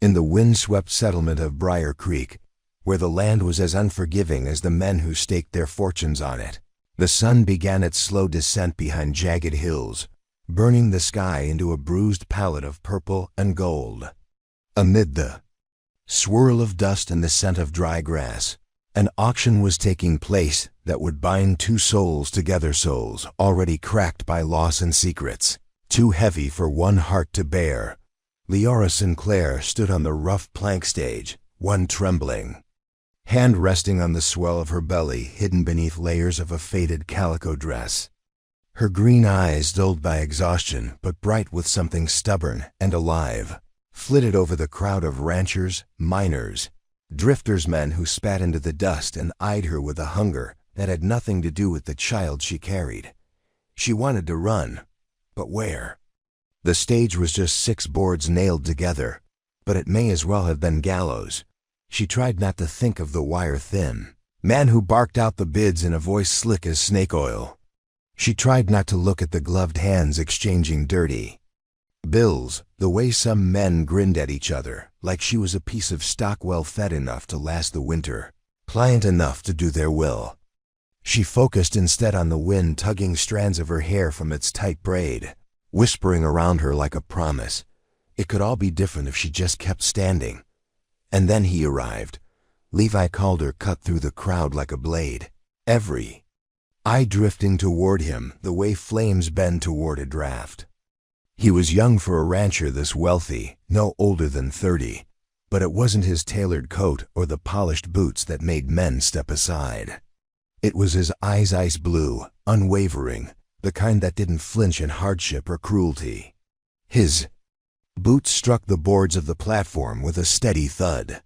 in the wind-swept settlement of Briar Creek, where the land was as unforgiving as the men who staked their fortunes on it. The sun began its slow descent behind jagged hills, burning the sky into a bruised palette of purple and gold. Amid the swirl of dust and the scent of dry grass, an auction was taking place that would bind two souls together, souls already cracked by loss and secrets, too heavy for one heart to bear. Leora Sinclair stood on the rough plank stage, one trembling hand resting on the swell of her belly hidden beneath layers of a faded calico dress. Her green eyes, dulled by exhaustion but bright with something stubborn and alive, flitted over the crowd of ranchers, miners, drifters, men who spat into the dust and eyed her with a hunger that had nothing to do with the child she carried. She wanted to run, but where? The stage was just 6 boards nailed together, but it may as well have been gallows. She tried not to think of the wire-thin man who barked out the bids in a voice slick as snake oil. She tried not to look at the gloved hands exchanging dirty bills, the way some men grinned at each other, like she was a piece of stock well fed enough to last the winter, pliant enough to do their will. She focused instead on the wind tugging strands of her hair from its tight braid, whispering around her like a promise. It could all be different if she just kept standing. And then he arrived. Levi Calder cut through the crowd like a blade, every eye drifting toward him the way flames bend toward a draft. He was young for a rancher this wealthy, no older than 30, but it wasn't his tailored coat or the polished boots that made men step aside. It was his eyes, ice blue, unwavering, the kind that didn't flinch in hardship or cruelty. His boots struck the boards of the platform with a steady thud.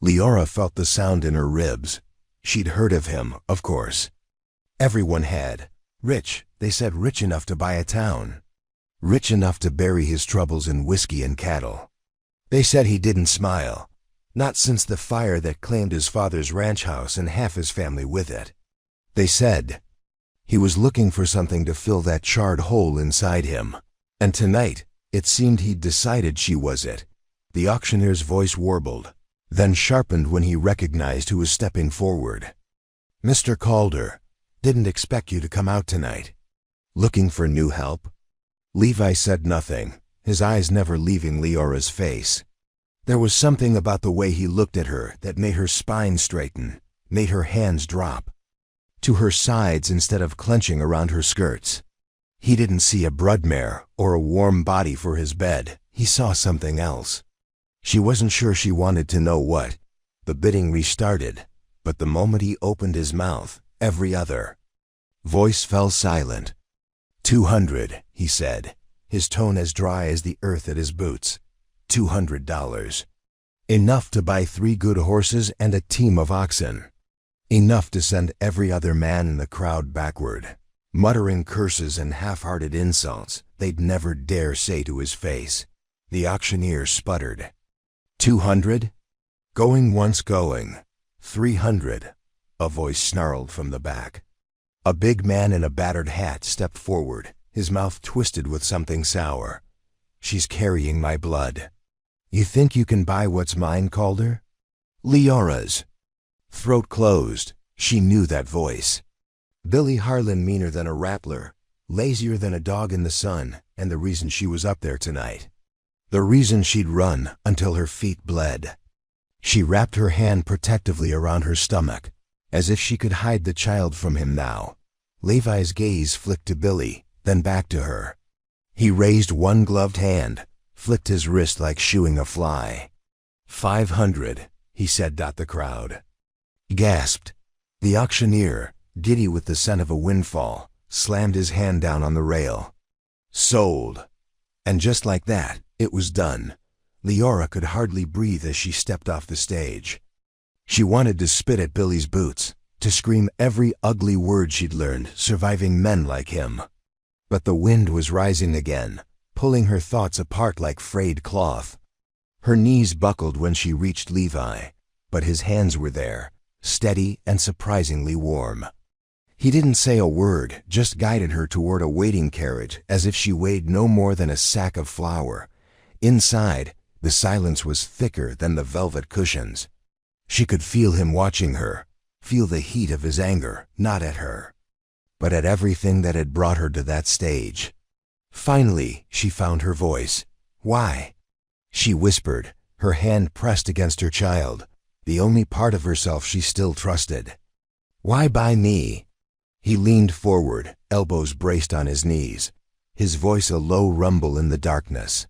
Leora felt the sound in her ribs. She'd heard of him, of course. Everyone had. Rich, they said, rich enough to buy a town. Rich enough to bury his troubles in whiskey and cattle. They said he didn't smile. Not since the fire that claimed his father's ranch house and half his family with it. They said he was looking for something to fill that charred hole inside him. And tonight, it seemed he'd decided she was it. The auctioneer's voice warbled, then sharpened when he recognized who was stepping forward. "Mr. Calder, didn't expect you to come out tonight. Looking for new help?" Levi said nothing, his eyes never leaving Leora's face. There was something about the way he looked at her that made her spine straighten, made her hands drop to her sides instead of clenching around her skirts. He didn't see a broodmare or a warm body for his bed. He saw something else. She wasn't sure she wanted to know what. The bidding restarted, but the moment he opened his mouth, every other voice fell silent. 200, he said, his tone as dry as the earth at his boots. $200. Enough to buy 3 good horses and a team of oxen. Enough to send every other man in the crowd backward, muttering curses and half-hearted insults they'd never dare say to his face. The auctioneer sputtered. 200? Going once, going. 300, a voice snarled from the back. A big man in a battered hat stepped forward, his mouth twisted with something sour. "She's carrying my blood. You think you can buy what's mine, Calder?" Leora's throat closed. She knew that voice. Billy Harlan, meaner than a rattler, lazier than a dog in the sun, and the reason she was up there tonight. The reason she'd run until her feet bled. She wrapped her hand protectively around her stomach, as if she could hide the child from him now. Levi's gaze flicked to Billy, then back to her. He raised one gloved hand, flicked his wrist like shooing a fly. 500, he said. The crowd gasped. The auctioneer, giddy with the scent of a windfall, slammed his hand down on the rail. Sold. And just like that, it was done. Leora could hardly breathe as she stepped off the stage. She wanted to spit at Billy's boots, to scream every ugly word she'd learned surviving men like him. But the wind was rising again, pulling her thoughts apart like frayed cloth. Her knees buckled when she reached Levi, but his hands were there, steady and surprisingly warm. He didn't say a word, just guided her toward a waiting carriage as if she weighed no more than a sack of flour. Inside, The silence was thicker than the velvet cushions. She could feel him watching her, feel the heat of his anger, not at her, but at everything that had brought her to that stage. Finally, she found her voice. "Why?" she whispered, her hand pressed against her child, the only part of herself she still trusted. "Why by me?" He leaned forward, elbows braced on his knees, his voice a low rumble in the darkness.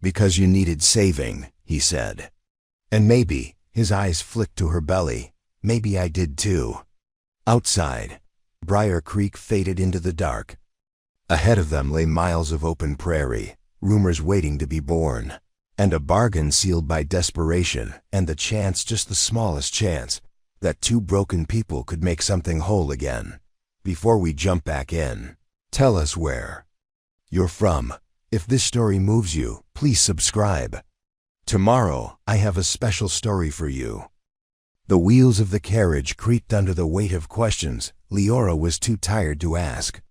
"Because you needed saving," he said. "And maybe," his eyes flicked to her belly, "maybe I did too." Outside, Briar Creek faded into the dark. Ahead of them lay miles of open prairie, rumors waiting to be born, and a bargain sealed by desperation and the chance, just the smallest chance, that two broken people could make something whole again. Before we jump back in, tell us where you're from. If this story moves you, please subscribe. Tomorrow, I have a special story for you. The wheels of the carriage creaked under the weight of questions Leora was too tired to ask.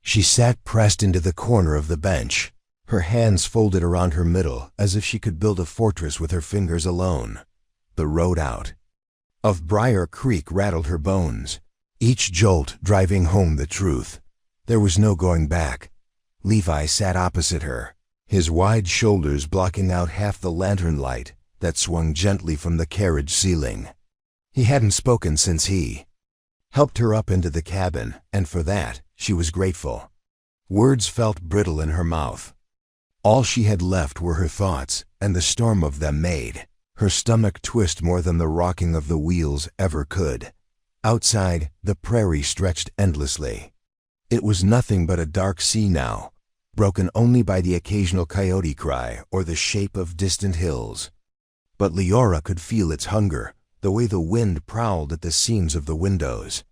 She sat pressed into the corner of the bench, her hands folded around her middle as if she could build a fortress with her fingers alone. The road out of Briar Creek rattled her bones, each jolt driving home the truth. There was no going back. Levi sat opposite her, his wide shoulders blocking out half the lantern light that swung gently from the carriage ceiling. He hadn't spoken since he helped her up into the cabin, and for that she was grateful. Words felt brittle in her mouth. All she had left were her thoughts, and the storm of them made her stomach twist more than the rocking of the wheels ever could. Outside, the prairie stretched endlessly. It was nothing but a dark sea now, broken only by the occasional coyote cry or the shape of distant hills. But Leora could feel its hunger, the way the wind prowled at the seams of the windows.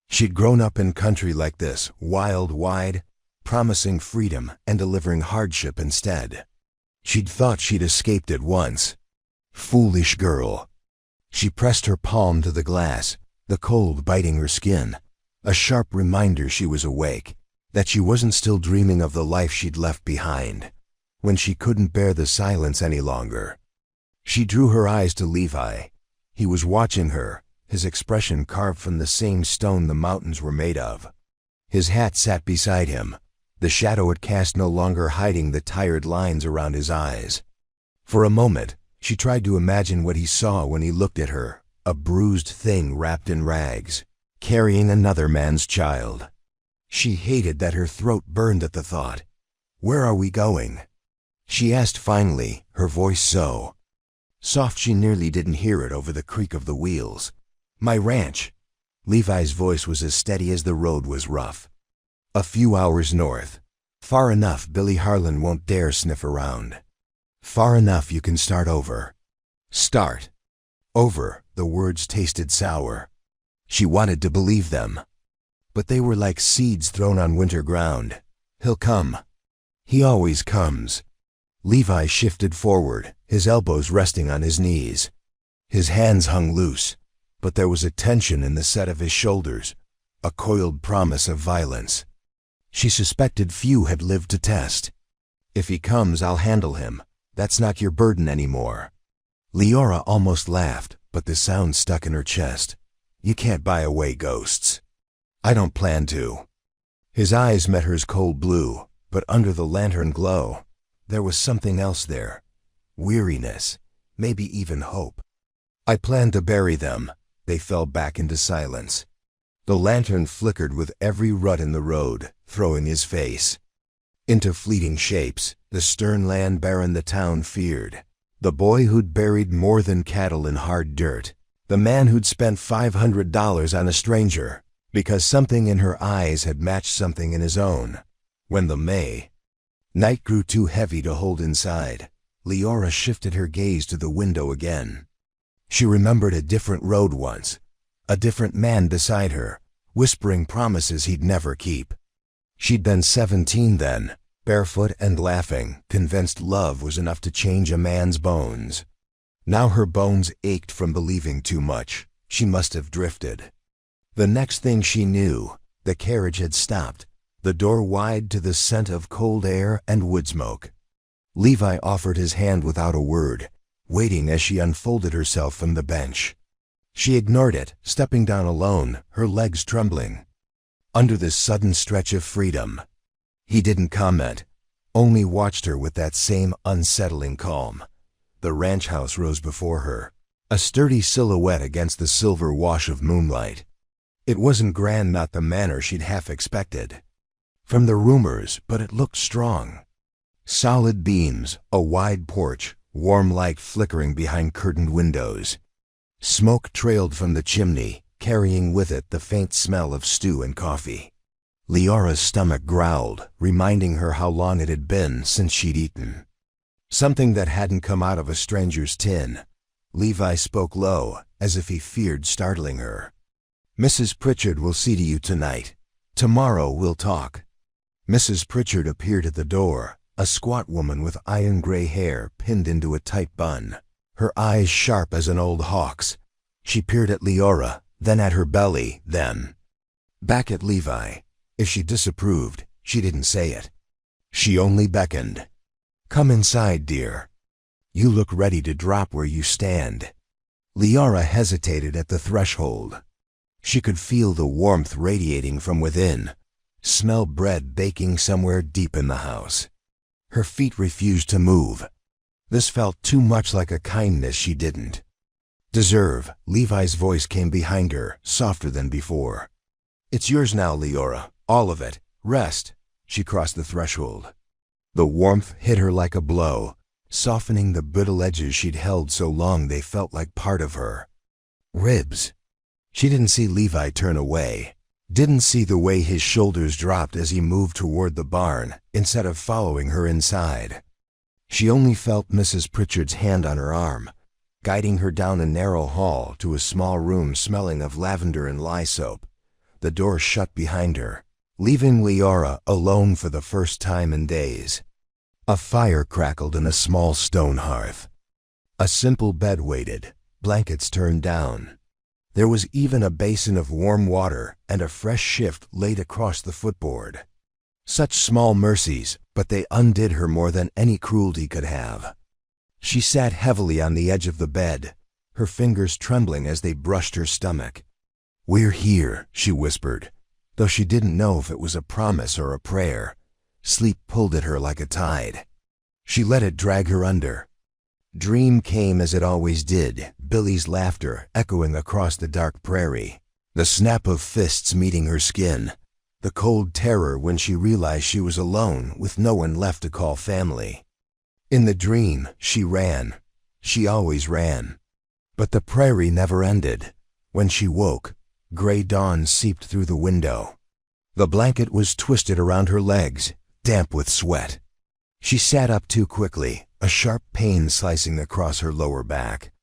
She'd grown up in country like this, wild, wide, promising freedom and delivering hardship instead. She'd thought she'd escaped it once. Foolish girl. She pressed her palm to the glass, the cold biting her skin, a sharp reminder she was awake, that she wasn't still dreaming of the life she'd left behind, when she couldn't bear the silence any longer. She drew her eyes to Levi. He was watching her, his expression carved from the same stone the mountains were made of. His hat sat beside him, the shadow it cast no longer hiding the tired lines around his eyes. For a moment, she tried to imagine what he saw when he looked at her, a bruised thing wrapped in rags, carrying another man's child. She hated that her throat burned at the thought. "Where are we going?" she asked finally, her voice so soft she nearly didn't hear it over the creak of the wheels. "My ranch." Levi's voice was as steady as the road was rough. "A few hours north. Far enough Billy Harlan won't dare sniff around. Far enough you can start over." Start over. The words tasted sour. She wanted to believe them, but they were like seeds thrown on winter ground. "He'll come. He always comes." Levi shifted forward, his elbows resting on his knees. His hands hung loose, but there was a tension in the set of his shoulders, a coiled promise of violence. She suspected few had lived to test. "If he comes, I'll handle him. That's not your burden anymore." Leora almost laughed, but the sound stuck in her chest. "You can't buy away ghosts." "I don't plan to." His eyes met hers cold blue, but under the lantern glow, there was something else there. Weariness, maybe even hope. "I plan to bury them." They fell back into silence. The lantern flickered with every rut in the road, throwing his face into fleeting shapes, the stern land baron the town feared. The boy who'd buried more than cattle in hard dirt. The man who'd spent $500 on a stranger, because something in her eyes had matched something in his own. When the night grew too heavy to hold inside, Leora shifted her gaze to the window again. She remembered a different road once, a different man beside her, whispering promises he'd never keep. She'd been 17 then, barefoot and laughing, convinced love was enough to change a man's bones. Now her bones ached from believing too much. She must have drifted. The next thing she knew, the carriage had stopped, the door wide to the scent of cold air and wood smoke. Levi offered his hand without a word, waiting as she unfolded herself from the bench. She ignored it, stepping down alone, her legs trembling. Under this sudden stretch of freedom, he didn't comment, only watched her with that same unsettling calm. The ranch house rose before her, a sturdy silhouette against the silver wash of moonlight. It wasn't grand, not the manner she'd half expected from the rumors, but it looked strong. Solid beams, a wide porch, warm light flickering behind curtained windows. Smoke trailed from the chimney, carrying with it the faint smell of stew and coffee. Leora's stomach growled, reminding her how long it had been since she'd eaten something that hadn't come out of a stranger's tin. Levi spoke low, as if he feared startling her. "Mrs. Pritchard will see to you tonight. Tomorrow we'll talk." Mrs. Pritchard appeared at the door, a squat woman with iron-gray hair pinned into a tight bun, her eyes sharp as an old hawk's. She peered at Leora, then at her belly, then back at Levi. If she disapproved, she didn't say it. She only beckoned. "Come inside, dear. You look ready to drop where you stand." Leora hesitated at the threshold. She could feel the warmth radiating from within, smell bread baking somewhere deep in the house. Her feet refused to move. This felt too much like a kindness she didn't deserve. Levi's voice came behind her, softer than before. "It's yours now, Leora, all of it. Rest." She crossed the threshold. The warmth hit her like a blow, softening the brittle edges she'd held so long they felt like part of her. Ribs. She didn't see Levi turn away, didn't see the way his shoulders dropped as he moved toward the barn instead of following her inside. She only felt Mrs. Pritchard's hand on her arm, guiding her down a narrow hall to a small room smelling of lavender and lye soap. The door shut behind her, leaving Leora alone for the first time in days. A fire crackled in a small stone hearth. A simple bed waited, blankets turned down. There was even a basin of warm water and a fresh shift laid across the footboard. Such small mercies, but they undid her more than any cruelty could have. She sat heavily on the edge of the bed, her fingers trembling as they brushed her stomach. "We're here," she whispered, though she didn't know if it was a promise or a prayer. Sleep pulled at her like a tide. She let it drag her under. Dream came as it always did, Billy's laughter echoing across the dark prairie, the snap of fists meeting her skin, the cold terror when she realized she was alone with no one left to call family. In the dream, she ran. She always ran. But the prairie never ended. When she woke, gray dawn seeped through the window. The blanket was twisted around her legs, damp with sweat. She sat up too quickly, a sharp pain slicing across her lower back.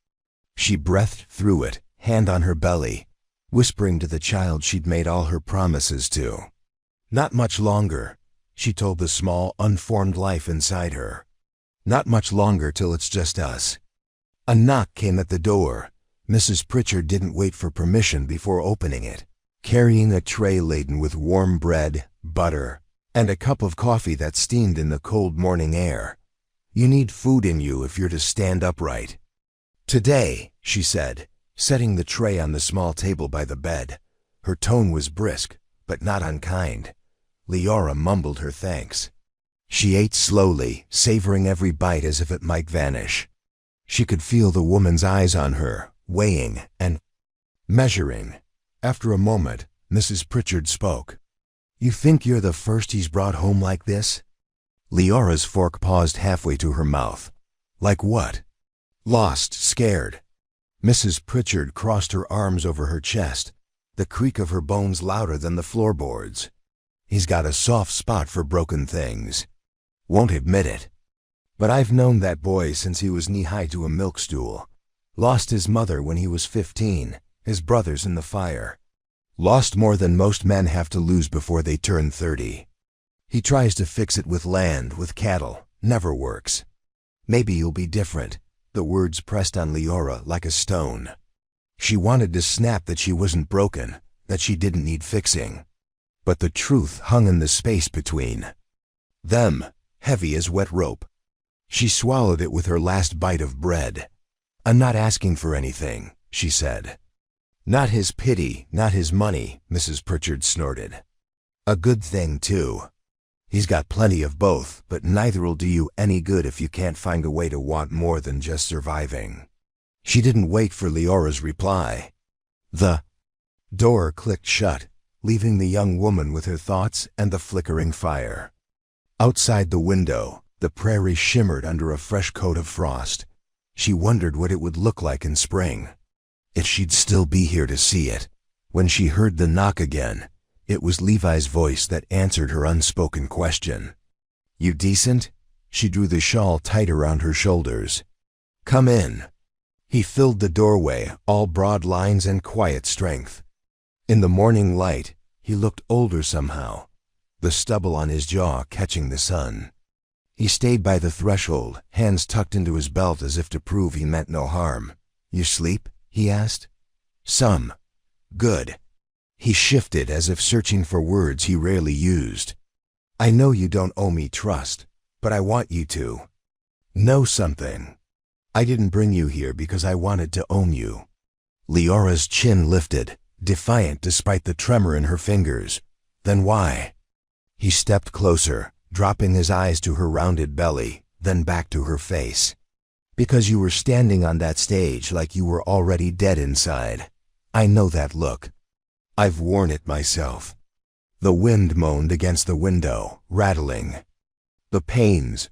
She breathed through it, hand on her belly, whispering to the child she'd made all her promises to. "Not much longer," she told the small, unformed life inside her. "Not much longer till it's just us." A knock came at the door. Mrs. Pritchard didn't wait for permission before opening it, carrying a tray laden with warm bread, butter, and a cup of coffee that steamed in the cold morning air. "You need food in you if you're to stand upright." "Today," she said, setting the tray on the small table by the bed. Her tone was brisk, but not unkind. Leora mumbled her thanks. She ate slowly, savoring every bite as if it might vanish. She could feel the woman's eyes on her, weighing and measuring. After a moment, Mrs. Pritchard spoke. "You think you're the first he's brought home like this?" Leora's fork paused halfway to her mouth. "Like what?" "Lost, scared." Mrs. Pritchard crossed her arms over her chest, the creak of her bones louder than the floorboards. "He's got a soft spot for broken things. Won't admit it. But I've known that boy since he was knee-high to a milk stool. Lost his mother when he was 15, his brothers in the fire. Lost more than most men have to lose before they turn 30. He tries to fix it with land, with cattle. Never works. Maybe you'll be different." The words pressed on Leora like a stone. She wanted to snap that she wasn't broken, that she didn't need fixing. But the truth hung in the space between them, heavy as wet rope. She swallowed it with her last bite of bread. "I'm not asking for anything," she said. "Not his pity, not his money," Mrs. Pritchard snorted. "A good thing, too. He's got plenty of both, but neither'll do you any good if you can't find a way to want more than just surviving." She didn't wait for Leora's reply. The door clicked shut, leaving the young woman with her thoughts and the flickering fire. Outside the window, the prairie shimmered under a fresh coat of frost. She wondered what it would look like in spring. If she'd still be here to see it. When she heard the knock again, it was Levi's voice that answered her unspoken question. "You decent?" She drew the shawl tight around her shoulders. "Come in." He filled the doorway, all broad lines and quiet strength. In the morning light, he looked older somehow, the stubble on his jaw catching the sun. He stayed by the threshold, hands tucked into his belt as if to prove he meant no harm. "You sleep?" he asked. "Some. Good." He shifted as if searching for words he rarely used. "I know you don't owe me trust, but I want you to. Know something. I didn't bring you here because I wanted to own you." Leora's chin lifted, defiant despite the tremor in her fingers. "Then why?" He stepped closer, dropping his eyes to her rounded belly, then back to her face. "Because you were standing on that stage like you were already dead inside. I know that look. I've worn it myself." The wind moaned against the window, rattling. "The pains."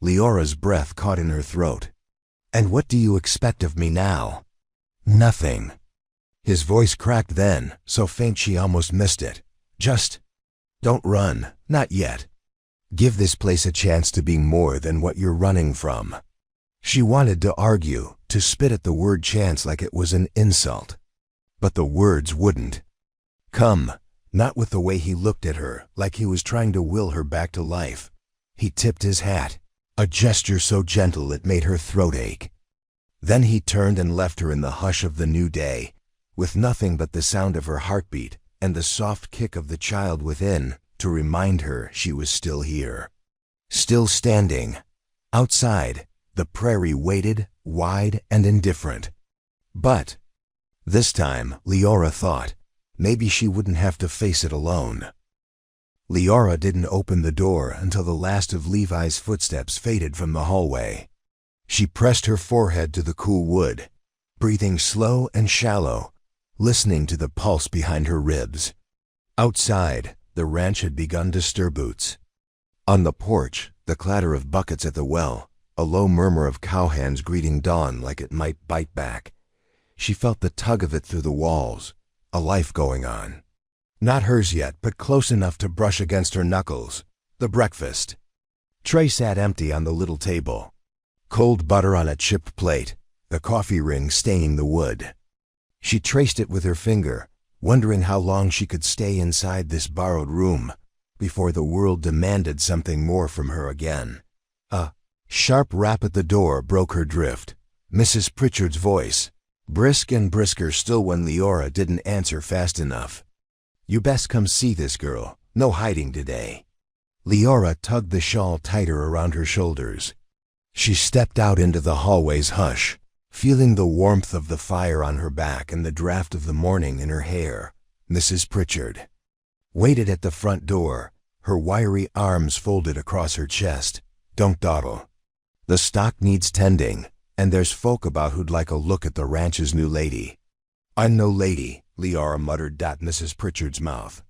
Leora's breath caught in her throat. "And what do you expect of me now?" "Nothing." His voice cracked then, so faint she almost missed it. "Just don't run, not yet. Give this place a chance to be more than what you're running from." She wanted to argue, to spit at the word chance like it was an insult. But the words wouldn't come, not with the way he looked at her, like he was trying to will her back to life. He tipped his hat, a gesture so gentle it made her throat ache. Then he turned and left her in the hush of the new day, with nothing but the sound of her heartbeat and the soft kick of the child within to remind her she was still here. Still standing. Outside, the prairie waited, wide and indifferent. But this time, Leora thought, maybe she wouldn't have to face it alone. Leora didn't open the door until the last of Levi's footsteps faded from the hallway. She pressed her forehead to the cool wood, breathing slow and shallow, listening to the pulse behind her ribs. Outside, the ranch had begun to stir boots. On the porch, the clatter of buckets at the well, a low murmur of cowhands greeting dawn like it might bite back. She felt the tug of it through the walls, a life going on. Not hers yet, but close enough to brush against her knuckles. The breakfast tray sat empty on the little table. Cold butter on a chipped plate, the coffee ring staining the wood. She traced it with her finger, wondering how long she could stay inside this borrowed room before the world demanded something more from her again. A sharp rap at the door broke her drift. Mrs. Pritchard's voice, brisk and brisker still when Leora didn't answer fast enough. "You best come see this girl. No hiding today." Leora tugged the shawl tighter around her shoulders. She stepped out into the hallway's hush, feeling the warmth of the fire on her back and the draft of the morning in her hair. Mrs. Pritchard waited at the front door, her wiry arms folded across her chest. "Don't dawdle. The stock needs tending, and there's folk about who'd like a look at the ranch's new lady." "I'm no lady," Leora muttered. Mrs. Pritchard's mouth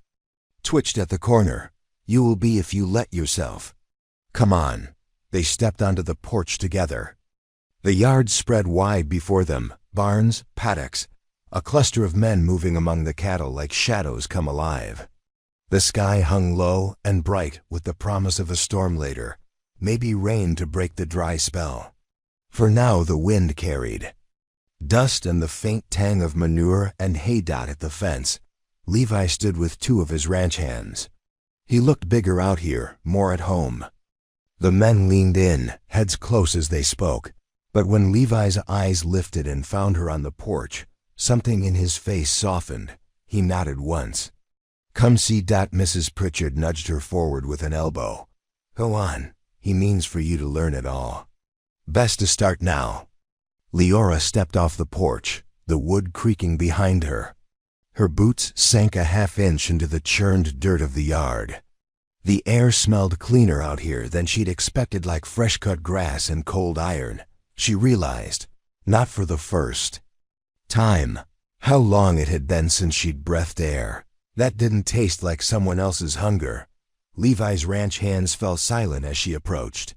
twitched at the corner. "You will be if you let yourself. Come on." They stepped onto the porch together. The yard spread wide before them, barns, paddocks, a cluster of men moving among the cattle like shadows come alive. The sky hung low and bright with the promise of a storm later, maybe rain to break the dry spell. For now the wind carried dust and the faint tang of manure and hay dot at the fence. Levi stood with two of his ranch hands. He looked bigger out here, more at home. The men leaned in, heads close as they spoke, but when Levi's eyes lifted and found her on the porch, something in his face softened. He nodded once. "Come see." Mrs. Pritchard nudged her forward with an elbow. "Go on," he means for you to learn it all. Best to start now." Leora stepped off the porch, the wood creaking behind her. Her boots sank a half-inch into the churned dirt of the yard. The air smelled cleaner out here than she'd expected, like fresh-cut grass and cold iron. She realized, not for the first time, how long it had been since she'd breathed air that didn't taste like someone else's hunger. Levi's ranch hands fell silent as she approached.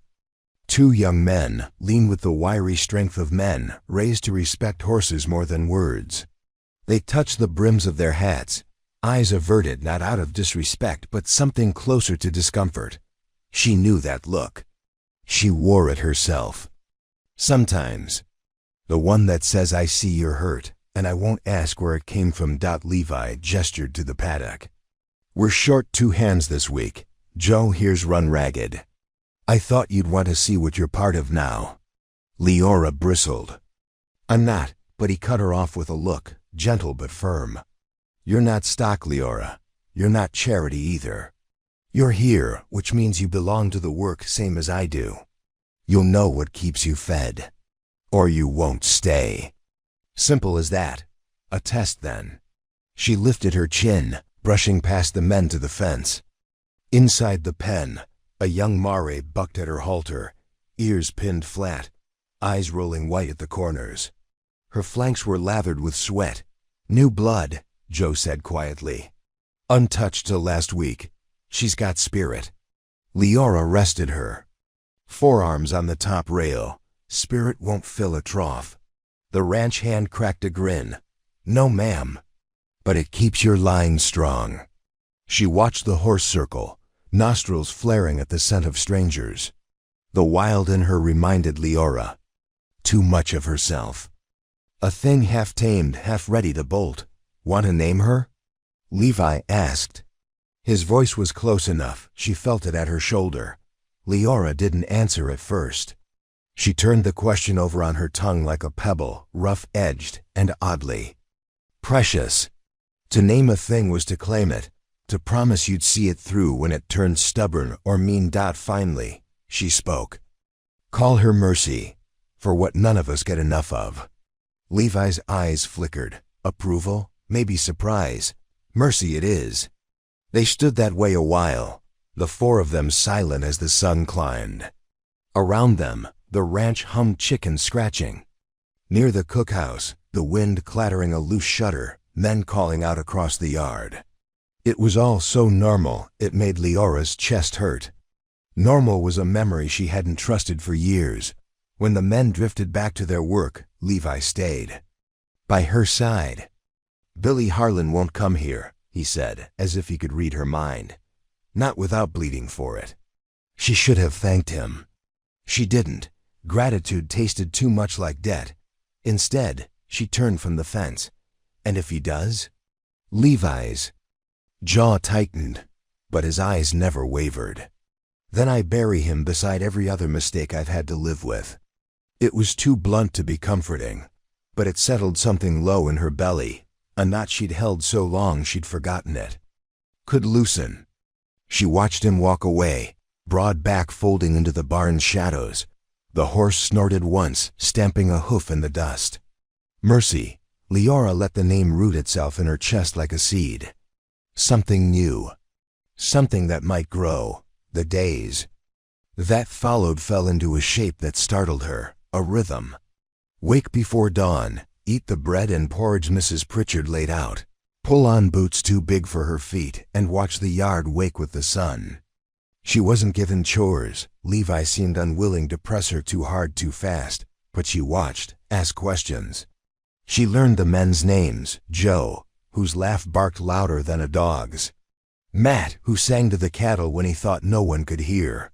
Two young men, lean with the wiry strength of men, raised to respect horses more than words. They touched the brims of their hats, eyes averted not out of disrespect but something closer to discomfort. She knew that look. She wore it herself. Sometimes. The one that says, "I see you're hurt, and I won't ask where it came from." Levi gestured to the paddock. "We're short 2 hands this week. Joe here's run ragged. I thought you'd want to see what you're part of now." Leora bristled. "I'm not," but he cut her off with a look, gentle but firm. "You're not stock, Leora. You're not charity either. You're here, which means you belong to the work same as I do. You'll know what keeps you fed, or you won't stay. Simple as that. A test, then." She lifted her chin, brushing past the men to the fence. Inside the pen, a young mare bucked at her halter, ears pinned flat, eyes rolling white at the corners. Her flanks were lathered with sweat. "New blood," Joe said quietly. "Untouched till last week. She's got spirit." Leora rested her, forearms on the top rail. "Spirit won't fill a trough." The ranch hand cracked a grin. "No, ma'am. But it keeps your line strong." She watched the horse circle, nostrils flaring at the scent of strangers. The wild in her reminded Leora too much of herself. A thing half-tamed, half-ready to bolt. "Want to name her?" Levi asked. His voice was close enough, she felt it at her shoulder. Leora didn't answer at first. She turned the question over on her tongue like a pebble, rough-edged and oddly precious. To name a thing was to claim it, to promise you'd see it through when it turned stubborn or mean. Finally, she spoke. "Call her Mercy, for what none of us get enough of." Levi's eyes flickered. Approval, maybe surprise. "Mercy it is." They stood that way a while, the 4 of them silent as the sun climbed. Around them, the ranch hummed chickens scratching. Near the cookhouse, the wind clattering a loose shutter, men calling out across the yard. It was all so normal, it made Leora's chest hurt. Normal was a memory she hadn't trusted for years. When the men drifted back to their work, Levi stayed by her side. "Billy Harlan won't come here," he said, as if he could read her mind. "Not without bleeding for it." She should have thanked him. She didn't. Gratitude tasted too much like debt. Instead, she turned from the fence. "And if he does?" Levi's jaw tightened, but his eyes never wavered. "Then I bury him beside every other mistake I've had to live with." It was too blunt to be comforting, but it settled something low in her belly, a knot she'd held so long she'd forgotten it could loosen. She watched him walk away, broad back folding into the barn's shadows. The horse snorted once, stamping a hoof in the dust. Mercy. Leora let the name root itself in her chest like a seed. Something new. Something that might grow. The days that followed fell into a shape that startled her, a rhythm. Wake before dawn, eat the bread and porridge Mrs. Pritchard laid out, pull on boots too big for her feet, and watch the yard wake with the sun. She wasn't given chores. Levi seemed unwilling to press her too hard too fast, but she watched, asked questions. She learned the men's names: Joe, whose laugh barked louder than a dog's; Matt, who sang to the cattle when he thought no one could hear.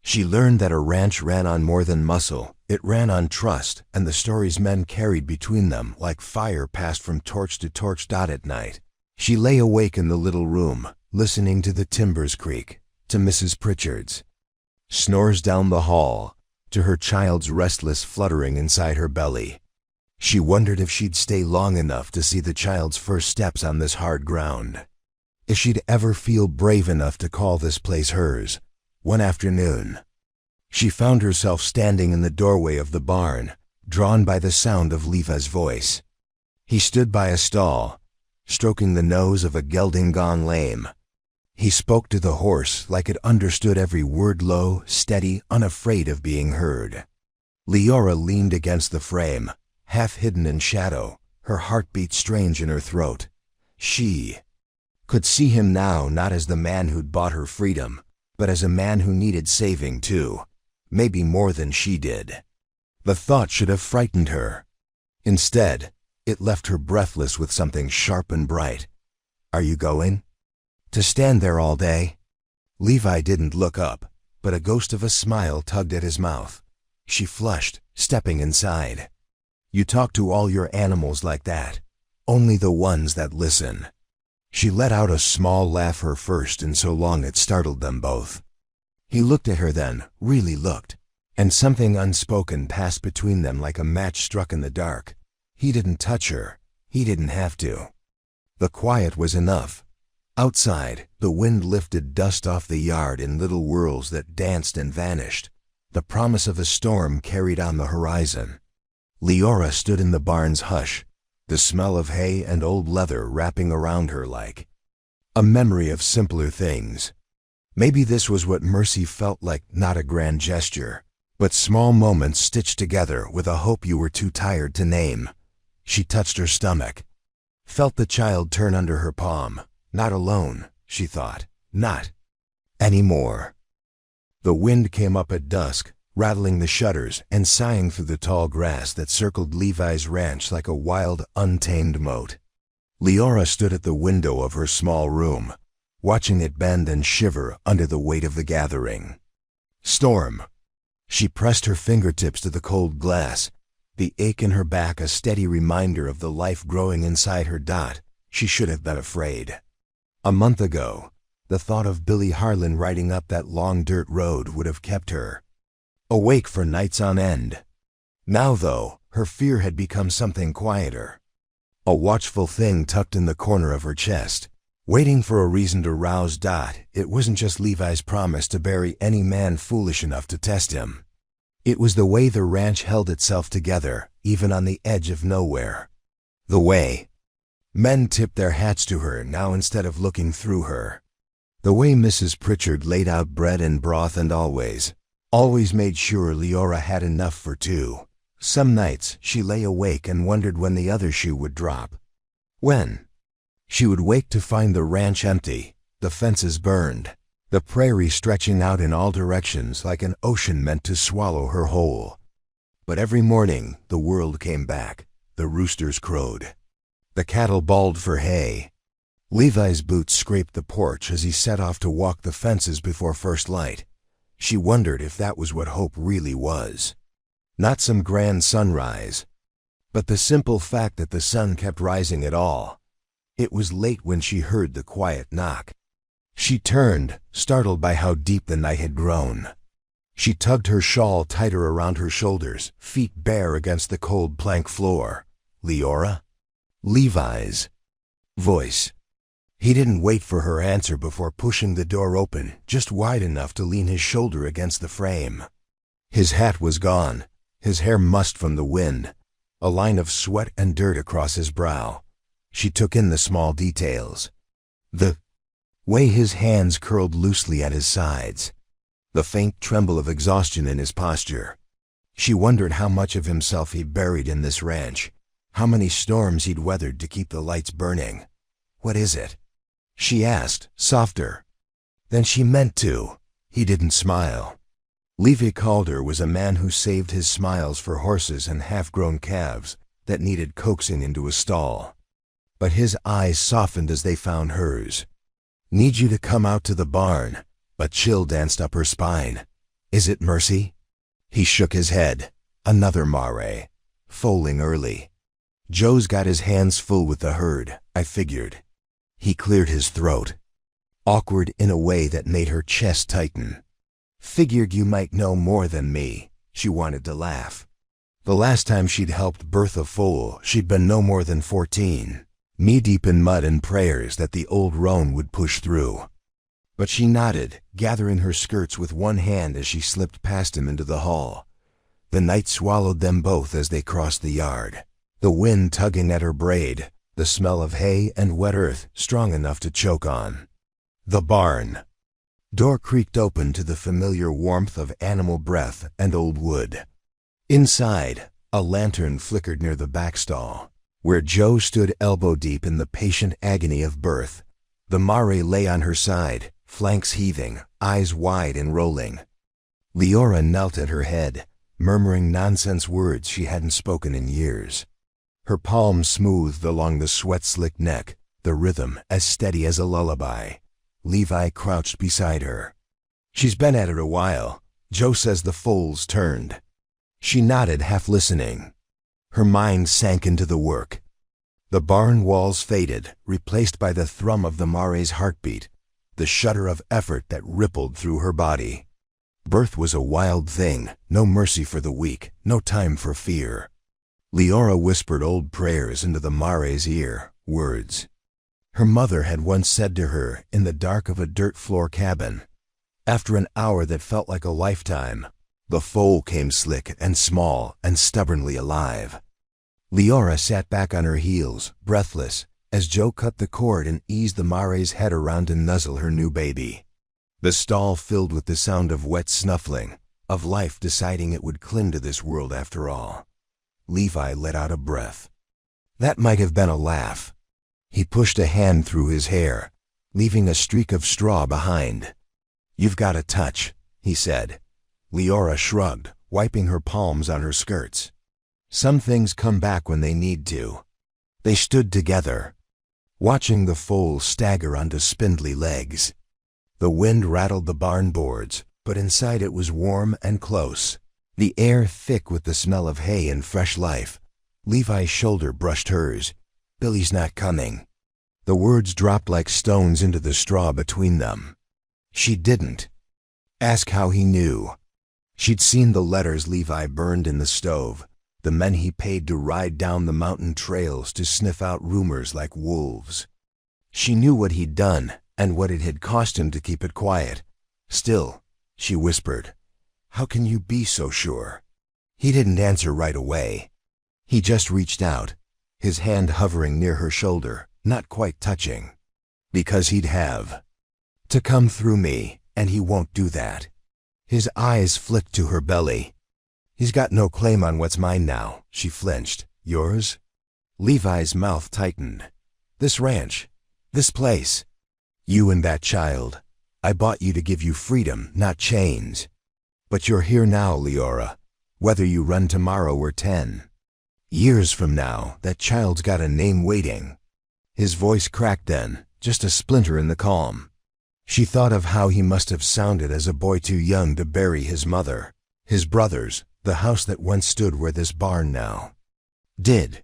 She learned that a ranch ran on more than muscle. It ran on trust, and the stories men carried between them like fire passed from torch to torch. At night, she lay awake in the little room, listening to the timbers creak, to Mrs. Pritchard's snores down the hall, to her child's restless fluttering inside her belly. She wondered if she'd stay long enough to see the child's first steps on this hard ground. If she'd ever feel brave enough to call this place hers. One afternoon, She found herself standing in the doorway of the barn, drawn by the sound of Levi's voice. He stood by a stall, stroking the nose of a gelding gone lame. He spoke to the horse like it understood every word, low, steady, unafraid of being heard. Leora leaned against the frame, half hidden in shadow, her heart beat strange in her throat. She could see him now not as the man who'd bought her freedom, but as a man who needed saving too, maybe more than she did. The thought should have frightened her. Instead, it left her breathless with something sharp and bright. "Are you going? To stand there all day?" Levi didn't look up, but a ghost of a smile tugged at his mouth. She flushed, stepping inside. "You talk to all your animals like that, only the ones that listen." She let out a small laugh, her first in so long it startled them both. He looked at her then, really looked, and something unspoken passed between them like a match struck in the dark. He didn't touch her. He didn't have to. The quiet was enough. Outside, the wind lifted dust off the yard in little whirls that danced and vanished. The promise of a storm carried on the horizon. Leora stood in the barn's hush, the smell of hay and old leather wrapping around her like a memory of simpler things. Maybe this was what mercy felt like, not a grand gesture, but small moments stitched together with a hope you were too tired to name. She touched her stomach, felt the child turn under her palm. Not alone, she thought. Not anymore. The wind came up at dusk, rattling the shutters and sighing through the tall grass that circled Levi's ranch like a wild, untamed moat. Leora stood at the window of her small room, watching it bend and shiver under the weight of the gathering storm. She pressed her fingertips to the cold glass, the ache in her back a steady reminder of the life growing inside her. She should have been afraid. A month ago, the thought of Billy Harlan riding up that long dirt road would have kept her awake for nights on end. Now, though, her fear had become something quieter, a watchful thing tucked in the corner of her chest, waiting for a reason to rouse. It wasn't just Levi's promise to bury any man foolish enough to test him. It was the way the ranch held itself together, even on the edge of nowhere. The way men tipped their hats to her now instead of looking through her. The way Mrs. Pritchard laid out bread and broth and always made sure Leora had enough for two. Some nights she lay awake and wondered when the other shoe would drop. When she would wake to find the ranch empty, the fences burned, the prairie stretching out in all directions like an ocean meant to swallow her whole. But every morning the world came back. The roosters crowed. The cattle bawled for hay. Levi's boots scraped the porch as he set off to walk the fences before first light. She wondered if that was what hope really was. Not some grand sunrise, but the simple fact that the sun kept rising at all. It was late when she heard the quiet knock. She turned, startled by how deep the night had grown. She tugged her shawl tighter around her shoulders, feet bare against the cold plank floor. "Leora?" Levi's voice. He didn't wait for her answer before pushing the door open, just wide enough to lean his shoulder against the frame. His hat was gone, his hair mussed from the wind, a line of sweat and dirt across his brow. She took in the small details. The way his hands curled loosely at his sides, the faint tremble of exhaustion in his posture. She wondered how much of himself he buried in this ranch, how many storms he'd weathered to keep the lights burning. "What is it?" she asked, softer than she meant to. He didn't smile. Levi Calder was a man who saved his smiles for horses and half-grown calves that needed coaxing into a stall. But his eyes softened as they found hers. "Need you to come out to the barn." A chill danced up her spine. "Is it Mercy?" He shook his head. "Another mare. Foaling early. Joe's got his hands full with the herd, I figured." He cleared his throat, awkward in a way that made her chest tighten. "Figured you might know more than me." She wanted to laugh. The last time she'd helped birth a foal, she'd been no more than 14, knee-deep in mud and prayers that the old roan would push through. But she nodded, gathering her skirts with one hand as she slipped past him into the hall. The night swallowed them both as they crossed the yard, the wind tugging at her braid, the smell of hay and wet earth strong enough to choke on. The barn. Door creaked open to the familiar warmth of animal breath and old wood. Inside, a lantern flickered near the back stall, where Joe stood elbow-deep in the patient agony of birth. The mare lay on her side, flanks heaving, eyes wide and rolling. Leora knelt at her head, murmuring nonsense words she hadn't spoken in years. Her palms smoothed along the sweat-slicked neck, the rhythm as steady as a lullaby. Levi crouched beside her. "She's been at it a while. Joe says the foal's turned." She nodded, half listening. Her mind sank into the work. The barn walls faded, replaced by the thrum of the mare's heartbeat, the shudder of effort that rippled through her body. Birth was a wild thing, no mercy for the weak, no time for fear. Leora whispered old prayers into the mare's ear, words her mother had once said to her in the dark of a dirt-floor cabin. After an hour that felt like a lifetime, the foal came slick and small and stubbornly alive. Leora sat back on her heels, breathless, as Joe cut the cord and eased the mare's head around to nuzzle her new baby. The stall filled with the sound of wet snuffling, of life deciding it would cling to this world after all. Levi let out a breath. That might have been a laugh. He pushed a hand through his hair, leaving a streak of straw behind. "You've got a touch," he said. Leora shrugged, wiping her palms on her skirts. "Some things come back when they need to." They stood together, watching the foal stagger onto spindly legs. The wind rattled the barn boards, but inside it was warm and close, the air thick with the smell of hay and fresh life. Levi's shoulder brushed hers. "Billy's not coming." The words dropped like stones into the straw between them. She didn't. Ask how he knew. She'd seen the letters Levi burned in the stove, the men he paid to ride down the mountain trails to sniff out rumors like wolves. She knew what he'd done and what it had cost him to keep it quiet. "Still," she whispered, "how can you be so sure?" He didn't answer right away. He just reached out, his hand hovering near her shoulder, not quite touching. "Because he'd have to come through me, and he won't do that." His eyes flicked to her belly. "He's got no claim on what's mine now," she flinched. "Yours?" Levi's mouth tightened. "This ranch, this place. You and that child. I bought you to give you freedom, not chains. But you're here now, Leora, whether you run tomorrow or 10. Years from now, that child's got a name waiting." His voice cracked then, just a splinter in the calm. She thought of how he must have sounded as a boy too young to bury his mother, his brothers, the house that once stood where this barn now did.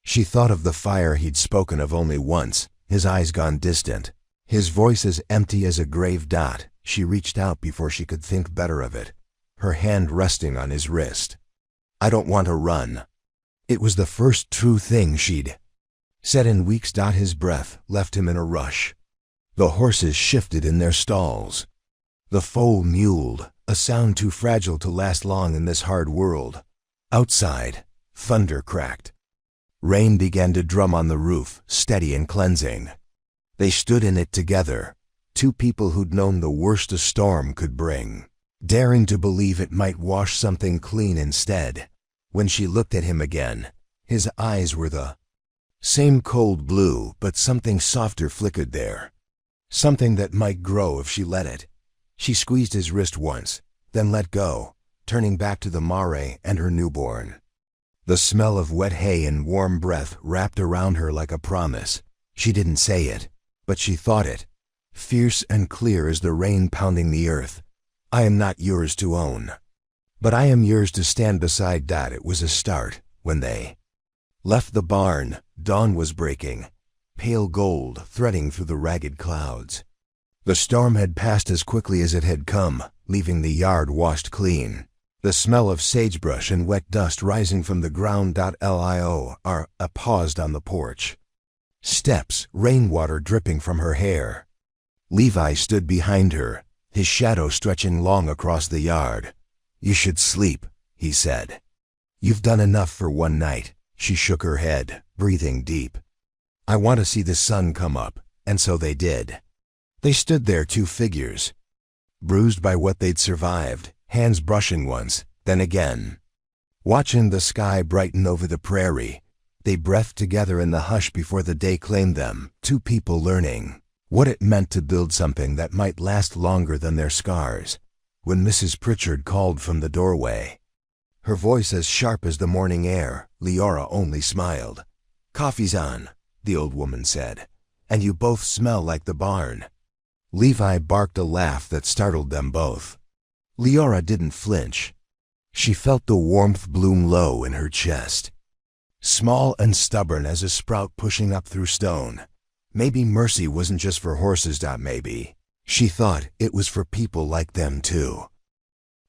She thought of the fire he'd spoken of only once, his eyes gone distant, his voice as empty as a grave dot. She reached out before she could think better of it, her hand resting on his wrist. "I don't want to run." It was the first true thing she'd said in weeks. His breath left him in a rush. The horses shifted in their stalls. The foal mewled, a sound too fragile to last long in this hard world. Outside, thunder cracked. Rain began to drum on the roof, steady and cleansing. They stood in it together, two people who'd known the worst a storm could bring, daring to believe it might wash something clean instead. When she looked at him again, his eyes were the same cold blue, but something softer flickered there. Something that might grow if she let it. She squeezed his wrist once, then let go, turning back to the mare and her newborn. The smell of wet hay and warm breath wrapped around her like a promise. She didn't say it, but she thought it, fierce and clear as the rain pounding the earth. "I am not yours to own, but I am yours to stand beside." That it was a start. When they left the barn, dawn was breaking, pale gold threading through the ragged clouds. The storm had passed as quickly as it had come, leaving the yard washed clean, the smell of sagebrush and wet dust rising from the ground. Leora paused on the porch. Steps, rainwater dripping from her hair. Levi stood behind her, his shadow stretching long across the yard. "You should sleep," he said. "You've done enough for one night." She shook her head, breathing deep. "I want to see the sun come up," and so they did. They stood there, two figures, bruised by what they'd survived, hands brushing once, then again. Watching the sky brighten over the prairie, they breathed together in the hush before the day claimed them, two people learning what it meant to build something that might last longer than their scars. When Mrs. Pritchard called from the doorway, her voice as sharp as the morning air, Leora only smiled. "Coffee's on," the old woman said, "and you both smell like the barn." Levi barked a laugh that startled them both. Leora didn't flinch. She felt the warmth bloom low in her chest. Small and stubborn as a sprout pushing up through stone. Maybe mercy wasn't just for horses. Maybe, she thought, it was for people like them too.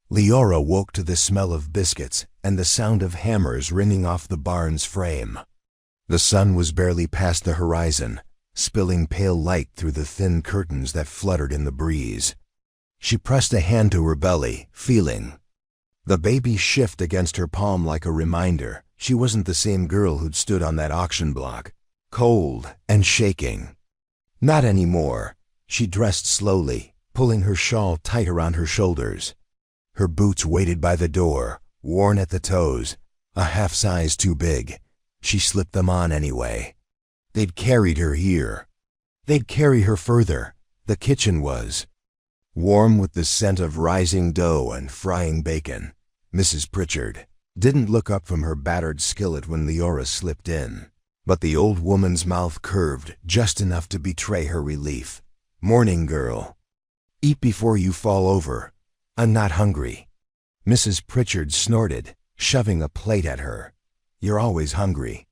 Leora woke to the smell of biscuits and the sound of hammers ringing off the barn's frame. The sun was barely past the horizon, spilling pale light through the thin curtains that fluttered in the breeze. She pressed a hand to her belly, feeling the baby shift against her palm like a reminder she wasn't the same girl who'd stood on that auction block, cold and shaking. Not anymore. She dressed slowly, pulling her shawl tight around her shoulders. Her boots waited by the door, worn at the toes, a half size too big. She slipped them on anyway. They'd carried her here. They'd carry her further. The kitchen was warm with the scent of rising dough and frying bacon. Mrs. Pritchard didn't look up from her battered skillet when Leora slipped in, but the old woman's mouth curved just enough to betray her relief. "Morning, girl. Eat before you fall over. I'm not hungry." Mrs. Pritchard snorted, shoving a plate at her. "You're always hungry.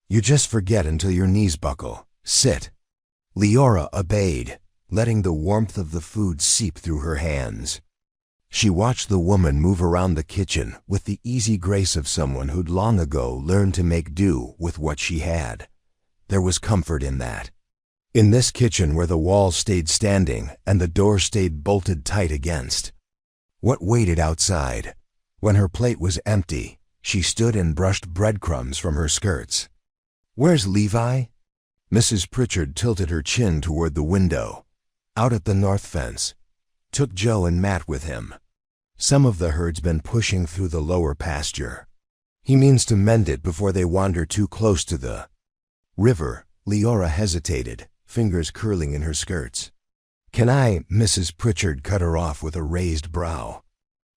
You just forget until your knees buckle. Sit." Leora obeyed, letting the warmth of the food seep through her hands. She watched the woman move around the kitchen with the easy grace of someone who'd long ago learned to make do with what she had. There was comfort in that. In this kitchen where the walls stayed standing and the door stayed bolted tight against what waited outside. When her plate was empty, she stood and brushed breadcrumbs from her skirts. "Where's Levi?" Mrs. Pritchard tilted her chin toward the window. "Out at the north fence. Took Joe and Matt with him. Some of the herd's been pushing through the lower pasture. He means to mend it before they wander too close to the river." Leora hesitated, fingers curling in her skirts. "Can I?" Mrs. Pritchard cut her off with a raised brow.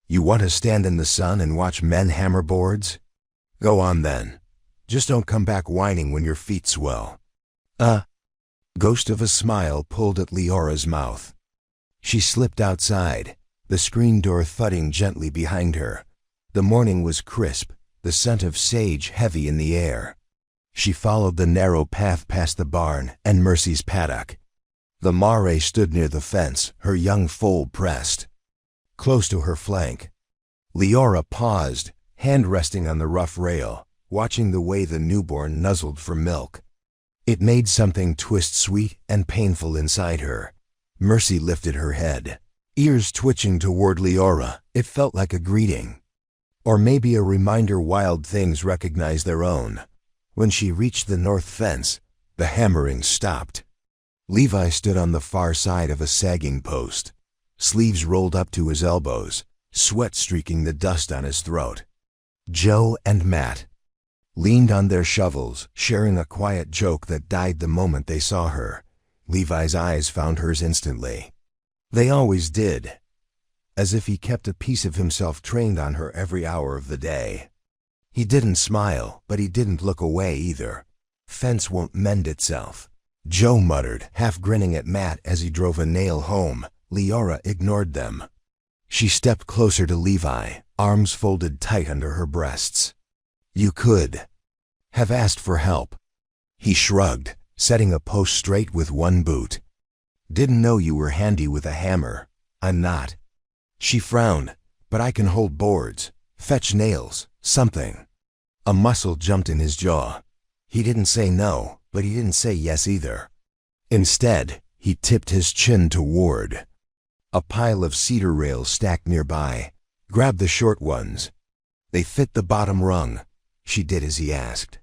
"You want to stand in the sun and watch men hammer boards? Go on then. Just don't come back whining when your feet swell." Ghost of a smile pulled at Leora's mouth. She slipped outside, the screen door thudding gently behind her. The morning was crisp, the scent of sage heavy in the air. She followed the narrow path past the barn and Mercy's paddock. The mare stood near the fence, her young foal pressed close to her flank. Leora paused, hand resting on the rough rail, watching the way the newborn nuzzled for milk. It made something twist sweet and painful inside her. Mercy lifted her head, ears twitching toward Leora. It felt like a greeting, or maybe a reminder wild things recognize their own. When she reached the north fence, the hammering stopped. Levi stood on the far side of a sagging post, sleeves rolled up to his elbows, sweat streaking the dust on his throat. Joe and Matt leaned on their shovels, sharing a quiet joke that died the moment they saw her. Levi's eyes found hers instantly. They always did, as if he kept a piece of himself trained on her every hour of the day. He didn't smile, but he didn't look away either. "Fence won't mend itself," Joe muttered, half grinning at Matt as he drove a nail home. Leora ignored them. She stepped closer to Levi, arms folded tight under her breasts. "You could have asked for help." He shrugged, setting a post straight with one boot. "Didn't know you were handy with a hammer." "I'm not." She frowned. "But I can hold boards, fetch nails, something." A muscle jumped in his jaw. He didn't say no, but he didn't say yes either. Instead, He tipped his chin toward a pile of cedar rails stacked nearby. Grab the short ones. They fit the bottom rung. She did as he asked.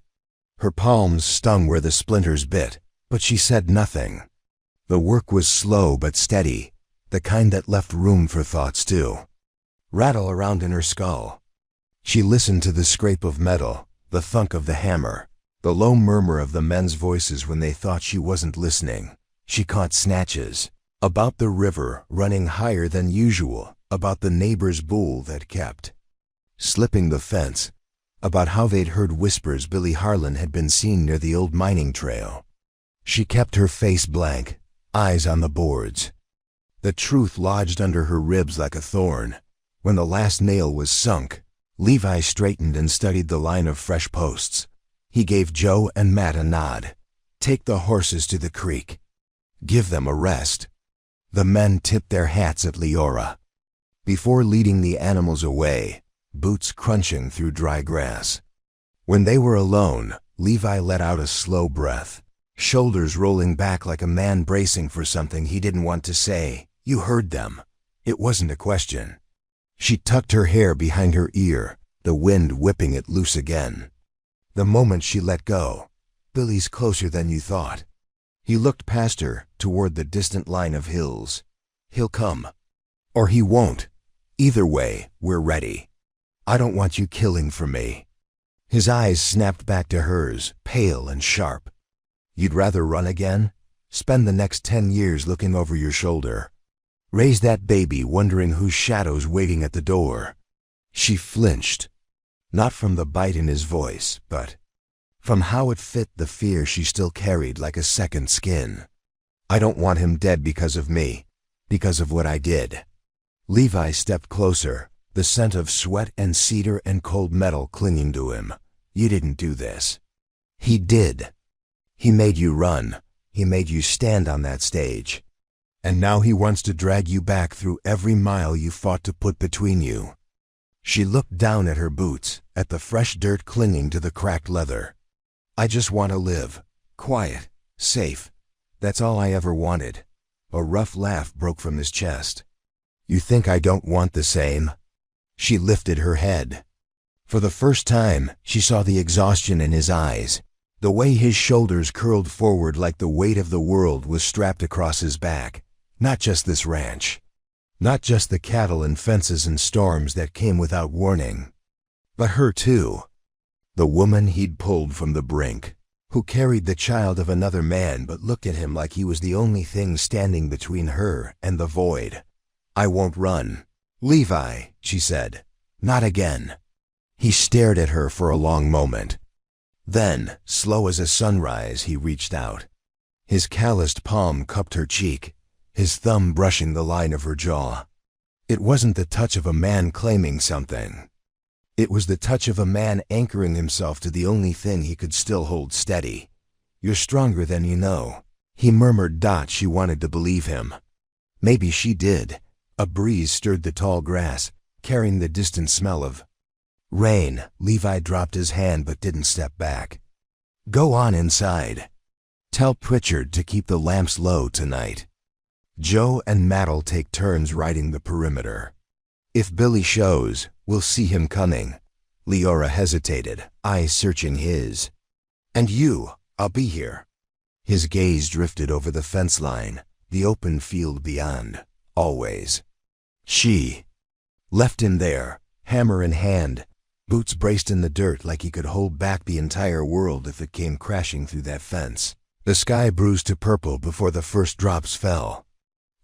Her palms stung where the splinters bit, but she said nothing. The work was slow but steady, the kind that left room for thoughts to rattle around in her skull. She listened to the scrape of metal, the thunk of the hammer, the low murmur of the men's voices when they thought she wasn't listening. She caught snatches about the river running higher than usual, about the neighbor's bull that kept slipping the fence, about how they'd heard whispers Billy Harlan had been seen near the old mining trail. She kept her face blank, eyes on the boards. The truth lodged under her ribs like a thorn. When the last nail was sunk, Levi straightened and studied the line of fresh posts. He gave Joe and Matt a nod. Take the horses to the creek. Give them a rest. The men tipped their hats at Leora before leading the animals away, boots crunching through dry grass. When they were alone, Levi let out a slow breath, shoulders rolling back like a man bracing for something he didn't want to say. You heard them. It wasn't a question. She tucked her hair behind her ear, the wind whipping it loose again. The moment she let go, Billy's closer than you thought. He looked past her, toward the distant line of hills. He'll come. Or he won't. Either way, we're ready. I don't want you killing for me. His eyes snapped back to hers, pale and sharp. You'd rather run again? Spend the next 10 years looking over your shoulder. Raise that baby wondering whose shadow's waiting at the door. She flinched. Not from the bite in his voice, but from how it fit the fear she still carried like a second skin. I don't want him dead because of me, because of what I did. Levi stepped closer, the scent of sweat and cedar and cold metal clinging to him. You didn't do this. He did. He made you run. He made you stand on that stage. And now he wants to drag you back through every mile you fought to put between you. She looked down at her boots, at the fresh dirt clinging to the cracked leather. I just want to live. Quiet. Safe. That's all I ever wanted. A rough laugh broke from his chest. You think I don't want the same? She lifted her head. For the first time, she saw the exhaustion in his eyes, the way his shoulders curled forward like the weight of the world was strapped across his back. Not just this ranch. Not just the cattle and fences and storms that came without warning. But her too. The woman he'd pulled from the brink, who carried the child of another man but looked at him like he was the only thing standing between her and the void. I won't run. Levi, she said. Not again. He stared at her for a long moment. Then, slow as a sunrise, he reached out. His calloused palm cupped her cheek, his thumb brushing the line of her jaw. It wasn't the touch of a man claiming something. It was the touch of a man anchoring himself to the only thing he could still hold steady. You're stronger than you know. He murmured. She wanted to believe him. Maybe she did. A breeze stirred the tall grass, carrying the distant smell of rain. Levi dropped his hand but didn't step back. Go on inside. Tell Pritchard to keep the lamps low tonight. Joe and Matt'll take turns riding the perimeter. If Billy shows, we'll see him coming. Leora hesitated, eyes searching his. And you, I'll be here. His gaze drifted over the fence line, the open field beyond. Always. She left him there, hammer in hand, boots braced in the dirt like he could hold back the entire world if it came crashing through that fence. The sky bruised to purple before the first drops fell.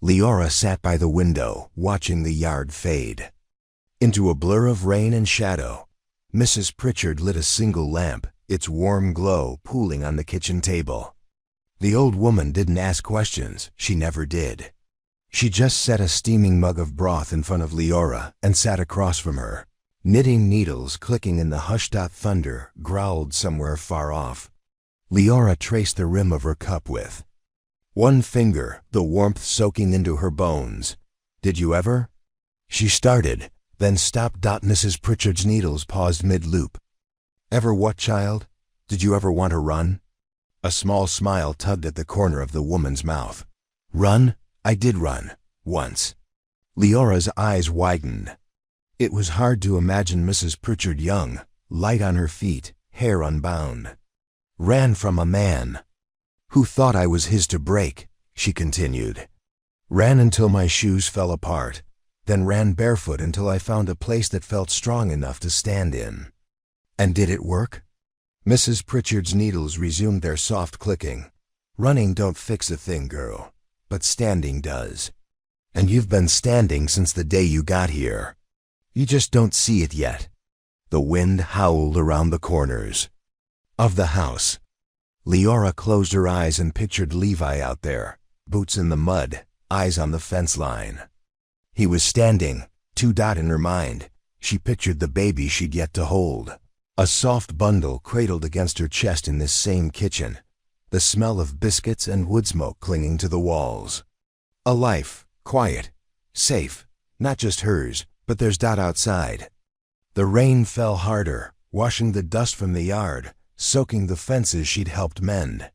Leora sat by the window, watching the yard fade into a blur of rain and shadow. Mrs. Pritchard lit a single lamp, its warm glow pooling on the kitchen table. The old woman didn't ask questions. She never did. She just set a steaming mug of broth in front of Leora and sat across from her. Knitting needles clicking in the hushed out thunder growled somewhere far off. Leora traced the rim of her cup with one finger, the warmth soaking into her bones. Did you ever? She started, then stopped. Mrs. Pritchard's needles paused mid-loop. Ever what, child? Did you ever want to run? A small smile tugged at the corner of the woman's mouth. Run? I did run. Once. Leora's eyes widened. It was hard to imagine Mrs. Pritchard young, light on her feet, hair unbound. Ran from a man who thought I was his to break, she continued. Ran until my shoes fell apart, then ran barefoot until I found a place that felt strong enough to stand in. And did it work? Mrs. Pritchard's needles resumed their soft clicking. Running don't fix a thing, girl, but standing does. And you've been standing since the day you got here. You just don't see it yet. The wind howled around the corners of the house. Leora closed her eyes and pictured Levi out there, boots in the mud, eyes on the fence line. He was standing, in her mind. She pictured the baby she'd yet to hold. A soft bundle cradled against her chest in this same kitchen. The smell of biscuits and wood smoke clinging to the walls. A life, quiet, safe, not just hers, but theirs. Outside. The rain fell harder, washing the dust from the yard, soaking the fences she'd helped mend.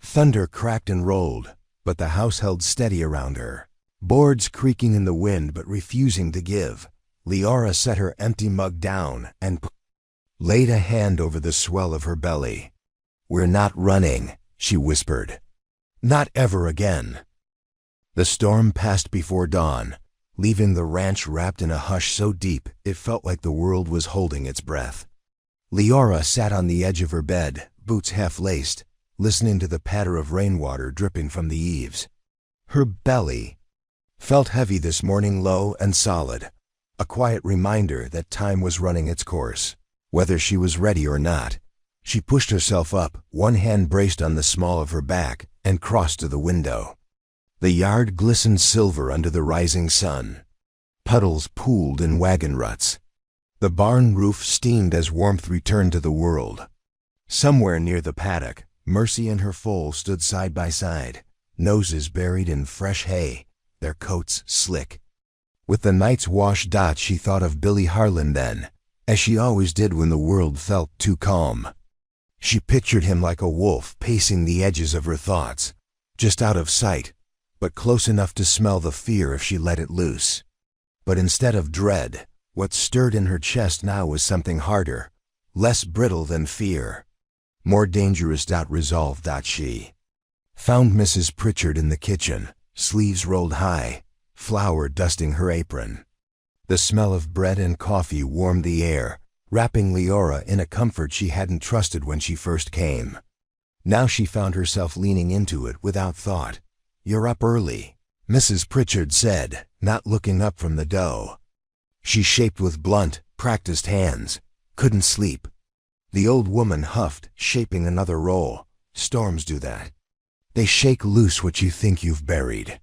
Thunder cracked and rolled, but the house held steady around her. Boards creaking in the wind but refusing to give. Leora set her empty mug down and laid a hand over the swell of her belly. "We're not running," she whispered. "Not ever again." The storm passed before dawn, leaving the ranch wrapped in a hush so deep it felt like the world was holding its breath. Leora sat on the edge of her bed, boots half-laced, listening to the patter of rainwater dripping from the eaves. Her belly felt heavy this morning, low and solid, a quiet reminder that time was running its course. Whether she was ready or not, she pushed herself up, one hand braced on the small of her back, and crossed to the window. The yard glistened silver under the rising sun. Puddles pooled in wagon ruts. The barn roof steamed as warmth returned to the world. Somewhere near the paddock, Mercy and her foal stood side by side, noses buried in fresh hay, their coats slick. With the night's wash, she thought of Billy Harlan then, as she always did when the world felt too calm. She pictured him like a wolf pacing the edges of her thoughts, just out of sight, but close enough to smell the fear if she let it loose. But instead of dread, what stirred in her chest now was something harder, less brittle than fear. More dangerous. Resolve. She found Mrs. Pritchard in the kitchen, sleeves rolled high, flour dusting her apron. The smell of bread and coffee warmed the air, wrapping Leora in a comfort she hadn't trusted when she first came. Now she found herself leaning into it without thought. "You're up early," Mrs. Pritchard said, not looking up from the dough. She shaped with blunt, practiced hands. "Couldn't sleep." The old woman huffed, shaping another roll. "Storms do that. They shake loose what you think you've buried."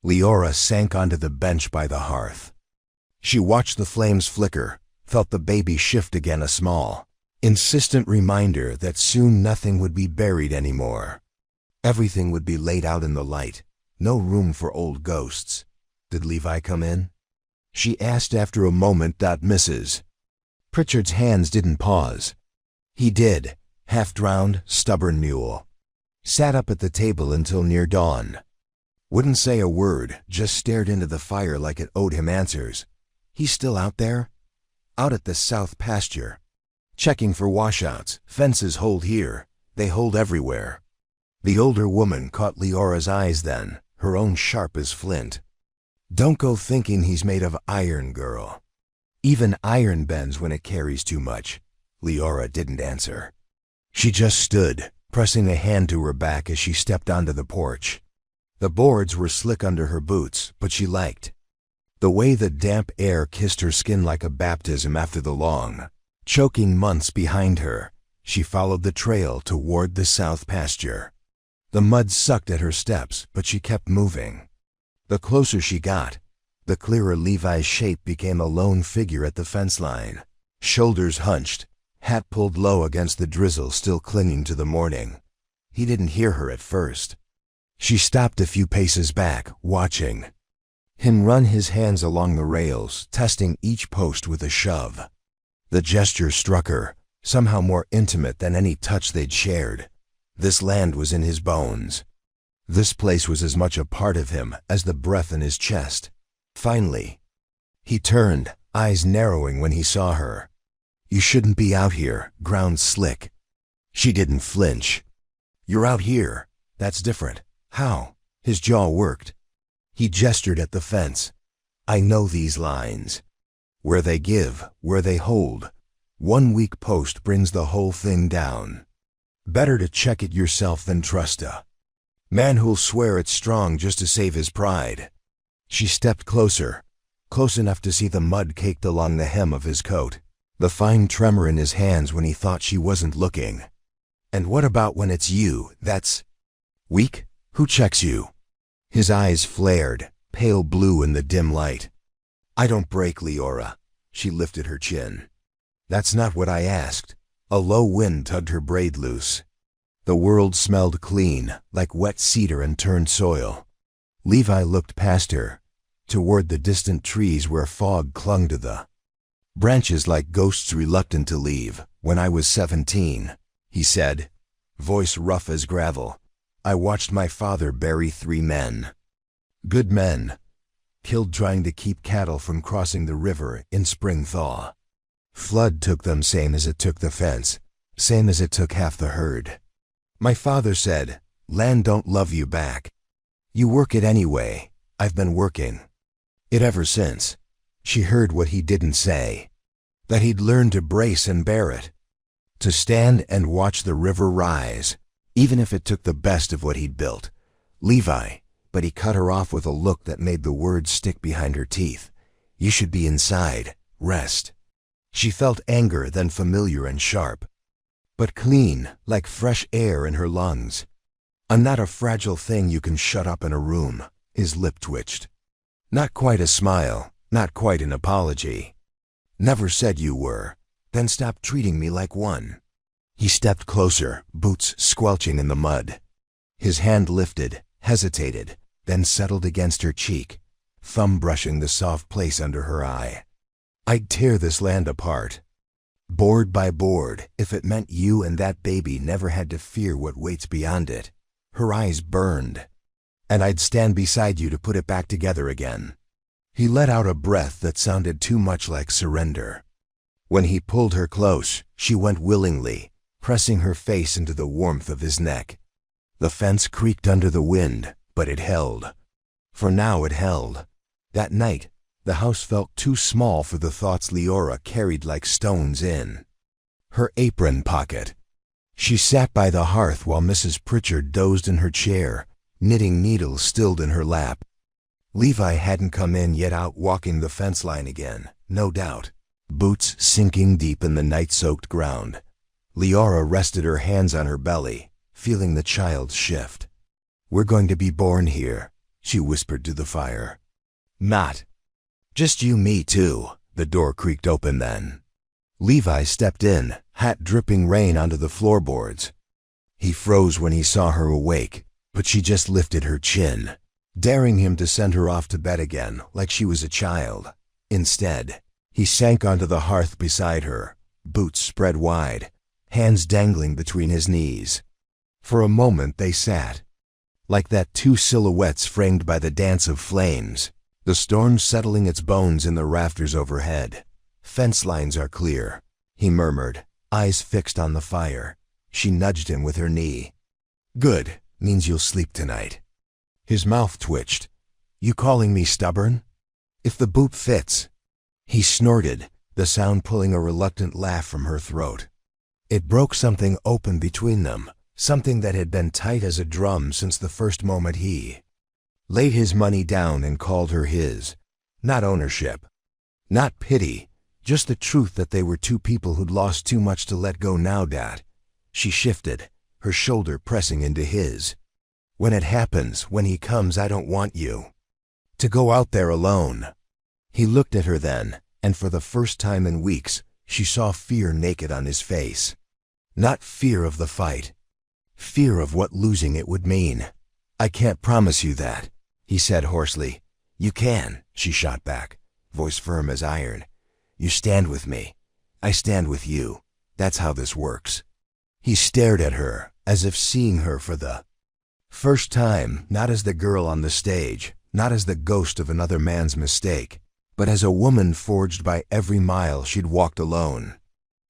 Leora sank onto the bench by the hearth. She watched the flames flicker, felt the baby shift again, a small, insistent reminder that soon nothing would be buried anymore. Everything would be laid out in the light, no room for old ghosts. "Did Levi come in?" she asked after a moment. Mrs. Pritchard's hands didn't pause. "He did, half-drowned, stubborn mule. Sat up at the table until near dawn. Wouldn't say a word, just stared into the fire like it owed him answers. He's still out there? Out at the south pasture. Checking for washouts. Fences hold here. They hold everywhere." The older woman caught Leora's eyes then, her own sharp as flint. "Don't go thinking he's made of iron, girl. Even iron bends when it carries too much." Leora didn't answer. She just stood, pressing a hand to her back as she stepped onto the porch. The boards were slick under her boots, but she liked the way the damp air kissed her skin like a baptism after the long, choking months behind her. She followed the trail toward the south pasture. The mud sucked at her steps, but she kept moving. The closer she got, the clearer Levi's shape became, a lone figure at the fence line, shoulders hunched, hat pulled low against the drizzle still clinging to the morning. He didn't hear her at first. She stopped a few paces back, watching him run his hands along the rails, testing each post with a shove. The gesture struck her, somehow more intimate than any touch they'd shared. This land was in his bones. This place was as much a part of him as the breath in his chest. Finally, he turned, eyes narrowing when he saw her. "You shouldn't be out here," ground slick. She didn't flinch. "You're out here. That's different." "How?" His jaw worked. He gestured at the fence. "I know these lines. Where they give, where they hold. One weak post brings the whole thing down. Better to check it yourself than trust a man who'll swear it's strong just to save his pride." She stepped closer, close enough to see the mud caked along the hem of his coat, the fine tremor in his hands when he thought she wasn't looking. "And what about when it's you that's weak? Who checks you?" His eyes flared, pale blue in the dim light. "I don't break, Leora." She lifted her chin. "That's not what I asked." A low wind tugged her braid loose. The world smelled clean, like wet cedar and turned soil. Levi looked past her, toward the distant trees where fog clung to the branches like ghosts reluctant to leave. "When I was 17, he said, voice rough as gravel, "I watched my father bury 3 men. Good men, killed trying to keep cattle from crossing the river in spring thaw. Flood took them same as it took the fence, same as it took half the herd. My father said, land don't love you back. You work it anyway. I've been working it ever since." She heard what he didn't say, that he'd learned to brace and bear it, to stand and watch the river rise, even if it took the best of what he'd built. "Levi," but he cut her off with a look that made the words stick behind her teeth. "You should be inside, rest." She felt anger, then familiar and sharp, but clean, like fresh air in her lungs. "I'm not a fragile thing you can shut up in a room." His lip twitched. Not quite a smile, not quite an apology. "Never said you were. Then stop treating me like one." He stepped closer, boots squelching in the mud. His hand lifted, hesitated, then settled against her cheek, thumb brushing the soft place under her eye. "I'd tear this land apart, board by board, if it meant you and that baby never had to fear what waits beyond it." Her eyes burned. "And I'd stand beside you to put it back together again." He let out a breath that sounded too much like surrender. When he pulled her close, she went willingly, pressing her face into the warmth of his neck. The fence creaked under the wind, but it held. For now it held. That night, the house felt too small for the thoughts Leora carried like stones in her apron pocket. She sat by the hearth while Mrs. Pritchard dozed in her chair, knitting needles stilled in her lap. Levi hadn't come in yet, out walking the fence line again, no doubt, boots sinking deep in the night-soaked ground. Leora rested her hands on her belly, feeling the child shift. "We're going to be born here," she whispered to the fire. "Not just you, me too." The door creaked open then. Levi stepped in, hat dripping rain onto the floorboards. He froze when he saw her awake, but she just lifted her chin, daring him to send her off to bed again like she was a child. Instead, he sank onto the hearth beside her, boots spread wide, hands dangling between his knees. For a moment they sat, like that two silhouettes framed by the dance of flames, the storm settling its bones in the rafters overhead. "Fence lines are clear," he murmured, eyes fixed on the fire. She nudged him with her knee. "Good, means you'll sleep tonight." His mouth twitched. "You calling me stubborn?" "If the boot fits." He snorted, the sound pulling a reluctant laugh from her throat. It broke something open between them, something that had been tight as a drum since the first moment he laid his money down and called her his. Not ownership, not pity, just the truth that they were two people who'd lost too much to let go now. Dat. She shifted, her shoulder pressing into his. "When it happens, when he comes, I don't want you to go out there alone." He looked at her then, and for the first time in weeks, she saw fear naked on his face. Not fear of the fight, fear of what losing it would mean. "I can't promise you that," he said hoarsely. "You can," she shot back, voice firm as iron. "You stand with me. I stand with you. That's how this works." He stared at her, as if seeing her for the First time, not as the girl on the stage, not as the ghost of another man's mistake, but as a woman forged by every mile she'd walked alone.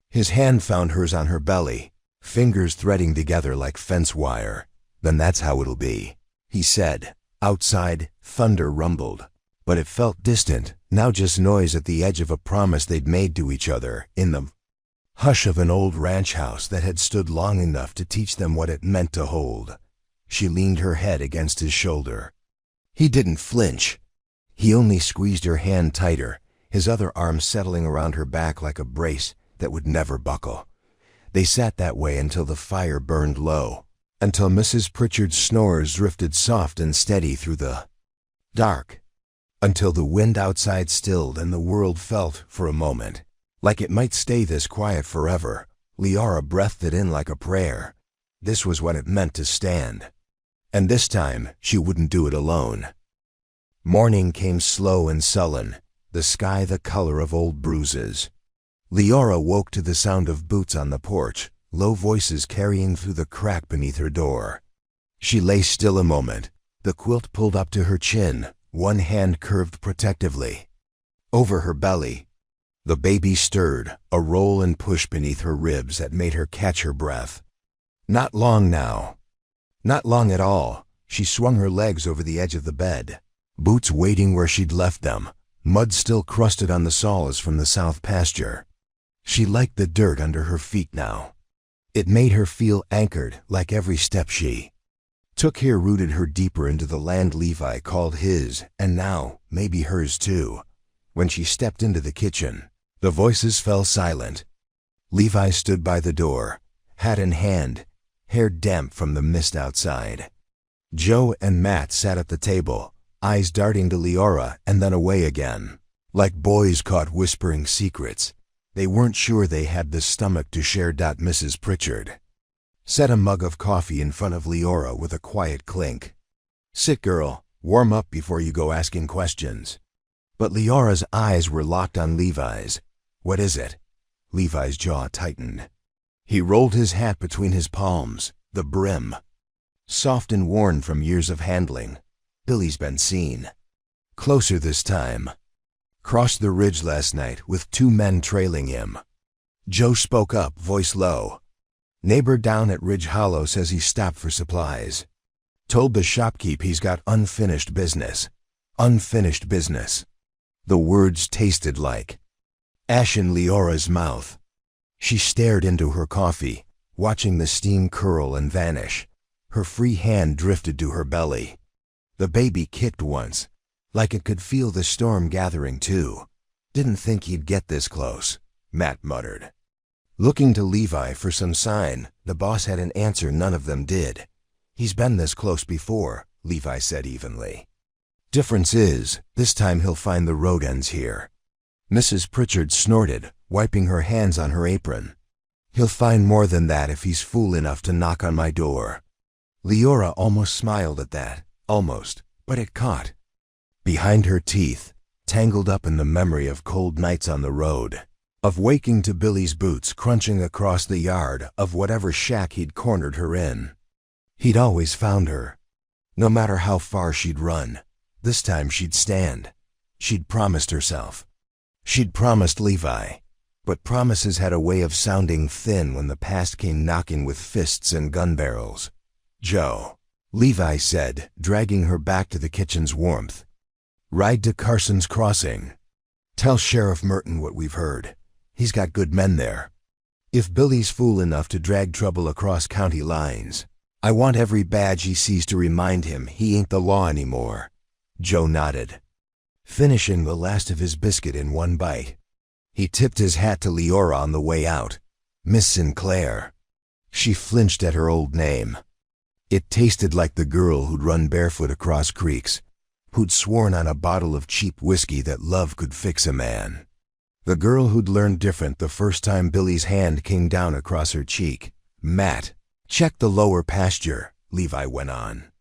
His hand found hers on her belly, fingers threading together like fence wire. "Then that's how it'll be," he said. Outside, thunder rumbled, but it felt distant, now just noise at the edge of a promise they'd made to each other in the hush of an old ranch house that had stood long enough to teach them what it meant to hold. She leaned her head against his shoulder. He didn't flinch. He only squeezed her hand tighter, his other arm settling around her back like a brace that would never buckle. They sat that way until the fire burned low, until Mrs. Pritchard's snores drifted soft and steady through the dark, until the wind outside stilled and the world felt, for a moment, like it might stay this quiet forever. Leora breathed it in like a prayer. This was what it meant to stand. And this time, she wouldn't do it alone. Morning came slow and sullen, the sky the color of old bruises. Leora woke to the sound of boots on the porch, low voices carrying through the crack beneath her door. She lay still a moment, the quilt pulled up to her chin, one hand curved protectively. Over her belly, the baby stirred, a roll and push beneath her ribs that made her catch her breath. Not long now. Not long at all. She swung her legs over the edge of the bed, boots waiting where she'd left them, mud still crusted on the soles from the south pasture. She liked the dirt under her feet now. It made her feel anchored, like every step she took here rooted her deeper into the land Levi called his, and now, maybe hers too. When she stepped into the kitchen, the voices fell silent. Levi stood by the door, hat in hand, hair damp from the mist outside. Joe and Matt sat at the table, eyes darting to Leora and then away again, like boys caught whispering secrets. They weren't sure they had the stomach to share. Mrs. Pritchard set a mug of coffee in front of Leora with a quiet clink. "Sit, girl, warm up before you go asking questions." But Leora's eyes were locked on Levi's. "What is it?" Levi's jaw tightened. He rolled his hat between his palms, the brim soft and worn from years of handling. "Billy's been seen. Closer this time. Crossed the ridge last night with 2 men trailing him." Joe spoke up, voice low. "Neighbor down at Ridge Hollow says he stopped for supplies. Told the shopkeep he's got unfinished business. Unfinished business." The words tasted like ash in Leora's mouth. She stared into her coffee, watching the steam curl and vanish. Her free hand drifted to her belly. The baby kicked once, like it could feel the storm gathering too. "Didn't think he'd get this close," Matt muttered. Looking to Levi for some sign, the boss had an answer none of them did. "He's been this close before," Levi said evenly. "Difference is, this time he'll find the road ends here." Mrs. Pritchard snorted, wiping her hands on her apron. "He'll find more than that if he's fool enough to knock on my door." Leora almost smiled at that, almost, but it caught behind her teeth, tangled up in the memory of cold nights on the road, of waking to Billy's boots crunching across the yard of whatever shack he'd cornered her in. He'd always found her. No matter how far she'd run, this time she'd stand. She'd promised herself. She'd promised Levi. But promises had a way of sounding thin when the past came knocking with fists and gun barrels. "Joe," Levi said, dragging her back to the kitchen's warmth. "Ride to Carson's Crossing. Tell Sheriff Merton what we've heard. He's got good men there. If Billy's fool enough to drag trouble across county lines, I want every badge he sees to remind him he ain't the law anymore." Joe nodded, finishing the last of his biscuit in one bite. He tipped his hat to Leora on the way out. "Miss Sinclair." She flinched at her old name. It tasted like the girl who'd run barefoot across creeks, who'd sworn on a bottle of cheap whiskey that love could fix a man. The girl who'd learned different the first time Billy's hand came down across her cheek. "Matt, check the lower pasture," Levi went on.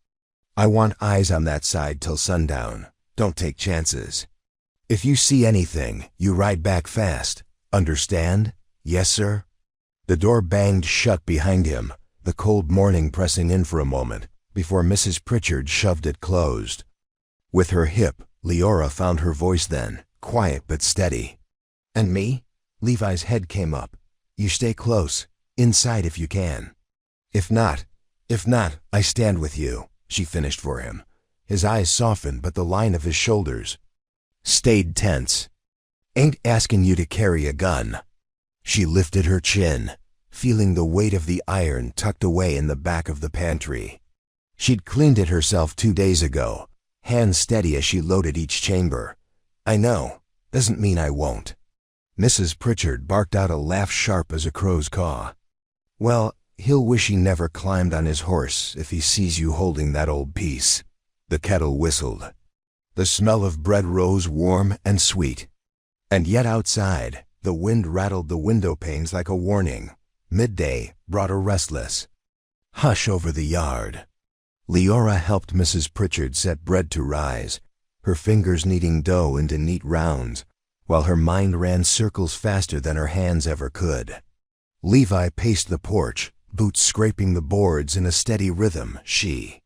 "I want eyes on that side till sundown. Don't take chances. If you see anything, you ride back fast. Understand?" "Yes, sir." The door banged shut behind him, the cold morning pressing in for a moment, before Mrs. Pritchard shoved it closed. With her hip, Leora found her voice then, quiet but steady. "And me?" Levi's head came up. "You stay close, inside if you can. If not, I stand with you," she finished for him. His eyes softened, but the line of his shoulders stayed tense. "Ain't asking you to carry a gun." She lifted her chin, feeling the weight of the iron tucked away in the back of the pantry. She'd cleaned it herself 2 days ago, hands steady as she loaded each chamber. "I know, doesn't mean I won't." Mrs. Pritchard barked out a laugh sharp as a crow's caw. "Well, he'll wish he never climbed on his horse if he sees you holding that old piece." The kettle whistled. The smell of bread rose warm and sweet. And yet outside, the wind rattled the window panes like a warning. Midday brought a restless hush over the yard. Leora helped Mrs. Pritchard set bread to rise, her fingers kneading dough into neat rounds, while her mind ran circles faster than her hands ever could. Levi paced the porch, boots scraping the boards in a steady rhythm she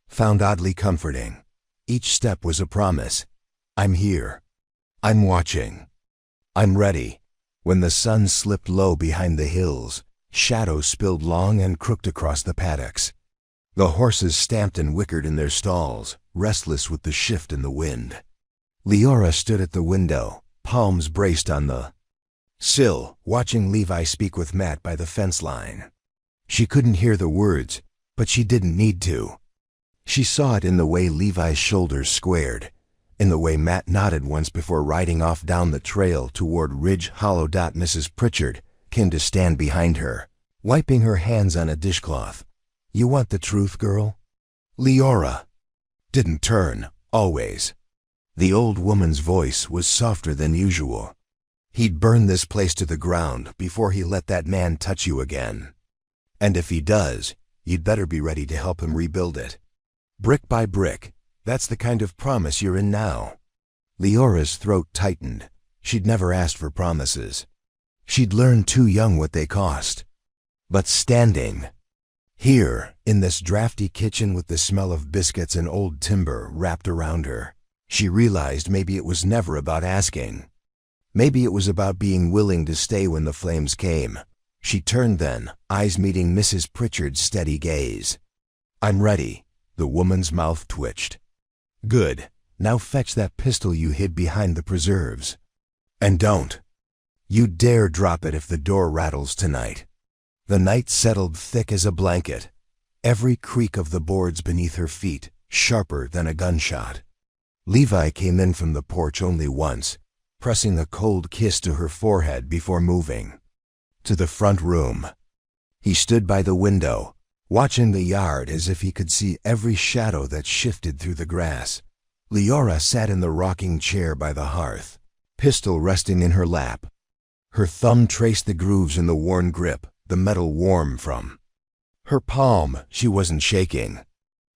found oddly comforting. Each step was a promise. "I'm here. I'm watching. I'm ready." When the sun slipped low behind the hills, shadows spilled long and crooked across the paddocks. The horses stamped and whickered in their stalls, restless with the shift in the wind. Leora stood at the window, palms braced on the sill, watching Levi speak with Matt by the fence line. She couldn't hear the words, but she didn't need to. She saw it in the way Levi's shoulders squared, in the way Matt nodded once before riding off down the trail toward Ridge Hollow. Mrs. Pritchard came to stand behind her, wiping her hands on a dishcloth. "You want the truth, girl?" Leora didn't turn, always. The old woman's voice was softer than usual. "He'd burn this place to the ground before he let that man touch you again. And if he does, you'd better be ready to help him rebuild it. Brick by brick. That's the kind of promise you're in now." Leora's throat tightened. She'd never asked for promises. She'd learned too young what they cost. But standing here, in this drafty kitchen with the smell of biscuits and old timber wrapped around her, she realized maybe it was never about asking. Maybe it was about being willing to stay when the flames came. She turned then, eyes meeting Mrs. Pritchard's steady gaze. "I'm ready." The woman's mouth twitched. "Good. Now fetch that pistol you hid behind the preserves. And don't you dare drop it if the door rattles tonight." The night settled thick as a blanket, every creak of the boards beneath her feet sharper than a gunshot. Levi came in from the porch only once, pressing a cold kiss to her forehead before moving to the front room. He stood by the window, watching the yard as if he could see every shadow that shifted through the grass. Leora sat in the rocking chair by the hearth, pistol resting in her lap. Her thumb traced the grooves in the worn grip, the metal warm from her palm. She wasn't shaking.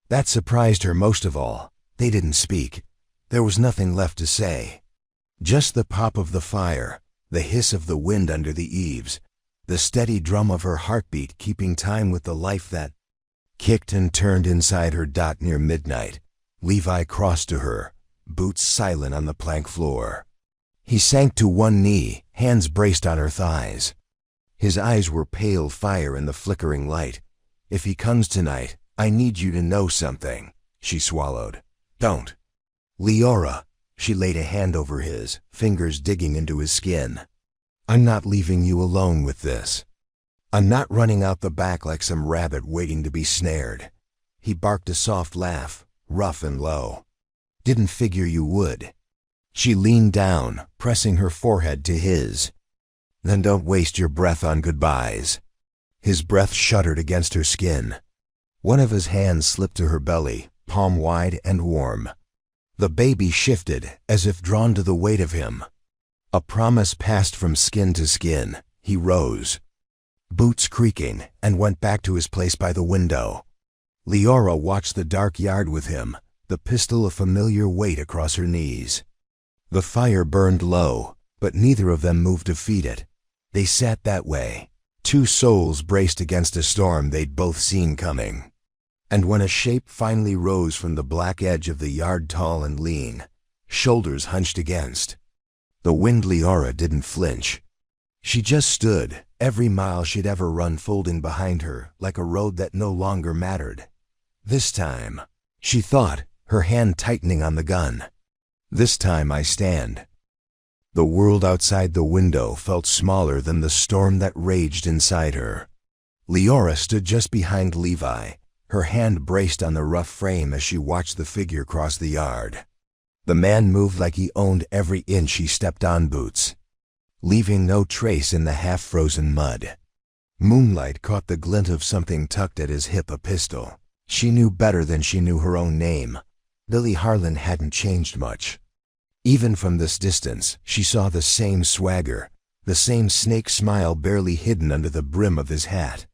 That surprised her most of all. They didn't speak. There was nothing left to say. Just the pop of the fire, the hiss of the wind under the eaves, the steady drum of her heartbeat keeping time with the life that kicked and turned inside her. Near midnight, Levi crossed to her, boots silent on the plank floor. He sank to one knee, hands braced on her thighs. His eyes were pale fire in the flickering light. "If he comes tonight, I need you to know something," she swallowed. "Don't." "Leora." She laid a hand over his, fingers digging into his skin. "I'm not leaving you alone with this. I'm not running out the back like some rabbit waiting to be snared." He barked a soft laugh, rough and low. "Didn't figure you would." She leaned down, pressing her forehead to his. "Then don't waste your breath on goodbyes." His breath shuddered against her skin. One of his hands slipped to her belly, palm wide and warm. The baby shifted, as if drawn to the weight of him. A promise passed from skin to skin. He rose, boots creaking, and went back to his place by the window. Leora watched the dark yard with him, the pistol a familiar weight across her knees. The fire burned low, but neither of them moved to feed it. They sat that way, two souls braced against a storm they'd both seen coming. And when a shape finally rose from the black edge of the yard, tall and lean, shoulders hunched against the wind, Leora didn't flinch. She just stood, every mile she'd ever run folding behind her like a road that no longer mattered. This time, she thought, her hand tightening on the gun. This time I stand. The world outside the window felt smaller than the storm that raged inside her. Leora stood just behind Levi, her hand braced on the rough frame as she watched the figure cross the yard. The man moved like he owned every inch he stepped on, boots, leaving no trace in the half-frozen mud. Moonlight caught the glint of something tucked at his hip, a pistol. She knew better than she knew her own name. Billy Harlan hadn't changed much. Even from this distance, she saw the same swagger, the same snake smile barely hidden under the brim of his hat.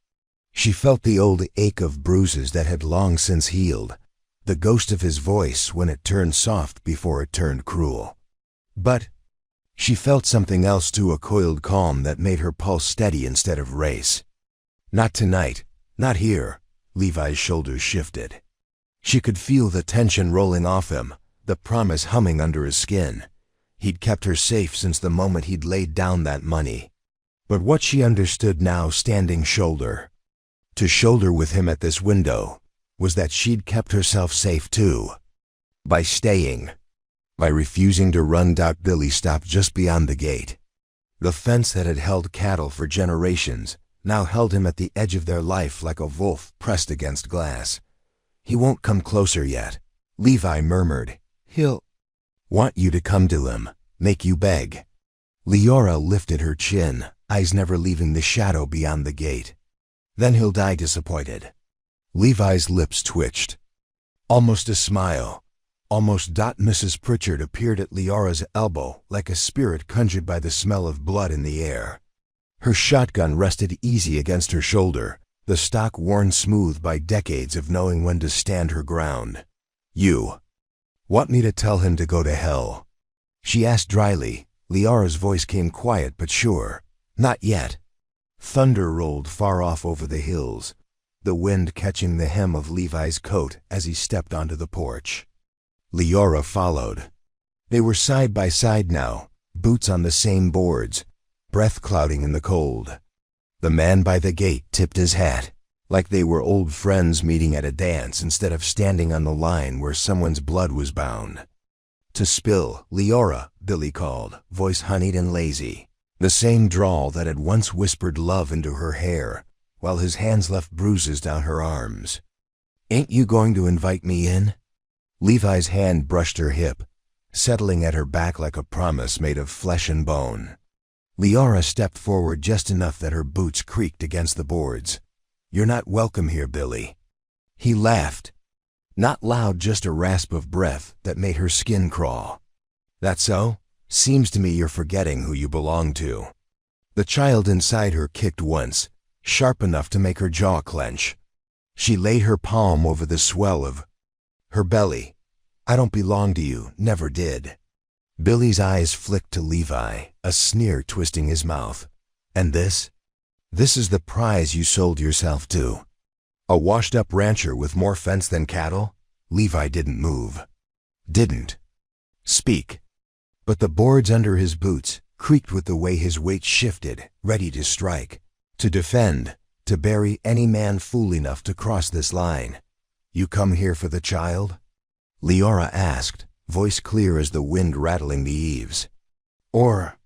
She felt the old ache of bruises that had long since healed, the ghost of his voice when it turned soft before it turned cruel. But she felt something else too, a coiled calm that made her pulse steady instead of race. Not tonight, not here. Levi's shoulders shifted. She could feel the tension rolling off him, the promise humming under his skin. He'd kept her safe since the moment he'd laid down that money. But what she understood now, standing shoulder to shoulder with him at this window, was that she'd kept herself safe too. By staying. By refusing to run. Billy stopped just beyond the gate. The fence that had held cattle for generations now held him at the edge of their life like a wolf pressed against glass. He won't come closer yet, Levi murmured. He'll want you to come to him, make you beg. Leora lifted her chin, eyes never leaving the shadow beyond the gate. Then he'll die disappointed. Levi's lips twitched. Almost a smile. Almost. Mrs. Pritchard appeared at Leora's elbow like a spirit conjured by the smell of blood in the air. Her shotgun rested easy against her shoulder, the stock worn smooth by decades of knowing when to stand her ground. You want me to tell him to go to hell? She asked dryly. Leora's voice came quiet but sure. Not yet. Thunder rolled far off over the hills, the wind catching the hem of Levi's coat as he stepped onto the porch. Leora followed. They were side by side now, boots on the same boards, breath clouding in the cold. The man by the gate tipped his hat, like they were old friends meeting at a dance instead of standing on the line where someone's blood was bound. To spill, Leora, Billy called, voice honeyed and lazy, the same drawl that had once whispered love into her hair, while his hands left bruises down her arms. Ain't you going to invite me in? Levi's hand brushed her hip, settling at her back like a promise made of flesh and bone. Leora stepped forward just enough that her boots creaked against the boards. You're not welcome here, Billy. He laughed. Not loud, just a rasp of breath that made her skin crawl. That so? Seems to me you're forgetting who you belong to. The child inside her kicked once, sharp enough to make her jaw clench. She laid her palm over the swell of her belly. I don't belong to you, never did. Billy's eyes flicked to Levi, a sneer twisting his mouth. And this? This is the prize you sold yourself to. A washed-up rancher with more fence than cattle? Levi didn't move. Didn't speak. But the boards under his boots creaked with the way his weight shifted, ready to strike, to defend, to bury any man fool enough to cross this line. You come here for the child? Leora asked, voice clear as the wind rattling the eaves. Or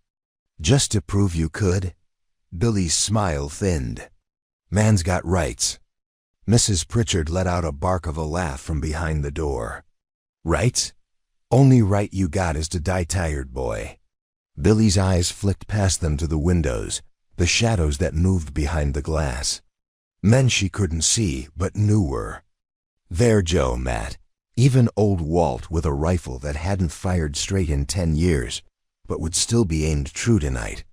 just to prove you could? Billy's smile thinned. Man's got rights. Mrs. Pritchard let out a bark of a laugh from behind the door. Rights? Only right you got is to die tired, boy. Billy's eyes flicked past them to the windows, the shadows that moved behind the glass. Men she couldn't see, but knew were there. Joe, Matt, even old Walt with a rifle that hadn't fired straight in 10 years, but would still be aimed true tonight.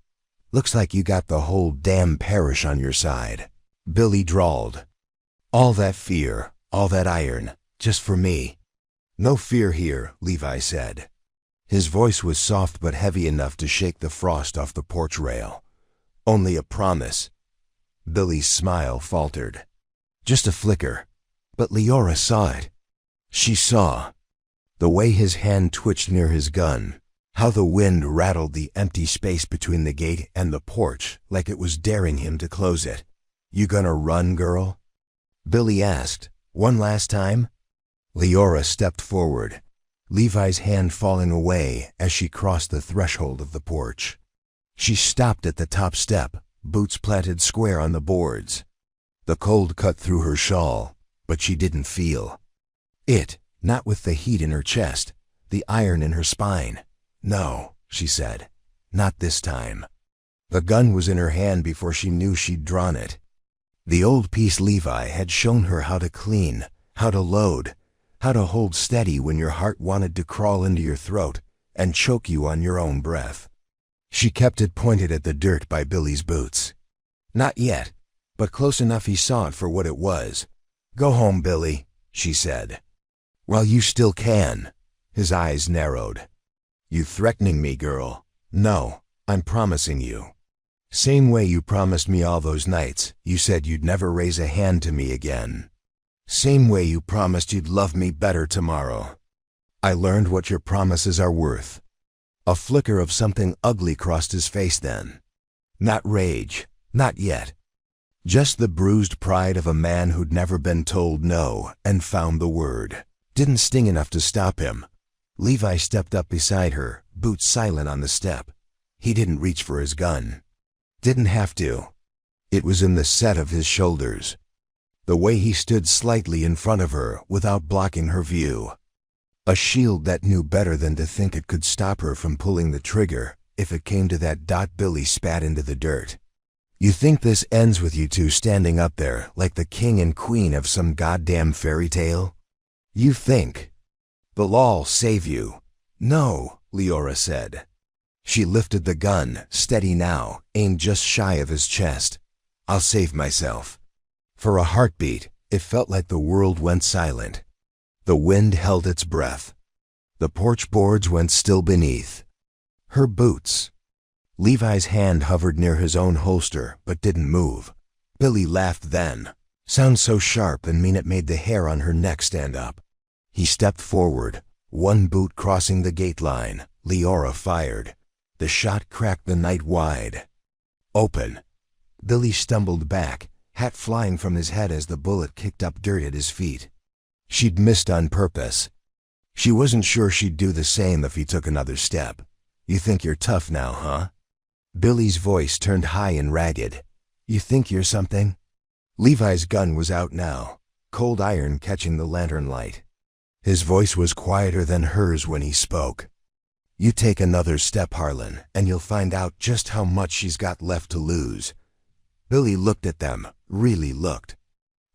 Looks like you got the whole damn parish on your side. Billy drawled. All that fear, all that iron, just for me. No fear here, Levi said. His voice was soft but heavy enough to shake the frost off the porch rail. Only a promise. Billy's smile faltered. Just a flicker. But Leora saw it. She saw the way his hand twitched near his gun, how the wind rattled the empty space between the gate and the porch like it was daring him to close it. "You gonna run, girl?" Billy asked. "One last time?" Leora stepped forward, Levi's hand falling away as she crossed the threshold of the porch. She stopped at the top step, boots planted square on the boards. The cold cut through her shawl, but she didn't feel it, not with the heat in her chest, the iron in her spine. "No," she said, "not this time." The gun was in her hand before she knew she'd drawn it. The old piece Levi had shown her how to clean, how to load, how to hold steady when your heart wanted to crawl into your throat and choke you on your own breath. She kept it pointed at the dirt by Billy's boots. Not yet, but close enough he saw it for what it was. "Go home, Billy," she said. "While you still can." His eyes narrowed. "You threatening me, girl?" "No, I'm promising you. Same way you promised me all those nights. You said you'd never raise a hand to me again. Same way you promised you'd love me better tomorrow. I learned what your promises are worth." A flicker of something ugly crossed his face then. Not rage, not yet. Just the bruised pride of a man who'd never been told no and found the word. Didn't sting enough to stop him. Levi stepped up beside her, boots silent on the step. He didn't reach for his gun. Didn't have to. It was in the set of his shoulders. The way he stood slightly in front of her without blocking her view. A shield that knew better than to think it could stop her from pulling the trigger if it came to that. Billy spat into the dirt. "You think this ends with you two standing up there like the king and queen of some goddamn fairy tale? You think the law'll save you?" "No," Leora said. She lifted the gun, steady now, aimed just shy of his chest. "I'll save myself." For a heartbeat, it felt like the world went silent. The wind held its breath. The porch boards went still beneath. Her boots. Levi's hand hovered near his own holster, but didn't move. Billy laughed then. Sound so sharp and mean it made the hair on her neck stand up. He stepped forward, one boot crossing the gate line. Leora fired. The shot cracked the night wide. Open. Billy stumbled back, hat flying from his head as the bullet kicked up dirt at his feet. She'd missed on purpose. She wasn't sure she'd do the same if he took another step. "You think you're tough now, huh?" Billy's voice turned high and ragged. "You think you're something?" Levi's gun was out now, cold iron catching the lantern light. His voice was quieter than hers when he spoke. "You take another step, Harlan, and you'll find out just how much she's got left to lose." Billy looked at them, really looked.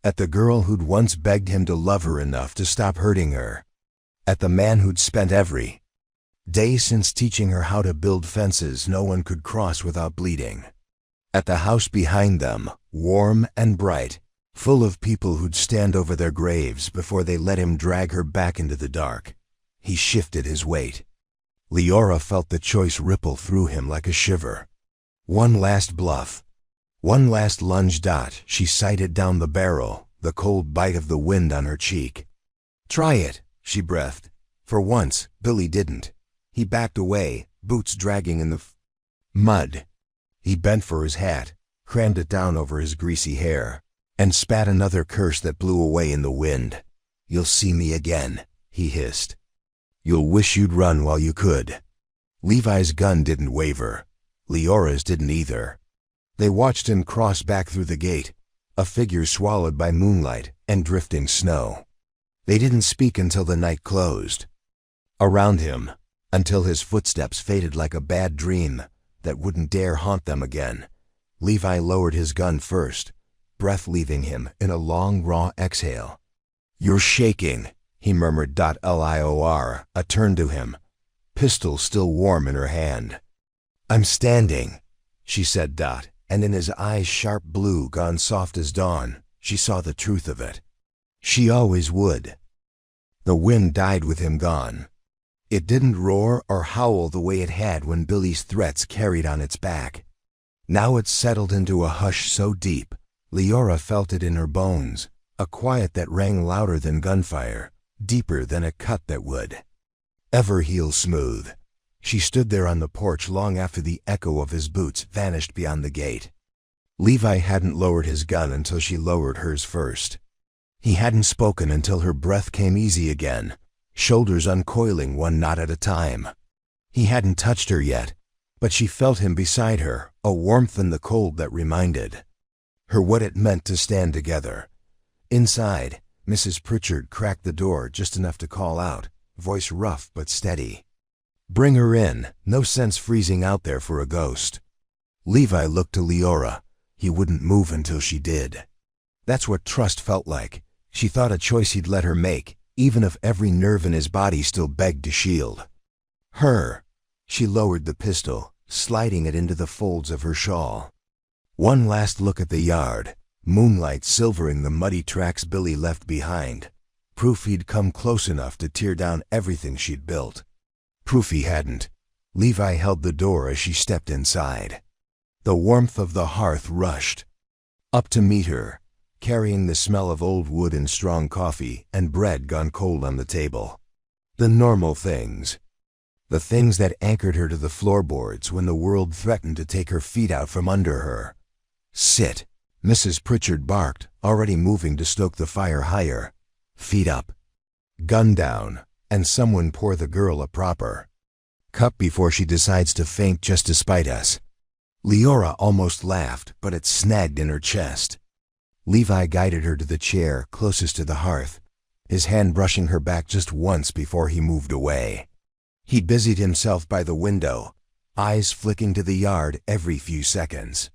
At the girl who'd once begged him to love her enough to stop hurting her. At the man who'd spent every day since teaching her how to build fences no one could cross without bleeding. At the house behind them, warm and bright, full of people who'd stand over their graves before they let him drag her back into the dark. He shifted his weight. Leora felt the choice ripple through him like a shiver. One last bluff. One last lunge. She sighted down the barrel, the cold bite of the wind on her cheek. "Try it," she breathed. For once, Billy didn't. He backed away, boots dragging in the mud. He bent for his hat, crammed it down over his greasy hair, and spat another curse that blew away in the wind. "You'll see me again," he hissed. "You'll wish you'd run while you could." Levi's gun didn't waver. Leora's didn't either. They watched him cross back through the gate, a figure swallowed by moonlight and drifting snow. They didn't speak until the night closed. Around him, until his footsteps faded like a bad dream that wouldn't dare haunt them again. Levi lowered his gun first, breath leaving him in a long, raw exhale. "You're shaking," he murmured. Lior turned to him, pistol still warm in her hand. "I'm standing," she said. And in his eyes sharp blue gone soft as dawn, she saw the truth of it. She always would. The wind died with him gone. It didn't roar or howl the way it had when Billy's threats carried on its back. Now it settled into a hush so deep, Leora felt it in her bones, a quiet that rang louder than gunfire, deeper than a cut that would ever heal smooth. She stood there on the porch long after the echo of his boots vanished beyond the gate. Levi hadn't lowered his gun until she lowered hers first. He hadn't spoken until her breath came easy again, shoulders uncoiling one knot at a time. He hadn't touched her yet, but she felt him beside her, a warmth in the cold that reminded her what it meant to stand together. Inside, Mrs. Pritchard cracked the door just enough to call out, voice rough but steady. "Bring her in, no sense freezing out there for a ghost." Levi looked to Leora. He wouldn't move until she did. That's what trust felt like. She thought a choice he'd let her make, even if every nerve in his body still begged to shield her. She lowered the pistol, sliding it into the folds of her shawl. One last look at the yard, moonlight silvering the muddy tracks Billy left behind. Proof he'd come close enough to tear down everything she'd built. Proof he hadn't. Levi held the door as she stepped inside. The warmth of the hearth rushed up to meet her, carrying the smell of old wood and strong coffee and bread gone cold on the table. The normal things. The things that anchored her to the floorboards when the world threatened to take her feet out from under her. "Sit," Mrs. Pritchard barked, already moving to stoke the fire higher. "Feet up. Gun down, and someone pour the girl a proper cup before she decides to faint just to spite us." Leora almost laughed, but it snagged in her chest. Levi guided her to the chair closest to the hearth, his hand brushing her back just once before he moved away. He busied himself by the window, eyes flicking to the yard every few seconds.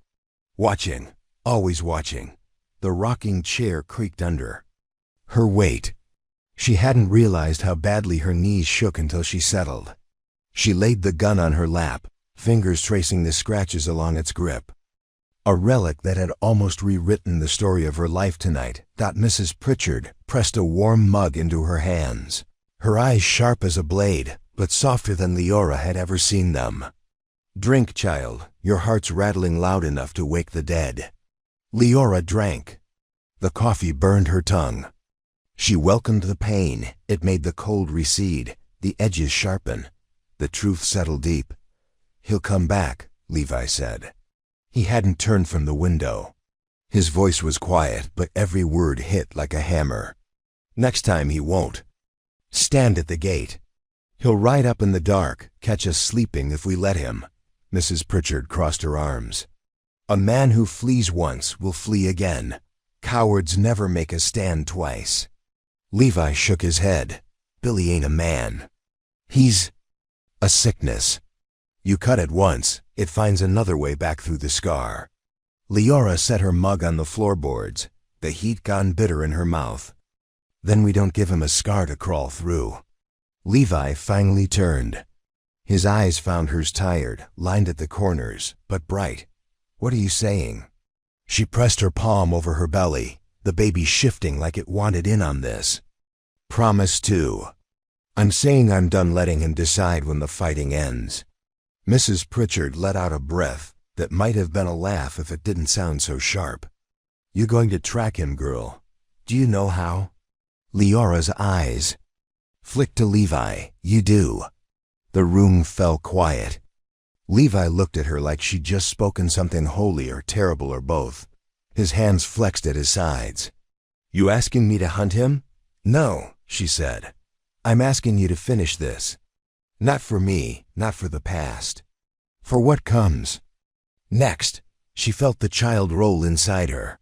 Watching, always watching. The rocking chair creaked under her weight. She hadn't realized how badly her knees shook until she settled. She laid the gun on her lap, fingers tracing the scratches along its grip. A relic that had almost rewritten the story of her life tonight. Mrs. Pritchard pressed a warm mug into her hands, her eyes sharp as a blade, but softer than Leora had ever seen them. "Drink, child, your heart's rattling loud enough to wake the dead." Leora drank. The coffee burned her tongue. She welcomed the pain. It made the cold recede, the edges sharpen. The truth settled deep. "He'll come back," Levi said. He hadn't turned from the window. His voice was quiet, but every word hit like a hammer. "Next time he won't stand at the gate. He'll ride up in the dark, catch us sleeping if we let him." Mrs. Pritchard crossed her arms. "A man who flees once will flee again. Cowards never make a stand twice." Levi shook his head. "Billy ain't a man. He's a sickness. You cut it once, it finds another way back through the scar." Leora set her mug on the floorboards, the heat gone bitter in her mouth. "Then we don't give him a scar to crawl through." Levi finally turned. His eyes found hers tired, lined at the corners, but bright. "What are you saying?" She pressed her palm over her belly, the baby shifting like it wanted in on this. "Promise to." "I'm saying I'm done letting him decide when the fighting ends." Mrs. Pritchard let out a breath that might have been a laugh if it didn't sound so sharp. "You going to track him, girl? Do you know how?" Leora's eyes flicked to Levi. "You do." The room fell quiet. Levi looked at her like she'd just spoken something holy or terrible or both. His hands flexed at his sides. "You asking me to hunt him?" "No," she said. "I'm asking you to finish this. Not for me, not for the past. For what comes next." She felt the child roll inside her.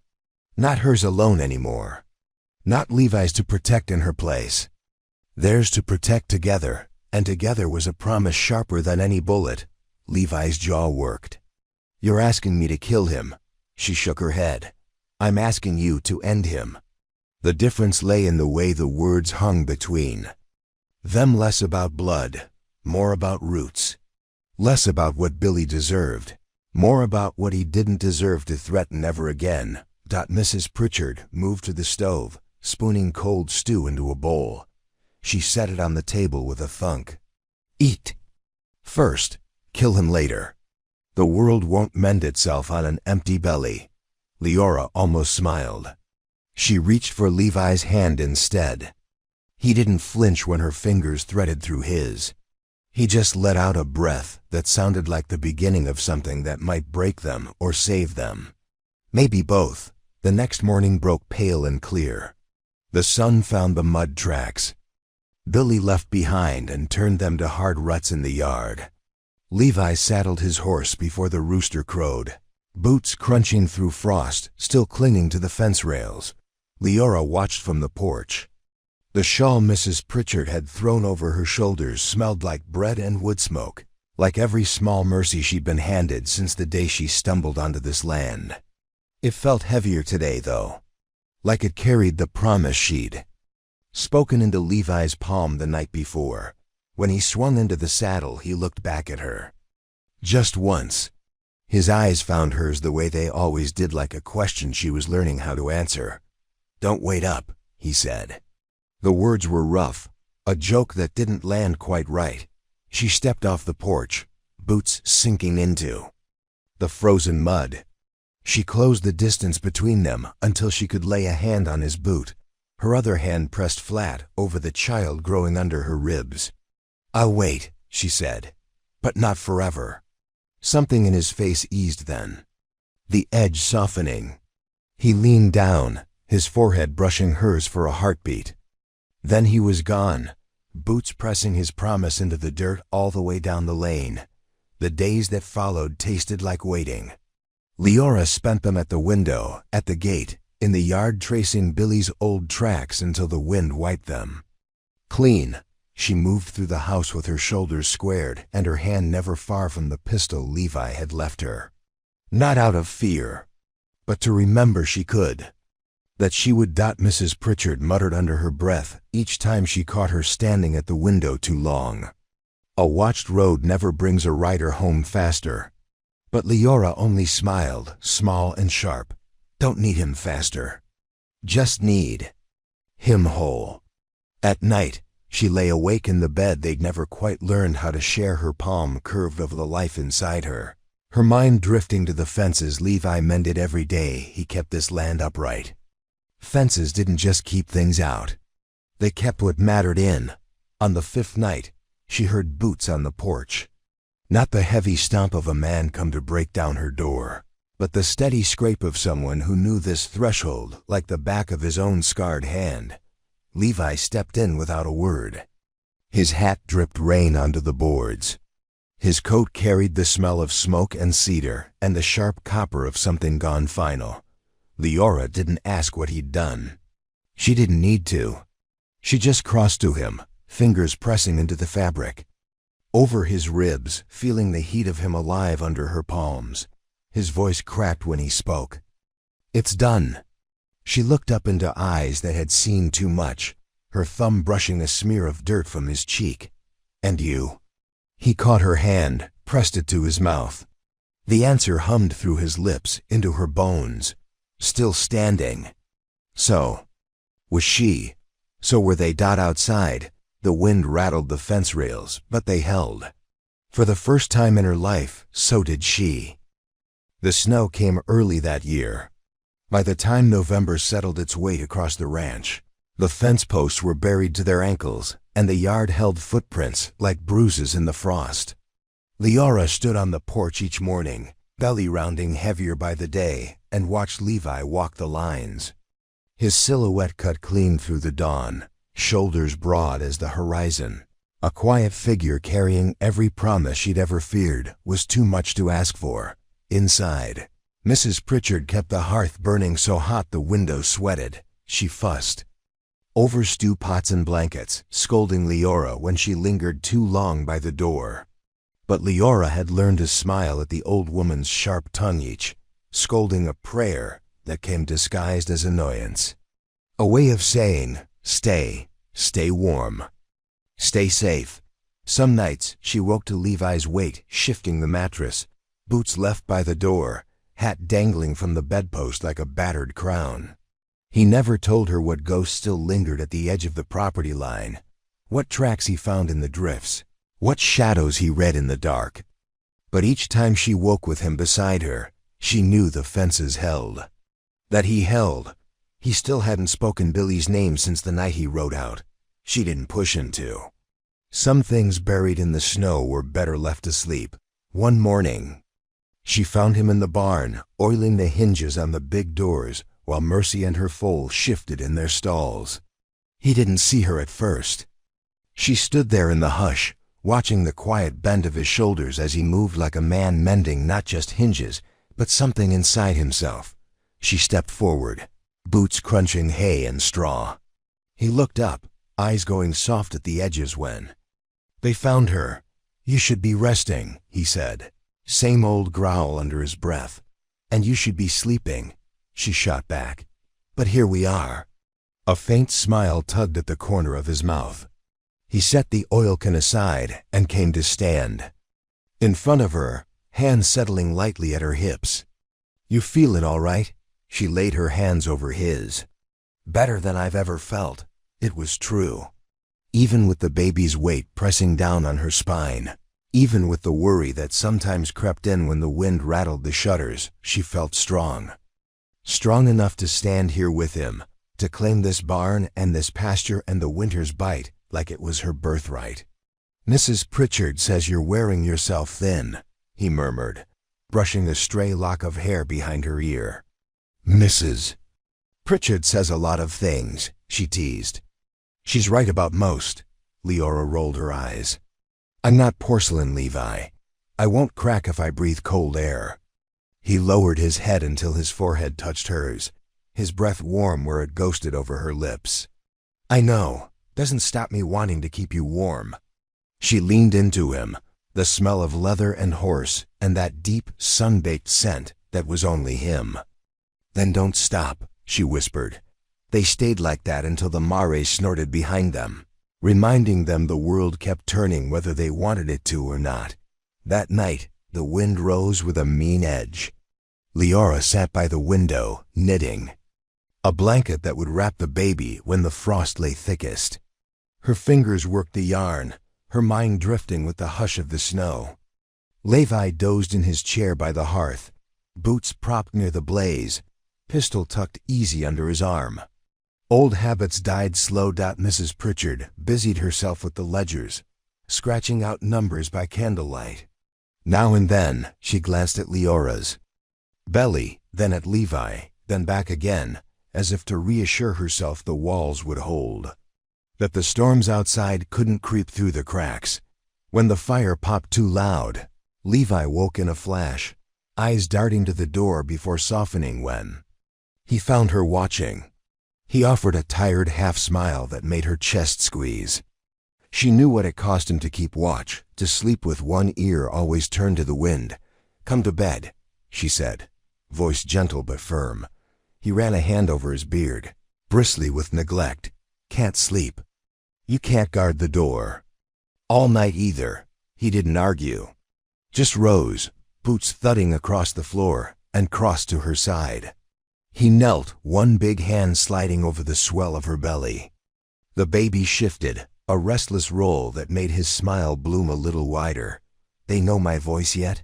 Not hers alone anymore. Not Levi's to protect in her place. Theirs to protect together, and together was a promise sharper than any bullet. Levi's jaw worked. "You're asking me to kill him." She shook her head. "I'm asking you to end him." The difference lay in the way the words hung between them, less about blood, more about roots. Less about what Billy deserved, more about what he didn't deserve to threaten ever again. Mrs. Pritchard moved to the stove, spooning cold stew into a bowl. She set it on the table with a thunk. "Eat first, kill him later. The world won't mend itself on an empty belly." Leora almost smiled. She reached for Levi's hand instead. He didn't flinch when her fingers threaded through his. He just let out a breath that sounded like the beginning of something that might break them or save them. Maybe both. The next morning broke pale and clear. The sun found the mud tracks Billy left behind and turned them to hard ruts in the yard. Levi saddled his horse before the rooster crowed, boots crunching through frost, still clinging to the fence rails. Leora watched from the porch. The shawl Mrs. Pritchard had thrown over her shoulders smelled like bread and wood smoke, like every small mercy she'd been handed since the day she stumbled onto this land. It felt heavier today, though, like it carried the promise she'd spoken into Levi's palm the night before. When he swung into the saddle, he looked back at her. Just once. His eyes found hers the way they always did, like a question she was learning how to answer. "Don't wait up," he said. The words were rough, a joke that didn't land quite right. She stepped off the porch, boots sinking into the frozen mud. She closed the distance between them until she could lay a hand on his boot, her other hand pressed flat over the child growing under her ribs. "I'll wait," she said, "but not forever." Something in his face eased then, the edge softening. He leaned down, his forehead brushing hers for a heartbeat. Then he was gone, boots pressing his promise into the dirt all the way down the lane. The days that followed tasted like waiting. Leora spent them at the window, at the gate, in the yard, tracing Billy's old tracks until the wind wiped them clean. She moved through the house with her shoulders squared and her hand never far from the pistol Levi had left her. Not out of fear, but to remember she could. That she would. Mrs. Pritchard muttered under her breath each time she caught her standing at the window too long. A watched road never brings a rider home faster. But Leora only smiled, small and sharp. Don't need him faster. Just need him whole. At night, she lay awake in the bed they'd never quite learned how to share, her palm curved over the life inside her. Her mind drifting to the fences Levi mended every day he kept this land upright. Fences didn't just keep things out. They kept what mattered in. On the fifth night, she heard boots on the porch. Not the heavy stomp of a man come to break down her door, but the steady scrape of someone who knew this threshold like the back of his own scarred hand. Levi stepped in without a word. His hat dripped rain onto the boards. His coat carried the smell of smoke and cedar and the sharp copper of something gone final. Leora didn't ask what he'd done. She didn't need to. She just crossed to him, fingers pressing into the fabric. Over his ribs, feeling the heat of him alive under her palms. His voice cracked when he spoke. "It's done." She looked up into eyes that had seen too much, her thumb brushing a smear of dirt from his cheek. "And you?" He caught her hand, pressed it to his mouth. The answer hummed through his lips, into her bones. Still standing. So was she. So were they. Outside, the wind rattled the fence rails, but they held. For the first time in her life, so did she. The snow came early that year. By the time November settled its weight across the ranch, the fence posts were buried to their ankles, and the yard held footprints like bruises in the frost. Leora stood on the porch each morning, belly rounding heavier by the day, and watched Levi walk the lines. His silhouette cut clean through the dawn, shoulders broad as the horizon. A quiet figure carrying every promise she'd ever feared was too much to ask for. Inside, Mrs. Pritchard kept the hearth burning so hot the windows sweated. She fussed over stew pots and blankets, scolding Leora when she lingered too long by the door. But Leora had learned to smile at the old woman's sharp tongue, each scolding a prayer that came disguised as annoyance. A way of saying, stay warm, stay safe. Some nights she woke to Levi's weight shifting the mattress, boots left by the door, hat dangling from the bedpost like a battered crown. He never told her what ghosts still lingered at the edge of the property line, what tracks he found in the drifts, what shadows he read in the dark. But each time she woke with him beside her, she knew the fences held. That he held. He still hadn't spoken Billy's name since the night he rode out. She didn't push him to. Some things buried in the snow were better left asleep. One morning, she found him in the barn, oiling the hinges on the big doors, while Mercy and her foal shifted in their stalls. He didn't see her at first. She stood there in the hush, watching the quiet bend of his shoulders as he moved like a man mending not just hinges, but something inside himself. She stepped forward, boots crunching hay and straw. He looked up, eyes going soft at the edges when they found her. "You should be resting," he said, same old growl under his breath. "And you should be sleeping," she shot back. "But here we are." A faint smile tugged at the corner of his mouth. He set the oil can aside and came to stand in front of her, hands settling lightly at her hips. "You feel it all right?" She laid her hands over his. "Better than I've ever felt." It was true. Even with the baby's weight pressing down on her spine, even with the worry that sometimes crept in when the wind rattled the shutters, she felt strong. Strong enough to stand here with him, to claim this barn and this pasture and the winter's bite like it was her birthright. "Mrs. Pritchard says you're wearing yourself thin," he murmured, brushing a stray lock of hair behind her ear. "Mrs. Pritchard says a lot of things," she teased. "She's right about most." Leora rolled her eyes. "I'm not porcelain, Levi. I won't crack if I breathe cold air." He lowered his head until his forehead touched hers, his breath warm where it ghosted over her lips. "I know. Doesn't stop me wanting to keep you warm." She leaned into him, the smell of leather and horse and that deep, sun-baked scent that was only him. "Then don't stop," she whispered. They stayed like that until the mare snorted behind them, reminding them the world kept turning whether they wanted it to or not. That night, the wind rose with a mean edge. Leora sat by the window, knitting. A blanket that would wrap the baby when the frost lay thickest. Her fingers worked the yarn, her mind drifting with the hush of the snow. Levi dozed in his chair by the hearth, boots propped near the blaze, pistol tucked easy under his arm. Old habits died slow. Mrs. Pritchard busied herself with the ledgers, scratching out numbers by candlelight. Now and then she glanced at Leora's belly, then at Levi, then back again, as if to reassure herself the walls would hold, that the storms outside couldn't creep through the cracks. When the fire popped too loud, Levi woke in a flash, eyes darting to the door before softening when he found her watching. He offered a tired half-smile that made her chest squeeze. She knew what it cost him to keep watch, to sleep with one ear always turned to the wind. "Come to bed," she said, voice gentle but firm. He ran a hand over his beard, bristly with neglect. "Can't sleep." "You can't guard the door all night either." He didn't argue, just rose, boots thudding across the floor, and crossed to her side. He knelt, one big hand sliding over the swell of her belly. The baby shifted, a restless roll that made his smile bloom a little wider. "They know my voice yet?"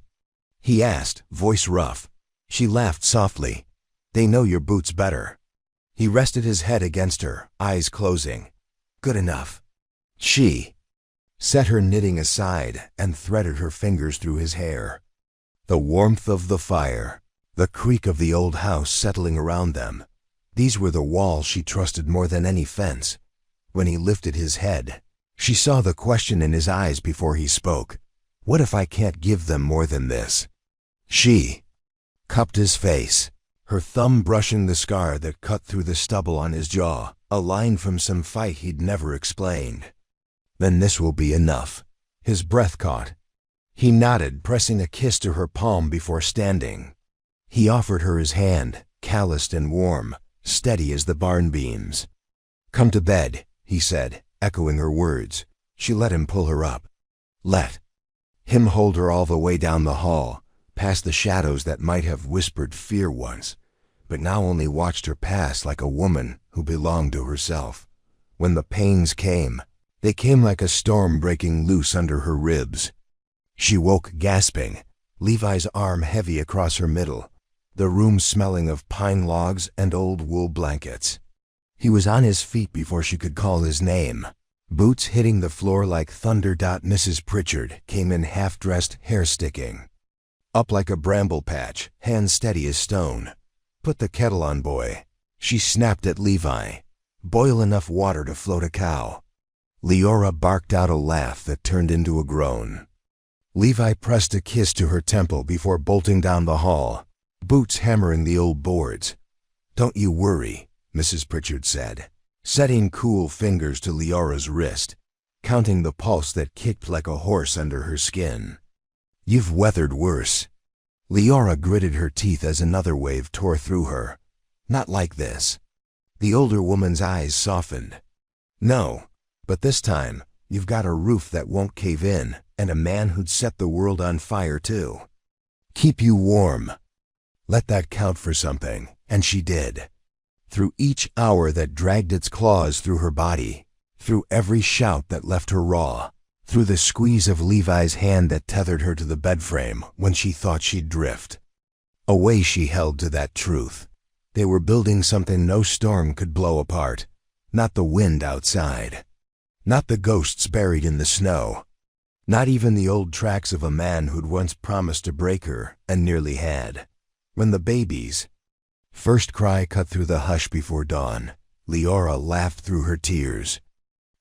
he asked, voice rough. She laughed softly. "They know your boots better." He rested his head against her, eyes closing. "Good enough." She set her knitting aside and threaded her fingers through his hair. The warmth of the fire, the creak of the old house settling around them, these were the walls she trusted more than any fence. When he lifted his head, she saw the question in his eyes before he spoke. "What if I can't give them more than this?" She cupped his face, her thumb brushing the scar that cut through the stubble on his jaw, a line from some fight he'd never explained. "Then this will be enough." His breath caught. He nodded, pressing a kiss to her palm before standing. He offered her his hand, calloused and warm, steady as the barn beams. "Come to bed," he said, echoing her words. She let him pull her up. Let him hold her all the way down the hall, past the shadows that might have whispered fear once, but now only watched her pass like a woman who belonged to herself. When the pains came, they came like a storm breaking loose under her ribs. She woke gasping, Levi's arm heavy across her middle. the room smelling of pine logs and old wool blankets. He was on his feet before she could call his name. Boots hitting the floor like thunder. Mrs. Pritchard came in half-dressed, hair sticking up like a bramble patch, hands steady as stone. "Put the kettle on, boy," she snapped at Levi. "Boil enough water to float a cow." Leora barked out a laugh that turned into a groan. Levi pressed a kiss to her temple before bolting down the hall, Boots hammering the old boards. "Don't you worry," Mrs. Pritchard said, setting cool fingers to Leora's wrist, counting the pulse that kicked like a horse under her skin. "You've weathered worse." Leora gritted her teeth as another wave tore through her. "Not like this." The older woman's eyes softened. "No, but this time you've got a roof that won't cave in and a man who'd set the world on fire too. Keep you warm. Let that count for something," and she did. Through each hour that dragged its claws through her body, through every shout that left her raw, through the squeeze of Levi's hand that tethered her to the bedframe when she thought she'd drift. Away she held to that truth. They were building something no storm could blow apart. Not the wind outside. Not the ghosts buried in the snow. Not even the old tracks of a man who'd once promised to break her and nearly had. When the baby's first cry cut through the hush before dawn, Leora laughed through her tears.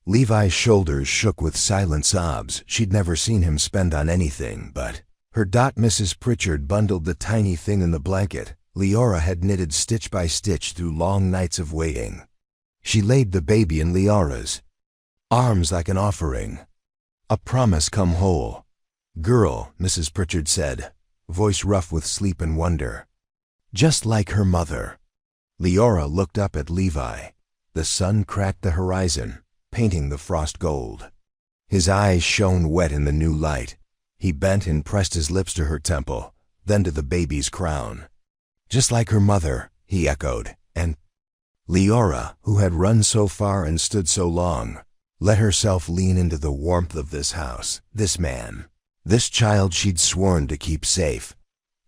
Levi's shoulders shook with silent sobs she'd never seen him spend on anything but her. Mrs. Pritchard bundled the tiny thing in the blanket Leora had knitted stitch by stitch through long nights of waiting. She laid the baby in Leora's arms like an offering, a promise come whole. "Girl," Mrs. Pritchard said, voice rough with sleep and wonder. "Just like her mother." Leora looked up at Levi. The sun cracked the horizon, painting the frost gold. His eyes shone wet in the new light. He bent and pressed his lips to her temple, then to the baby's crown. "Just like her mother," he echoed, and Leora, who had run so far and stood so long, let herself lean into the warmth of this house, this man, this child she'd sworn to keep safe.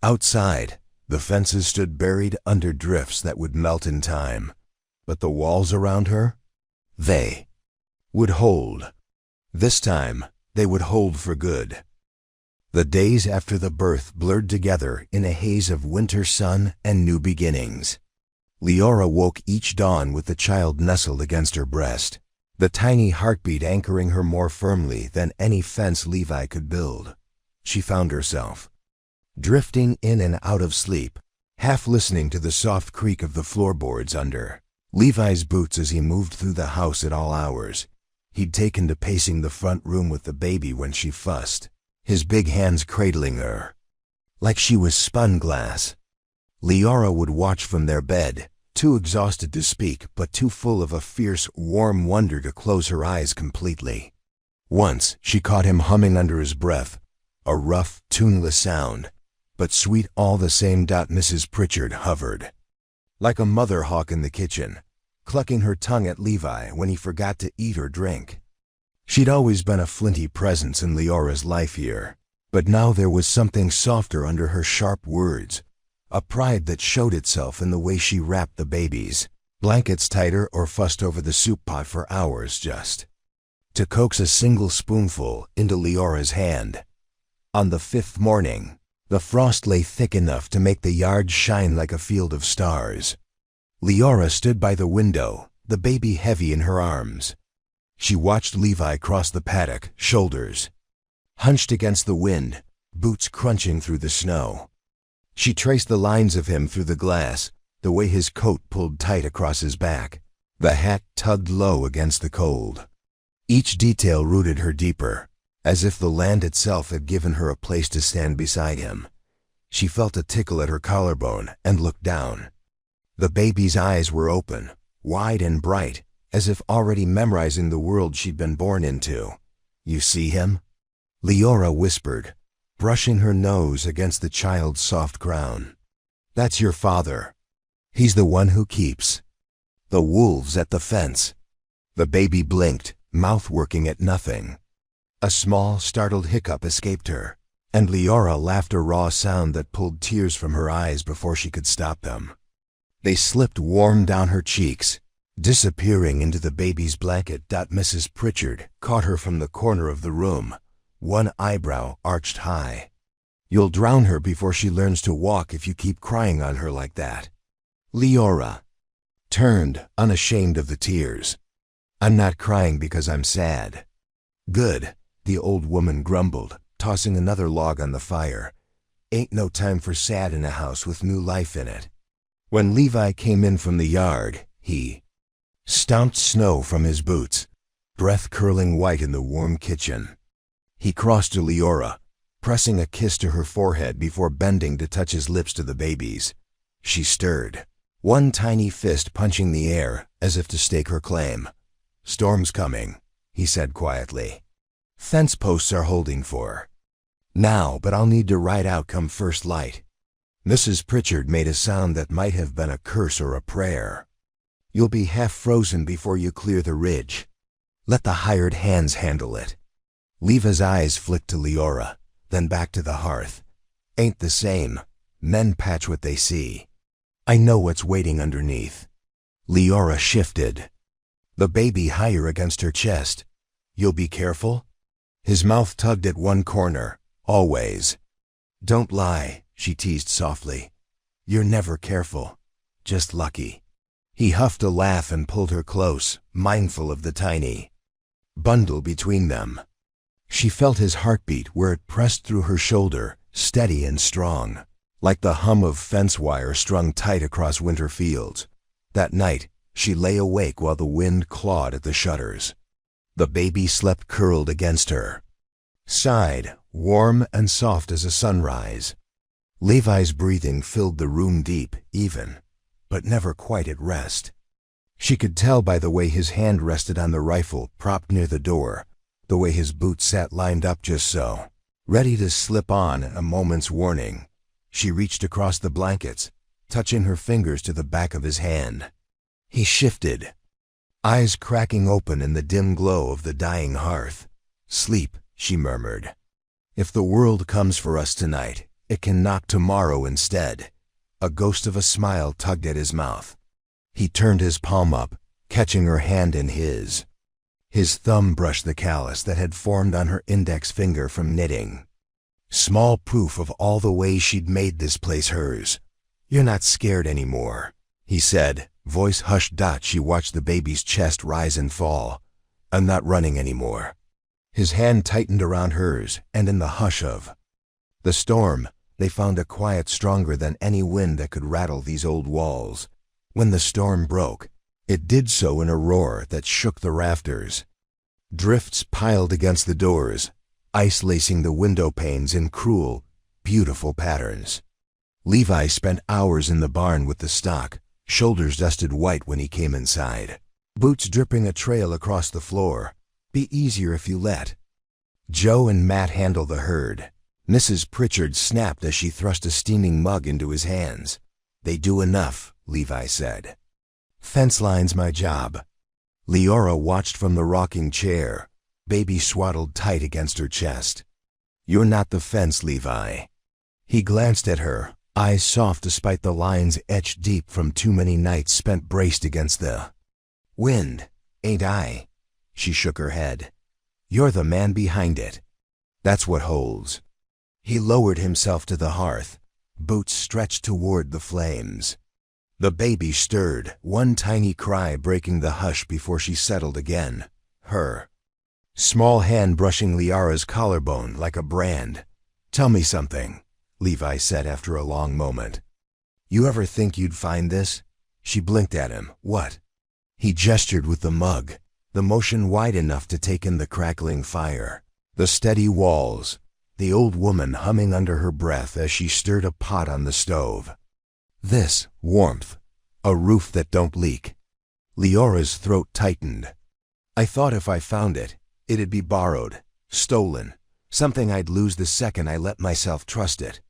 Outside, the fences stood buried under drifts that would melt in time, but the walls around her, they would hold. This time, they would hold for good. The days after the birth blurred together in a haze of winter sun and new beginnings. Leora woke each dawn with the child nestled against her breast, the tiny heartbeat anchoring her more firmly than any fence Levi could build. She found herself drifting in and out of sleep, half listening to the soft creak of the floorboards under Levi's boots as he moved through the house at all hours. He'd taken to pacing the front room with the baby when she fussed, his big hands cradling her like she was spun glass. Leora would watch from their bed, too exhausted to speak but too full of a fierce, warm wonder to close her eyes completely. Once she caught him humming under his breath, a rough, tuneless sound, but sweet all the same. Mrs. Pritchard hovered like a mother hawk in the kitchen, clucking her tongue at Levi when he forgot to eat or drink. She'd always been a flinty presence in Leora's life here, but now there was something softer under her sharp words, a pride that showed itself in the way she wrapped the baby's blankets tighter or fussed over the soup pot for hours just to coax a single spoonful into Leora's hand. On the fifth morning, the frost lay thick enough to make the yard shine like a field of stars. Leora stood by the window, the baby heavy in her arms. She watched Levi cross the paddock, shoulders hunched against the wind, boots crunching through the snow. She traced the lines of him through the glass, the way his coat pulled tight across his back, the hat tugged low against the cold. Each detail rooted her deeper, as if the land itself had given her a place to stand beside him. She felt a tickle at her collarbone and looked down. The baby's eyes were open, wide and bright, as if already memorizing the world she'd been born into. "You see him?" Leora whispered, brushing her nose against the child's soft crown. "That's your father. He's the one who keeps the wolves at the fence." The baby blinked, mouth working at nothing. A small, startled hiccup escaped her. And Leora laughed a raw sound that pulled tears from her eyes before she could stop them. They slipped warm down her cheeks, disappearing into the baby's blanket. Mrs. Pritchard caught her from the corner of the room, one eyebrow arched high. "You'll drown her before she learns to walk if you keep crying on her like that." Leora turned, unashamed of the tears. "I'm not crying because I'm sad." "Good," the old woman grumbled, tossing another log on the fire. "Ain't no time for sad in a house with new life in it." When Levi came in from the yard, he stomped snow from his boots, breath curling white in the warm kitchen. He crossed to Leora, pressing a kiss to her forehead before bending to touch his lips to the baby's. She stirred, one tiny fist punching the air as if to stake her claim. "Storm's coming," he said quietly. "Fence posts are holding for now, but I'll need to ride out come first light." Mrs. Pritchard made a sound that might have been a curse or a prayer. "You'll be half frozen before you clear the ridge. Let the hired hands handle it." Leva's eyes flicked to Leora, then back to the hearth. "Ain't the same. Men patch what they see. I know what's waiting underneath." Leora shifted, the baby higher against her chest. "You'll be careful?" His mouth tugged at one corner. "Always." "Don't lie," she teased softly. "You're never careful. Just lucky." He huffed a laugh and pulled her close, mindful of the tiny bundle between them. She felt his heartbeat where it pressed through her shoulder, steady and strong, like the hum of fence wire strung tight across winter fields. That night, she lay awake while the wind clawed at the shutters. The baby slept curled against her, sighed, warm and soft as a sunrise. Levi's breathing filled the room deep, even, but never quite at rest. She could tell by the way his hand rested on the rifle propped near the door, the way his boots sat lined up just so, ready to slip on at a moment's warning. She reached across the blankets, touching her fingers to the back of his hand. He shifted, eyes cracking open in the dim glow of the dying hearth. "Sleep," she murmured. "If the world comes for us tonight, it can knock tomorrow instead." A ghost of a smile tugged at his mouth. He turned his palm up, catching her hand in his. His thumb brushed the callus that had formed on her index finger from knitting. Small proof of all the ways she'd made this place hers. "You're not scared anymore," he said, voice hushed. She watched the baby's chest rise and fall. "I'm not running anymore." His hand tightened around hers, and in the hush of the storm, they found a quiet stronger than any wind that could rattle these old walls. When the storm broke, it did so in a roar that shook the rafters. Drifts piled against the doors, ice lacing the window panes in cruel, beautiful patterns. Levi spent hours in the barn with the stock, shoulders dusted white when he came inside, boots dripping a trail across the floor. "Be easier if you let Joe and Matt handle the herd." Mrs. Pritchard snapped as she thrust a steaming mug into his hands. "They do enough," Levi said. "Fence line's my job." Leora watched from the rocking chair, baby swaddled tight against her chest. "You're not the fence, Levi." He glanced at her, eyes soft despite the lines etched deep from too many nights spent braced against the wind. "Ain't I?" She shook her head. "You're the man behind it. That's what holds." He lowered himself to the hearth, boots stretched toward the flames. The baby stirred, one tiny cry breaking the hush before she settled again, her small hand brushing Liara's collarbone like a brand. "Tell me something," Levi said after a long moment. "You ever think you'd find this?" She blinked at him. "What?" He gestured with the mug, the motion wide enough to take in the crackling fire, the steady walls, the old woman humming under her breath as she stirred a pot on the stove. "This warmth, a roof that don't leak." Leora's throat tightened. "I thought if I found it, it'd be borrowed, stolen, something I'd lose the second I let myself trust it.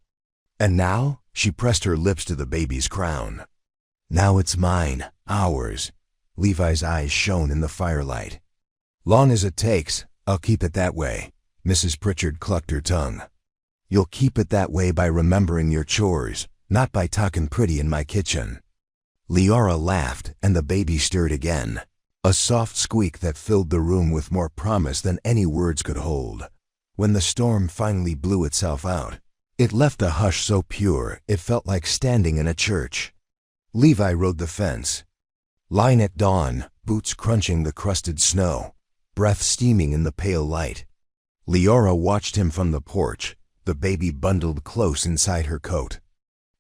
And now?" She pressed her lips to the baby's crown. "Now it's mine, ours." Levi's eyes shone in the firelight. "Long as it takes, I'll keep it that way." Mrs. Pritchard clucked her tongue. You'll keep it that way by remembering your chores, not by talking pretty in my kitchen." Leora laughed, and the baby stirred again. A soft squeak that filled the room with more promise than any words could hold. When the storm finally blew itself out, it left a hush so pure it felt like standing in a church. Levi rode the fence. Line at dawn, boots crunching the crusted snow, breath steaming in the pale light. Leora watched him from the porch, the baby bundled close inside her coat.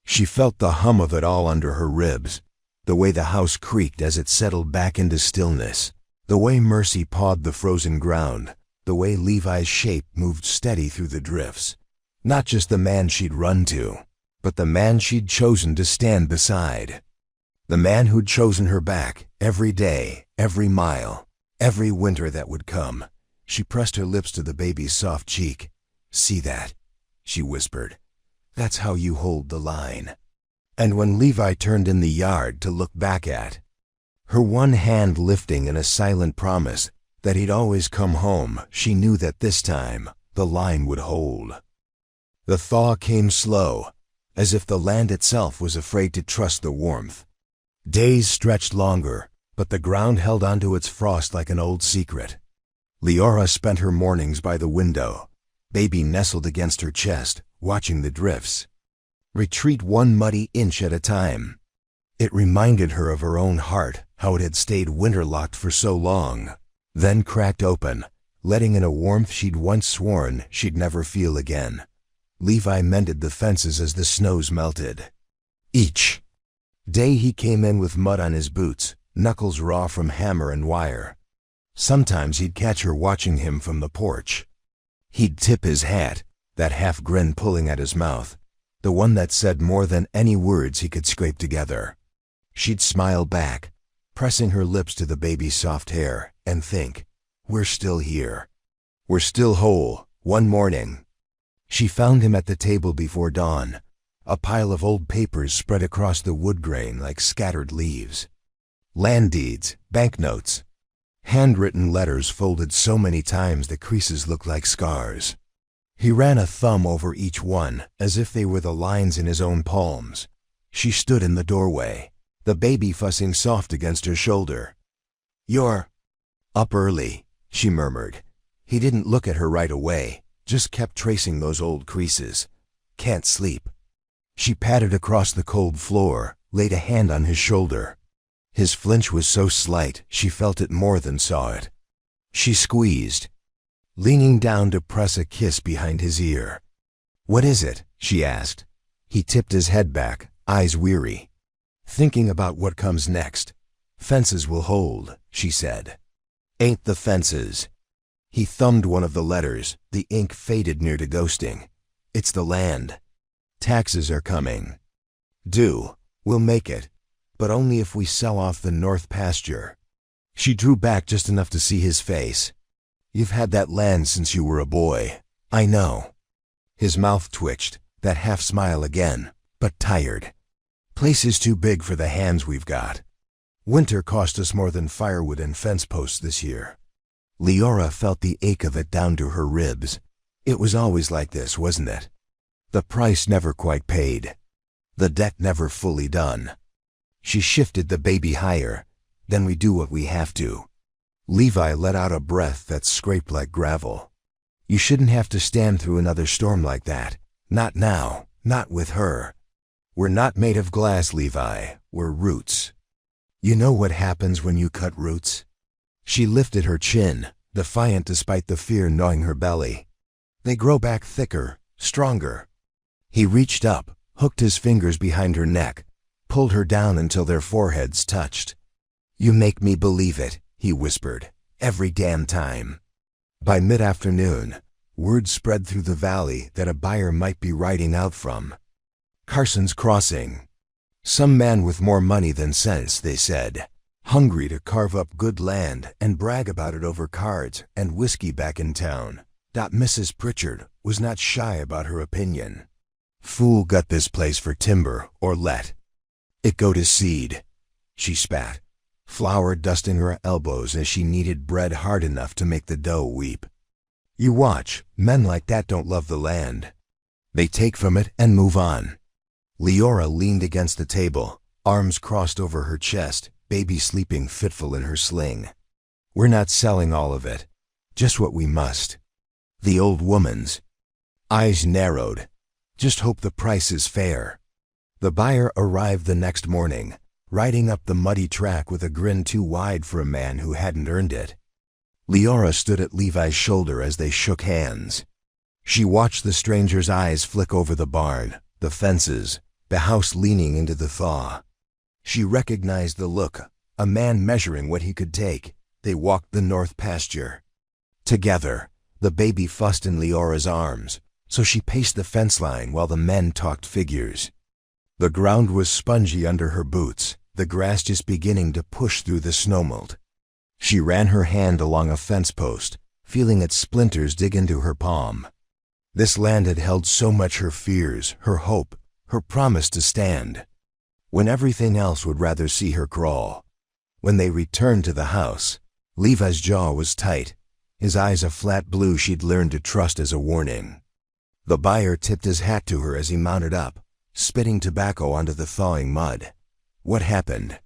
She felt the hum of it all under her ribs, the way the house creaked as it settled back into stillness, the way Mercy pawed the frozen ground, the way Levi's shape moved steady through the drifts. Not just the man she'd run to, but the man she'd chosen to stand beside. The man who'd chosen her back every day, every mile, every winter that would come. She pressed her lips to the baby's soft cheek. "See that?" she whispered. "That's how you hold the line." And when Levi turned in the yard to look back at, her one hand lifting in a silent promise that he'd always come home, she knew that this time the line would hold. The thaw came slow, as if the land itself was afraid to trust the warmth. Days stretched longer, but the ground held onto its frost like an old secret. Leora spent her mornings by the window, baby nestled against her chest, watching the drifts retreat one muddy inch at a time. It reminded her of her own heart, how it had stayed winterlocked for so long, then cracked open, letting in a warmth she'd once sworn she'd never feel again. Levi mended the fences as the snows melted. Each day he came in with mud on his boots, knuckles raw from hammer and wire. Sometimes he'd catch her watching him from the porch. He'd tip his hat, that half grin pulling at his mouth, the one that said more than any words he could scrape together. She'd smile back, pressing her lips to the baby's soft hair, and think, "We're still here. We're still whole." One morning, she found him at the table before dawn, a pile of old papers spread across the wood grain like scattered leaves. Land deeds, banknotes, handwritten letters folded so many times the creases looked like scars. He ran a thumb over each one, as if they were the lines in his own palms. She stood in the doorway, the baby fussing soft against her shoulder. "You're up early," she murmured. He didn't look at her right away, just kept tracing those old creases. "Can't sleep." She patted across the cold floor, laid a hand on his shoulder. His flinch was so slight, she felt it more than saw it. She squeezed, leaning down to press a kiss behind his ear. "What is it?" she asked. He tipped his head back, eyes weary, thinking about what comes next. "Fences will hold," she said. "Ain't the fences." He thumbed one of the letters, the ink faded near to ghosting. "It's the land. Taxes are coming. Due. We'll make it, but only if we sell off the north pasture." She drew back just enough to see his face. "You've had that land since you were a boy. I know." His mouth twitched, that half smile again, but tired. "Place is too big for the hands we've got. Winter cost us more than firewood and fence posts this year." Leora felt the ache of it down to her ribs. It was always like this, wasn't it? The price never quite paid. The debt never fully done. She shifted the baby higher. "Then we do what we have to." Levi let out a breath that scraped like gravel. "You shouldn't have to stand through another storm like that. Not now, not with her. We're not made of glass, Levi. We're roots. You know what happens when you cut roots?" She lifted her chin, defiant despite the fear gnawing her belly. "They grow back thicker, stronger." He reached up, hooked his fingers behind her neck, pulled her down until their foreheads touched. "You make me believe it," he whispered, "every damn time." By mid-afternoon, word spread through the valley that a buyer might be riding out from Carson's Crossing. Some man with more money than sense, they said, hungry to carve up good land and brag about it over cards and whiskey back in town. Mrs. Pritchard was not shy about her opinion. "Fool got this place for timber or let it go to seed," she spat, flour dusting her elbows as she kneaded bread hard enough to make the dough weep. "You watch, men like that don't love the land. They take from it and move on. Leora leaned against the table, arms crossed over her chest, baby sleeping fitful in her sling. We're not selling all of it, just what we must. The old woman's eyes narrowed. Just hope the price is fair. The buyer arrived the next morning, riding up the muddy track with a grin too wide for a man who hadn't earned it. Leora stood at Levi's shoulder as they shook hands. She watched the stranger's eyes flick over the barn, the fences, the house leaning into the thaw. She recognized the look, a man measuring what he could take. They walked the north pasture. Together, the baby fussed in Leora's arms, so she paced the fence line while the men talked figures. The ground was spongy under her boots, the grass just beginning to push through the snowmelt. She ran her hand along a fence post, feeling its splinters dig into her palm. This land had held so much her fears, her hope, her promise to stand, when everything else would rather see her crawl. When they returned to the house, Levi's jaw was tight, his eyes a flat blue she'd learned to trust as a warning. The buyer tipped his hat to her as he mounted up, spitting tobacco onto the thawing mud. What happened?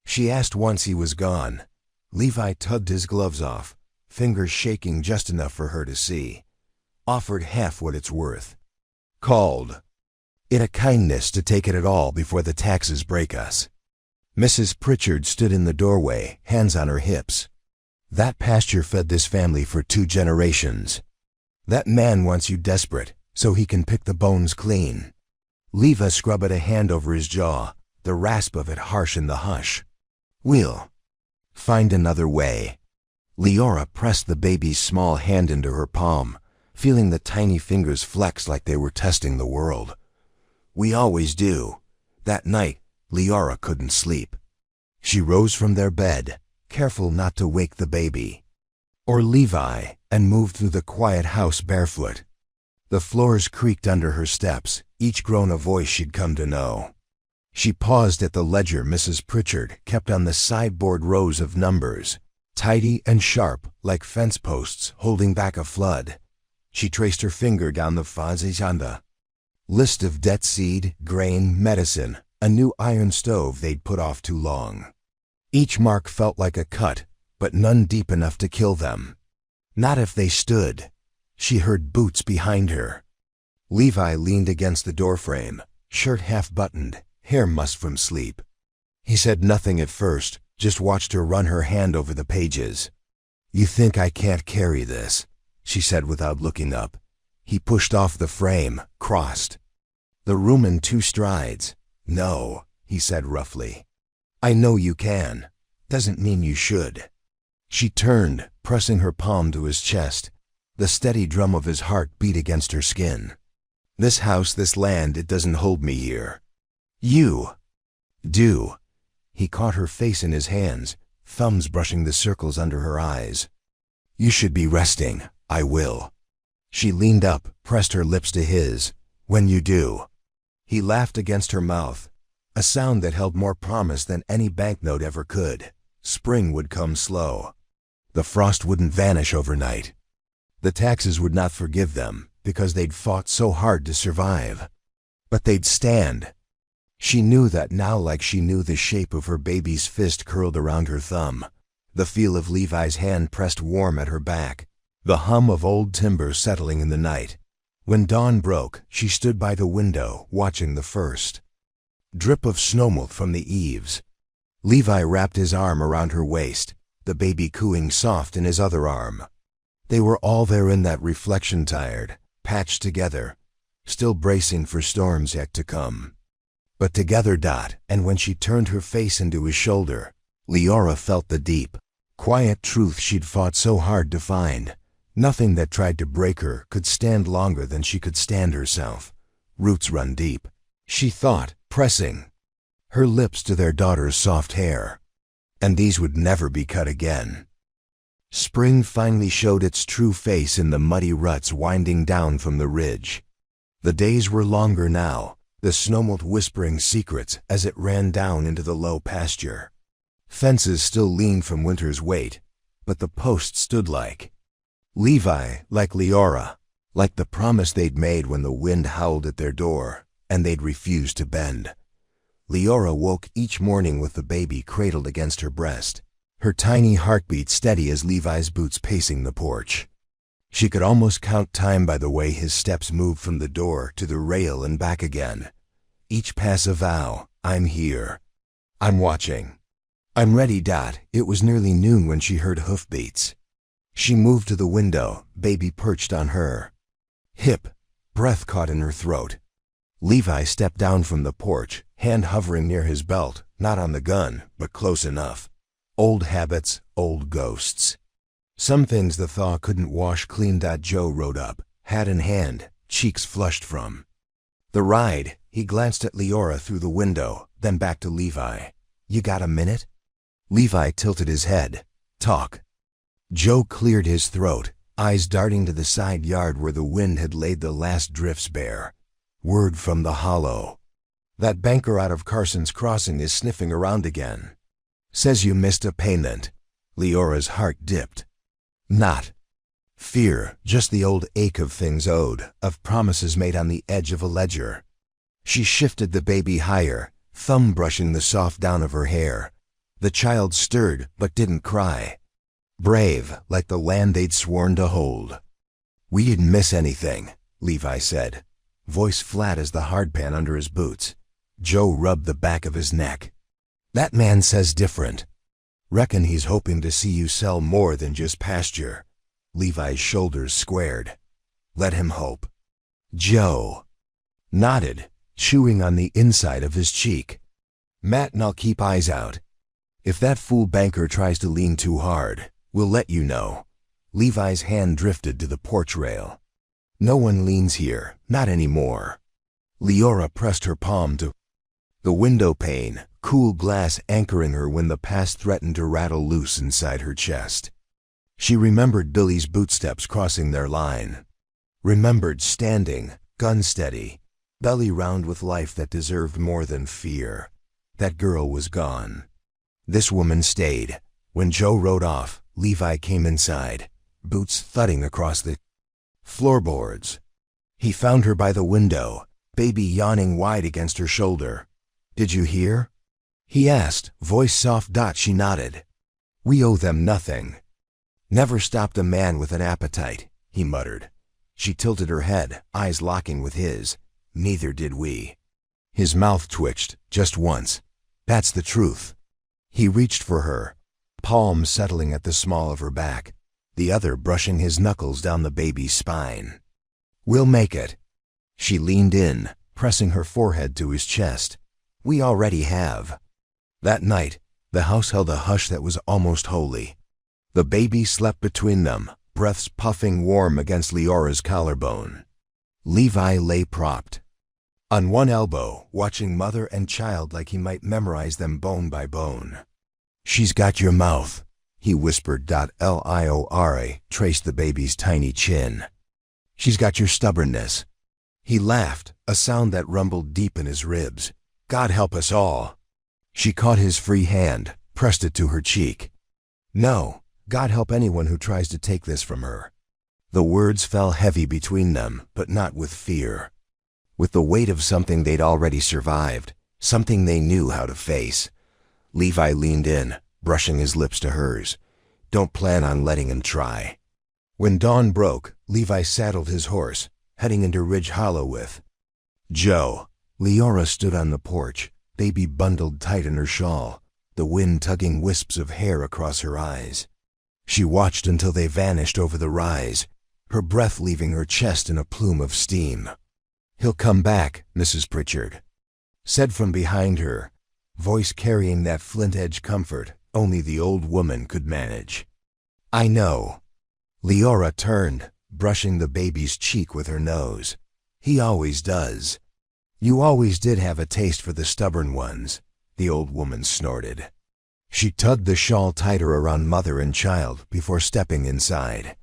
She asked once he was gone. Levi tugged his gloves off, fingers shaking just enough for her to see. Offered half what it's worth. Called it a kindness to take it at all before the taxes break us. Mrs. Pritchard stood in the doorway, hands on her hips. That pasture fed this family for 2 generations. That man wants you desperate, so he can pick the bones clean. Levi scrubbed a hand over his jaw, the rasp of it harsh in the hush. We'll find another way. Leora pressed the baby's small hand into her palm, feeling the tiny fingers flex like they were testing the world. We always do. That night, Leora couldn't sleep. She rose from their bed, careful not to wake the baby or Levi, and moved through the quiet house barefoot. The floors creaked under her steps, each groan a voice she'd come to know. She paused at the ledger Mrs. Pritchard kept on the sideboard, rows of numbers, tidy and sharp like fence posts holding back a flood. She traced her finger down the fazenda list of debt, seed, grain, medicine, a new iron stove they'd put off too long. Each mark felt like a cut, but none deep enough to kill them. Not if they stood. She heard boots behind her. Levi leaned against the doorframe, shirt half-buttoned, hair mussed from sleep. He said nothing at first, just watched her run her hand over the pages. You think I can't carry this, she said without looking up. He pushed off the frame, crossed the room in 2 strides. No, he said roughly. I know you can. Doesn't mean you should. She turned, pressing her palm to his chest. The steady drum of his heart beat against her skin. This house, this land, it doesn't hold me here. You do. He caught her face in his hands, thumbs brushing the circles under her eyes. You should be resting. I will. She leaned up, pressed her lips to his. When you do. He laughed against her mouth, a sound that held more promise than any banknote ever could. Spring would come slow. The frost wouldn't vanish overnight. The taxes would not forgive them, because they'd fought so hard to survive. But they'd stand. She knew that now, like she knew the shape of her baby's fist curled around her thumb, the feel of Levi's hand pressed warm at her back, the hum of old timber settling in the night. When dawn broke, she stood by the window, watching the first drip of snowmelt from the eaves. Levi wrapped his arm around her waist, the baby cooing soft in his other arm. They were all there in that reflection, tired, patched together, still bracing for storms yet to come. But together, and when she turned her face into his shoulder, Leora felt the deep, quiet truth she'd fought so hard to find. Nothing that tried to break her could stand longer than she could stand herself. Roots run deep, she thought, pressing her lips to their daughter's soft hair. And these would never be cut again. Spring finally showed its true face in the muddy ruts winding down from the ridge. The days were longer now, the snowmelt whispering secrets as it ran down into the low pasture. Fences still leaned from winter's weight, but the posts stood like Levi, like Leora, like the promise they'd made when the wind howled at their door, and they'd refused to bend. Leora woke each morning with the baby cradled against her breast, her tiny heartbeat steady as Levi's boots pacing the porch. She could almost count time by the way his steps moved from the door to the rail and back again. Each pass a vow, I'm here. I'm watching. I'm ready. It was nearly noon when she heard hoofbeats. She moved to the window, baby perched on her hip, breath caught in her throat. Levi stepped down from the porch, hand hovering near his belt, not on the gun, but close enough. Old habits, old ghosts. Some things the thaw couldn't wash clean. Joe rode up, hat in hand, cheeks flushed from the ride. He glanced at Leora through the window, then back to Levi. You got a minute? Levi tilted his head. Talk. Joe cleared his throat, eyes darting to the side yard where the wind had laid the last drifts bare. Word from the hollow. That banker out of Carson's Crossing is sniffing around again. Says you missed a payment. Leora's heart dipped. Not fear, just the old ache of things owed, of promises made on the edge of a ledger. She shifted the baby higher, thumb brushing the soft down of her hair. The child stirred, but didn't cry. Brave, like the land they'd sworn to hold. We didn't miss anything, Levi said, voice flat as the hardpan under his boots. Joe rubbed the back of his neck. That man says different. Reckon he's hoping to see you sell more than just pasture. Levi's shoulders squared. Let him hope. Joe nodded, chewing on the inside of his cheek. Matt and I'll keep eyes out. If that fool banker tries to lean too hard, we'll let you know. Levi's hand drifted to the porch rail. No one leans here, not anymore. Leora pressed her palm to the window pane, cool glass anchoring her when the past threatened to rattle loose inside her chest. She remembered Billy's bootsteps crossing their line. Remembered standing, gun steady, belly round with life that deserved more than fear. That girl was gone. This woman stayed. When Joe rode off, Levi came inside, boots thudding across the floorboards. He found her by the window, baby yawning wide against her shoulder. Did you hear? He asked, voice soft. She nodded. We owe them nothing. Never stopped a man with an appetite, he muttered. She tilted her head, eyes locking with his. Neither did we. His mouth twitched, just once. That's the truth. He reached for her, palm settling at the small of her back, the other brushing his knuckles down the baby's spine. We'll make it. She leaned in, pressing her forehead to his chest. We already have. That night, the house held a hush that was almost holy. The baby slept between them, breaths puffing warm against Leora's collarbone. Levi lay propped on one elbow, watching mother and child like he might memorize them bone by bone. She's got your mouth, he whispered. Liora traced the baby's tiny chin. She's got your stubbornness. He laughed, a sound that rumbled deep in his ribs. God help us all. She caught his free hand, pressed it to her cheek. No, God help anyone who tries to take this from her. The words fell heavy between them, but not with fear. With the weight of something they'd already survived, something they knew how to face. Levi leaned in, brushing his lips to hers. Don't plan on letting him try. When dawn broke, Levi saddled his horse, heading into Ridge Hollow with Joe. Leora stood on the porch, baby bundled tight in her shawl, the wind tugging wisps of hair across her eyes. She watched until they vanished over the rise, her breath leaving her chest in a plume of steam. He'll come back, Mrs. Pritchard said from behind her, voice carrying that flint-edge comfort only the old woman could manage. I know. Leora turned, brushing the baby's cheek with her nose. He always does. You always did have a taste for the stubborn ones, the old woman snorted. She tugged the shawl tighter around mother and child before stepping inside.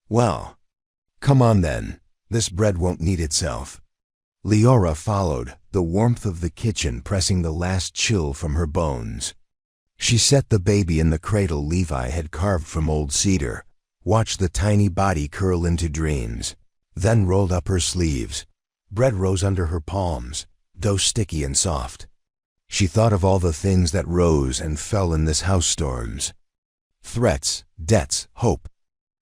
Well, come on then. This bread won't knead itself. Leora followed, the warmth of the kitchen pressing the last chill from her bones. She set the baby in the cradle Levi had carved from old cedar, watched the tiny body curl into dreams. then rolled up her sleeves. Bread rose under her palms, dough sticky and soft. She thought of all the things that rose and fell in this house storms. Threats, debts, hope.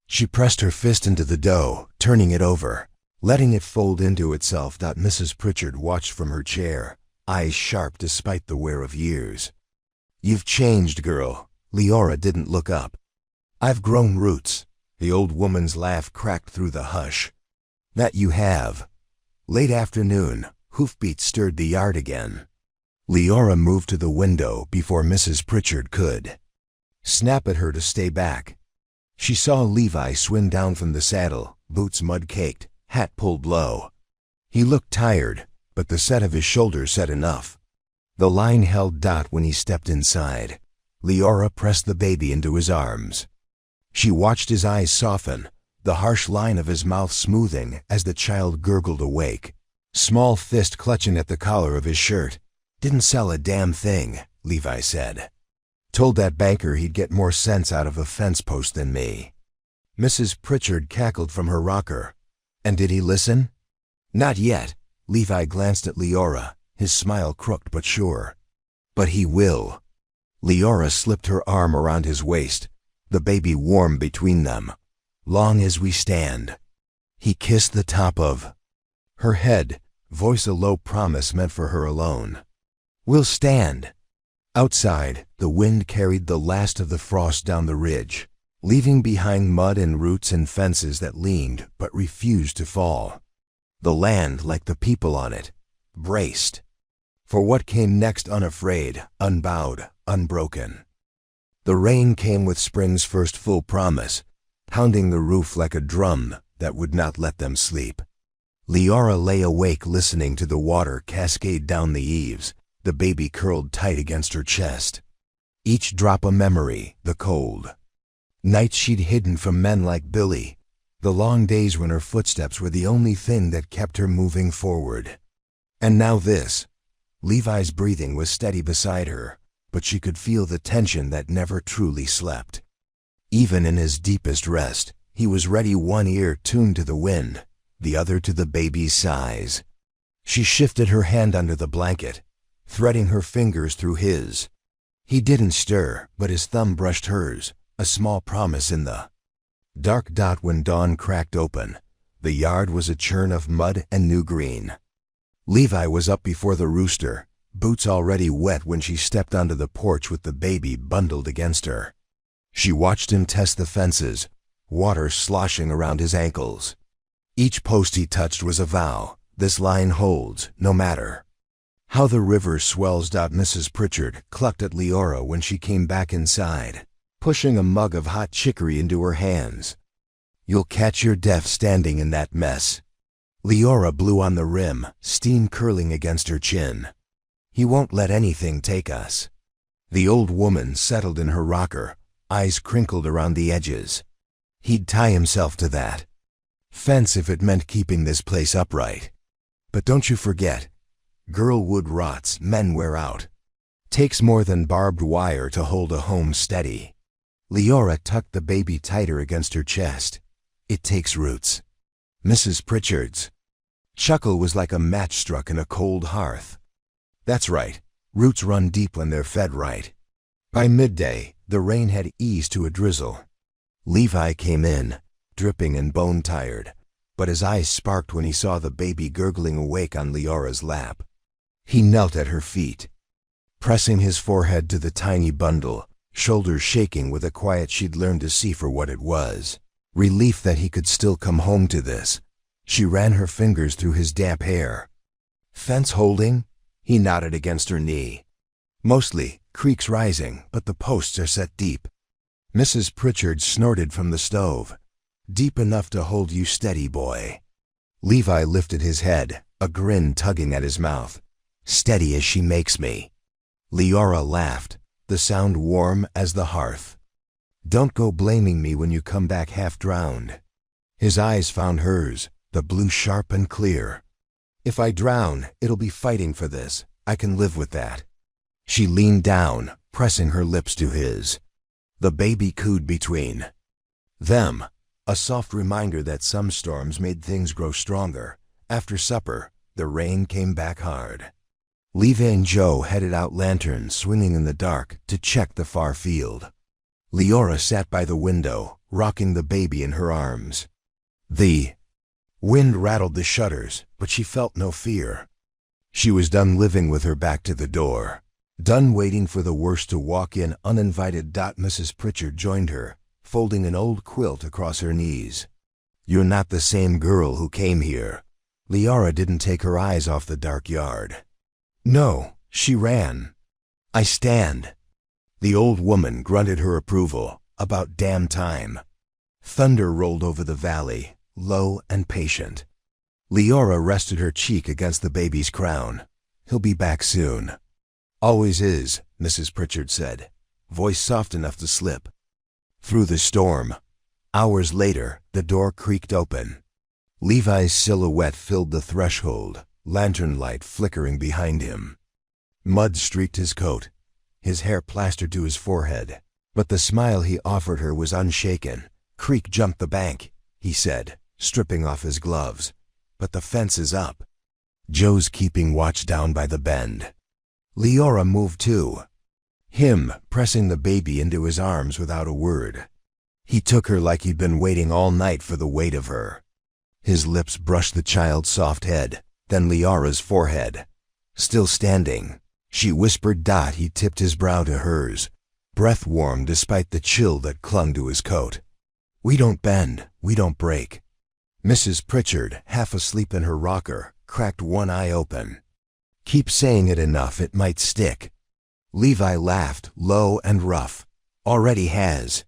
She pressed her fist into the dough, turning it over, letting it fold into itself. Mrs. Pritchard watched from her chair, eyes sharp despite the wear of years. "You've changed, girl." Leora didn't look up. "I've grown roots." The old woman's laugh cracked through the hush. "That you have." Late afternoon, hoofbeats stirred the yard again. Leora moved to the window before Mrs. Pritchard could. Snap at her to stay back. She saw Levi swing down from the saddle, boots mud-caked, hat pulled low. He looked tired, but the set of his shoulders said enough. The line held. When he stepped inside, Leora pressed the baby into his arms. She watched his eyes soften, the harsh line of his mouth smoothing as the child gurgled awake. Small fist clutching at the collar of his shirt. "Didn't sell a damn thing," Levi said. "Told that banker he'd get more sense out of a fence post than me." Mrs. Pritchard cackled from her rocker. "And did he listen?" "Not yet." Levi glanced at Leora, his smile crooked but sure. "But he will." Leora slipped her arm around his waist, the baby warm between them. "Long as we stand." He kissed the top of her head, voice a low promise meant for her alone. "We'll stand." Outside, the wind carried the last of the frost down the ridge, leaving behind mud and roots and fences that leaned but refused to fall. The land, like the people on it, braced for what came next, unafraid, unbowed, unbroken. The rain came with spring's first full promise, pounding the roof like a drum that would not let them sleep. Leora lay awake listening to the water cascade down the eaves, the baby curled tight against her chest. Each drop a memory, the cold. Nights she'd hidden from men like Billy, the long days when her footsteps were the only thing that kept her moving forward. And now this. Levi's breathing was steady beside her, but she could feel the tension that never truly slept. Even in his deepest rest, he was ready, one ear tuned to the wind, the other to the baby's sighs. She shifted her hand under the blanket, threading her fingers through his. He didn't stir, but his thumb brushed hers, a small promise in the dark. When dawn cracked open, the yard was a churn of mud and new green. Levi was up before the rooster, boots already wet when she stepped onto the porch with the baby bundled against her. She watched him test the fences, water sloshing around his ankles. Each post he touched was a vow. This line holds, no matter how the river swells. Mrs. Pritchard clucked at Leora when she came back inside, pushing a mug of hot chicory into her hands. "You'll catch your death standing in that mess." Leora blew on the rim, steam curling against her chin. "He won't let anything take us." The old woman settled in her rocker, eyes crinkled around the edges. "He'd tie himself to that fence if it meant keeping this place upright. But don't you forget, girl wood rots, men wear out. Takes more than barbed wire to hold a home steady." Leora tucked the baby tighter against her chest. "It takes roots." Mrs. Pritchard's chuckle was like a match struck in a cold hearth. "That's right. Roots run deep when they're fed right." By midday, the rain had eased to a drizzle. Levi came in, dripping and bone-tired, but his eyes sparked when he saw the baby gurgling awake on Leora's lap. He knelt at her feet, pressing his forehead to the tiny bundle, shoulders shaking with a quiet she'd learned to see for what it was. Relief that he could still come home to this. She ran her fingers through his damp hair. "Fence holding?" He nodded against her knee. "Mostly. Creek's rising, but the posts are set deep." Mrs. Pritchard snorted from the stove. "Deep enough to hold you steady, boy." Levi lifted his head, a grin tugging at his mouth. "Steady as she makes me." Leora laughed, the sound warm as the hearth. "Don't go blaming me when you come back half-drowned." His eyes found hers, the blue sharp and clear. "If I drown, it'll be fighting for this. I can live with that." She leaned down, pressing her lips to his. The baby cooed between them, A soft reminder that some storms made things grow stronger. After supper, the rain came back hard. Levi and Joe headed out, lanterns swinging in the dark, to check the far field. Leora sat by the window, rocking the baby in her arms. The wind rattled the shutters, but she felt no fear. She was done living with her back to the door, done waiting for the worst to walk in uninvited. Mrs. Pritchard joined her, folding an old quilt across her knees. "You're not the same girl who came here." Leora didn't take her eyes off the dark yard. "No," she ran. "I stand." The old woman grunted her approval. "About damn time." Thunder rolled over the valley, low and patient. Leora rested her cheek against the baby's crown. "He'll be back soon." "Always is," Mrs. Pritchard said, voice soft enough to slip through the storm. Hours later, the door creaked open. Levi's silhouette filled the threshold, lantern light flickering behind him. Mud streaked his coat, his hair plastered to his forehead, but the smile he offered her was unshaken. "Creek jumped the bank," he said, stripping off his gloves. "But the fence is up. Joe's keeping watch down by the bend." Leora moved too, him pressing the baby into his arms without a word. He took her like he'd been waiting all night for the weight of her. His lips brushed the child's soft head, then Leora's forehead. Still standing, she whispered. He tipped his brow to hers, breath warm despite the chill that clung to his coat. "We don't bend, we don't break." Mrs. Pritchard, half asleep in her rocker, cracked one eye open. "Keep saying it enough, it might stick." Levi laughed, low and rough. "Already has."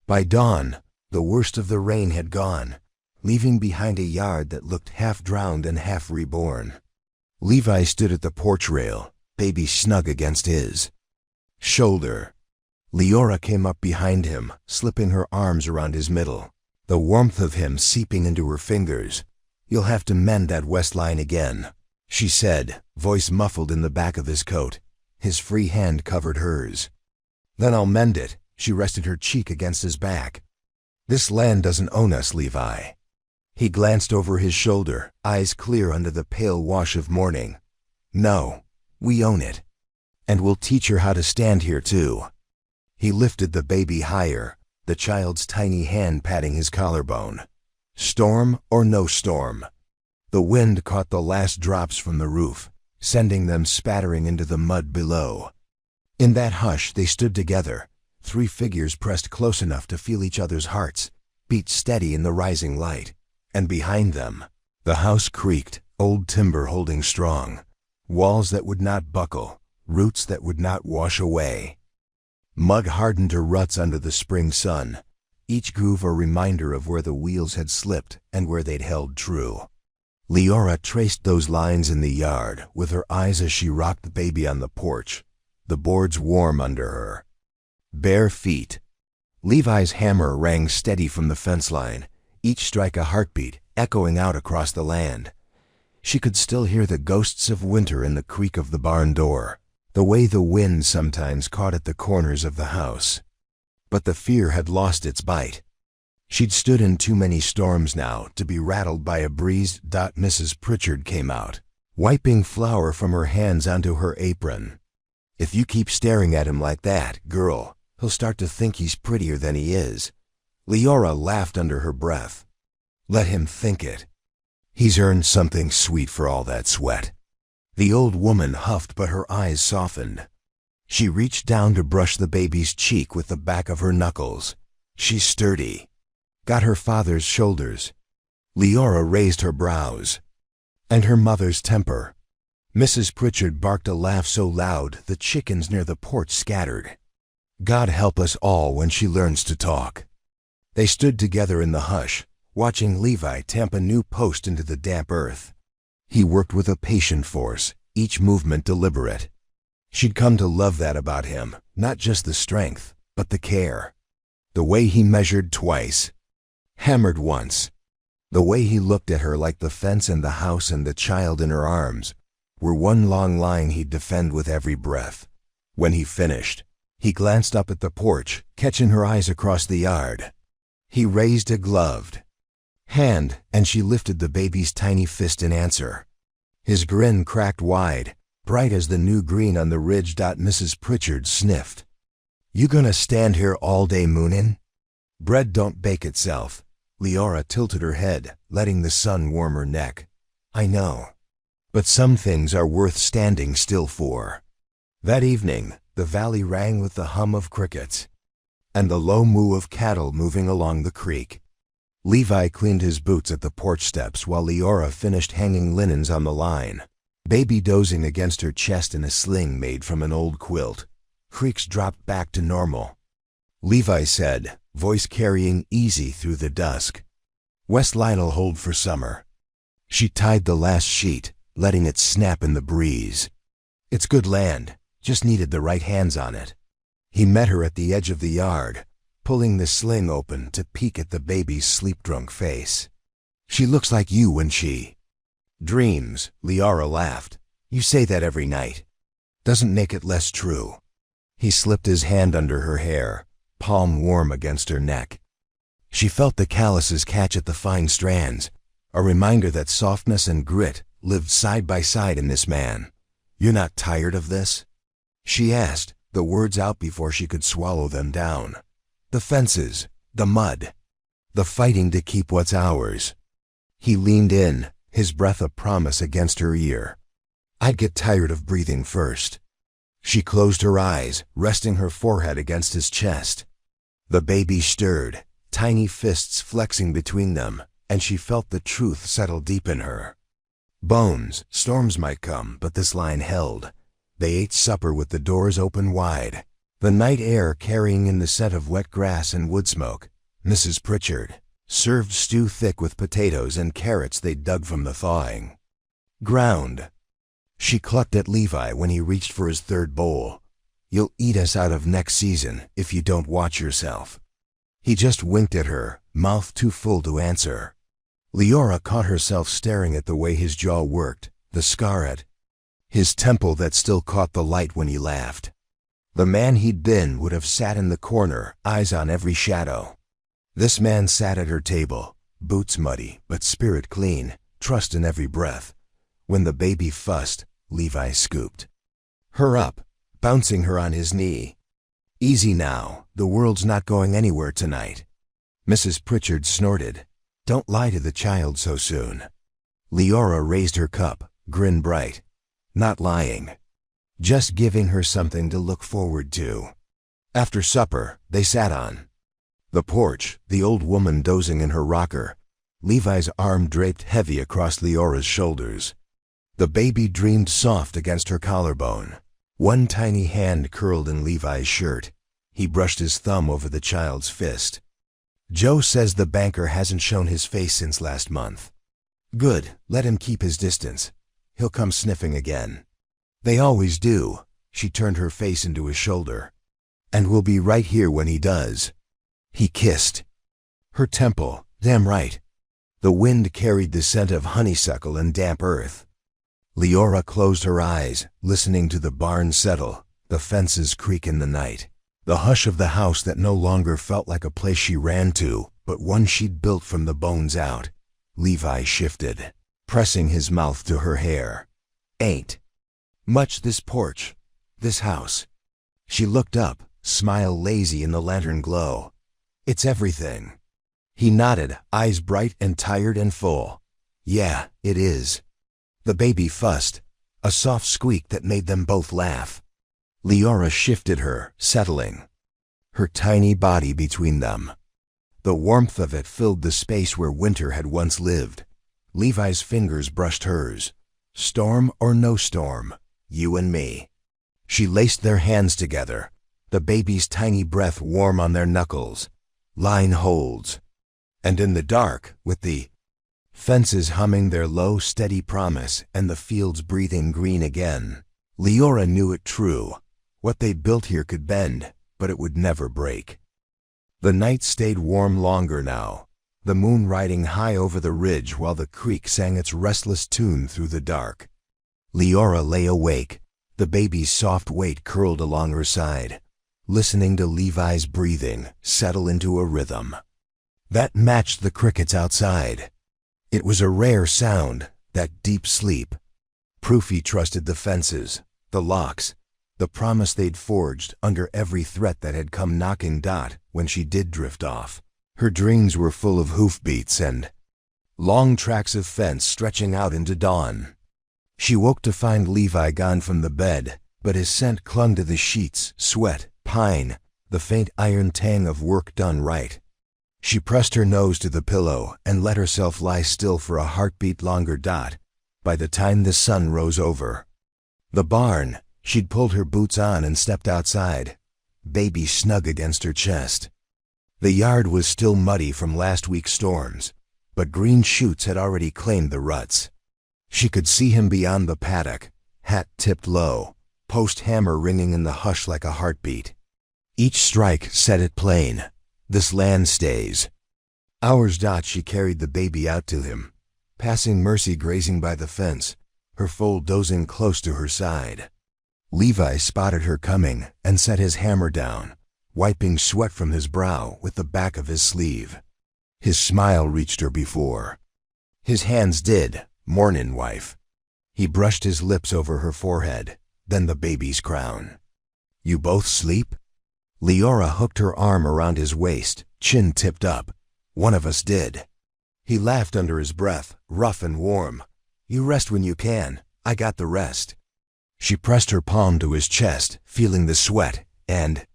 By dawn, the worst of the rain had gone, leaving behind a yard that looked half drowned and half reborn. Levi stood at the porch rail, baby snug against his shoulder. Leora came up behind him, slipping her arms around his middle, the warmth of him seeping into her fingers. "You'll have to mend that west line again," she said, voice muffled in the back of his coat. His free hand covered hers. "Then I'll mend it." She rested her cheek against his back. "This land doesn't own us, Levi." He glanced over his shoulder, eyes clear under the pale wash of morning. "No, we own it. And we'll teach her how to stand here too." He lifted the baby higher, the child's tiny hand patting his collarbone. Storm or no storm, the wind caught the last drops from the roof, sending them spattering into the mud below. In that hush they stood together, three figures pressed close enough to feel each other's hearts beat steady in the rising light. And behind them, the house creaked, old timber holding strong, walls that would not buckle, roots that would not wash away. Mud hardened to ruts under the spring sun, each groove a reminder of where the wheels had slipped and where they'd held true. Leora traced those lines in the yard with her eyes as she rocked the baby on the porch, the boards warm under her. Bare feet. Levi's hammer rang steady from the fence line, each strike a heartbeat, echoing out across the land. She could still hear the ghosts of winter in the creak of the barn door, the way the wind sometimes caught at the corners of the house. But the fear had lost its bite. She'd stood in too many storms now to be rattled by a breeze. Mrs. Pritchard came out, wiping flour from her hands onto her apron. "If you keep staring at him like that, girl, he'll start to think he's prettier than he is." Leora laughed under her breath. "Let him think it. He's earned something sweet for all that sweat." The old woman huffed, but her eyes softened. She reached down to brush the baby's cheek with the back of her knuckles. "She's sturdy. Got her father's shoulders." Leora raised her brows. "And her mother's temper." Mrs. Pritchard barked a laugh so loud the chickens near the porch scattered. "God help us all when she learns to talk." They stood together in the hush, watching Levi tamp a new post into the damp earth. He worked with a patient force, each movement deliberate. She'd come to love that about him, not just the strength, but the care. The way he measured twice, hammered once. The way he looked at her like the fence and the house and the child in her arms were one long line he'd defend with every breath. When he finished, he glanced up at the porch, catching her eyes across the yard. He raised a gloved hand, and she lifted the baby's tiny fist in answer. His grin cracked wide, bright as the new green on the ridge. Mrs. Pritchard sniffed. "You gonna stand here all day moonin'? Bread don't bake itself." Leora tilted her head, letting the sun warm her neck. "I know. But some things are worth standing still for." That evening, the valley rang with the hum of crickets and the low moo of cattle moving along the creek. Levi cleaned his boots at the porch steps while Leora finished hanging linens on the line. Baby dozing against her chest in a sling made from an old quilt. Creaks dropped back to normal. Levi said, voice carrying easy through the dusk, "West Line'll hold for summer." She tied the last sheet, letting it snap in the breeze. "It's good land, just needed the right hands on it." He met her at the edge of the yard, pulling the sling open to peek at the baby's sleep-drunk face. "She looks like you when she dreams," Leora laughed. "You say that every night. Doesn't make it less true." He slipped his hand under her hair, palm warm against her neck. She felt the calluses catch at the fine strands, a reminder that softness and grit lived side by side in this man. "You're not tired of this?" she asked, the words out before she could swallow them down. "The fences, the mud, the fighting to keep what's ours." He leaned in, his breath a promise against her ear. "I'd get tired of breathing first." She closed her eyes, resting her forehead against his chest. The baby stirred, tiny fists flexing between them, and she felt the truth settle deep in her. Bones, storms might come, but this line held. They ate supper with the doors open wide, the night air carrying in the scent of wet grass and wood smoke. Mrs. Pritchard served stew thick with potatoes and carrots they'd dug from the thawing ground. She clucked at Levi when he reached for his third bowl. "You'll eat us out of next season if you don't watch yourself." He just winked at her, mouth too full to answer. Leora caught herself staring at the way his jaw worked, the scar at his temple that still caught the light when he laughed. The man he'd been would have sat in the corner, eyes on every shadow. This man sat at her table, boots muddy but spirit clean, trust in every breath. When the baby fussed, Levi scooped her up, bouncing her on his knee. "Easy now, the world's not going anywhere tonight." Mrs. Pritchard snorted. "Don't lie to the child so soon." Leora raised her cup, grin bright. "Not lying. Just giving her something to look forward to." After supper, they sat on the porch, the old woman dozing in her rocker, Levi's arm draped heavy across Leora's shoulders. The baby dreamed soft against her collarbone. One tiny hand curled in Levi's shirt. He brushed his thumb over the child's fist. "Joe says the banker hasn't shown his face since last month." "Good, let him keep his distance. He'll come sniffing again." "They always do." She turned her face into his shoulder. "And we'll be right here when he does." He kissed her temple. Damn right. The wind carried the scent of honeysuckle and damp earth. Leora closed her eyes, listening to the barn settle, the fences creak in the night, the hush of the house that no longer felt like a place she ran to, but one she'd built from the bones out. Levi shifted, pressing his mouth to her hair. "Ain't much this porch, this house." She looked up, smile lazy in the lantern glow. "It's everything." He nodded, eyes bright and tired and full. "Yeah, it is." The baby fussed, a soft squeak that made them both laugh. Leora shifted her, settling her tiny body between them. The warmth of it filled the space where winter had once lived. Levi's fingers brushed hers. "Storm or no storm, you and me." She laced their hands together, the baby's tiny breath warm on their knuckles. Line holds. And in the dark, with the fences humming their low, steady promise and the fields breathing green again, Leora knew it true. What they'd built here could bend, but it would never break. The night stayed warm longer now, the moon riding high over the ridge while the creek sang its restless tune through the dark. Leora lay awake, the baby's soft weight curled along her side, listening to Levi's breathing settle into a rhythm. That matched the crickets outside. It was a rare sound, that deep sleep. Proof he trusted the fences, the locks, the promise they'd forged under every threat that had come knocking. When she did drift off, her dreams were full of hoofbeats and long tracks of fence stretching out into dawn. She woke to find Levi gone from the bed, but his scent clung to the sheets, sweat, pine, the faint iron tang of work done right. She pressed her nose to the pillow and let herself lie still for a heartbeat longer. By the time the sun rose over the barn, she'd pulled her boots on and stepped outside, baby snug against her chest. The yard was still muddy from last week's storms, but green shoots had already claimed the ruts. She could see him beyond the paddock, hat tipped low, post hammer ringing in the hush like a heartbeat. Each strike set it plain. This land stays. Hours. She carried the baby out to him, passing Mercy grazing by the fence, her foal dozing close to her side. Levi spotted her coming and set his hammer down, wiping sweat from his brow with the back of his sleeve. His smile reached her before his hands did. "Mornin', wife." He brushed his lips over her forehead, then the baby's crown. "You both sleep?" Leora hooked her arm around his waist, chin tipped up. "One of us did." He laughed under his breath, rough and warm. "You rest when you can. I got the rest." She pressed her palm to his chest, feeling the sweat and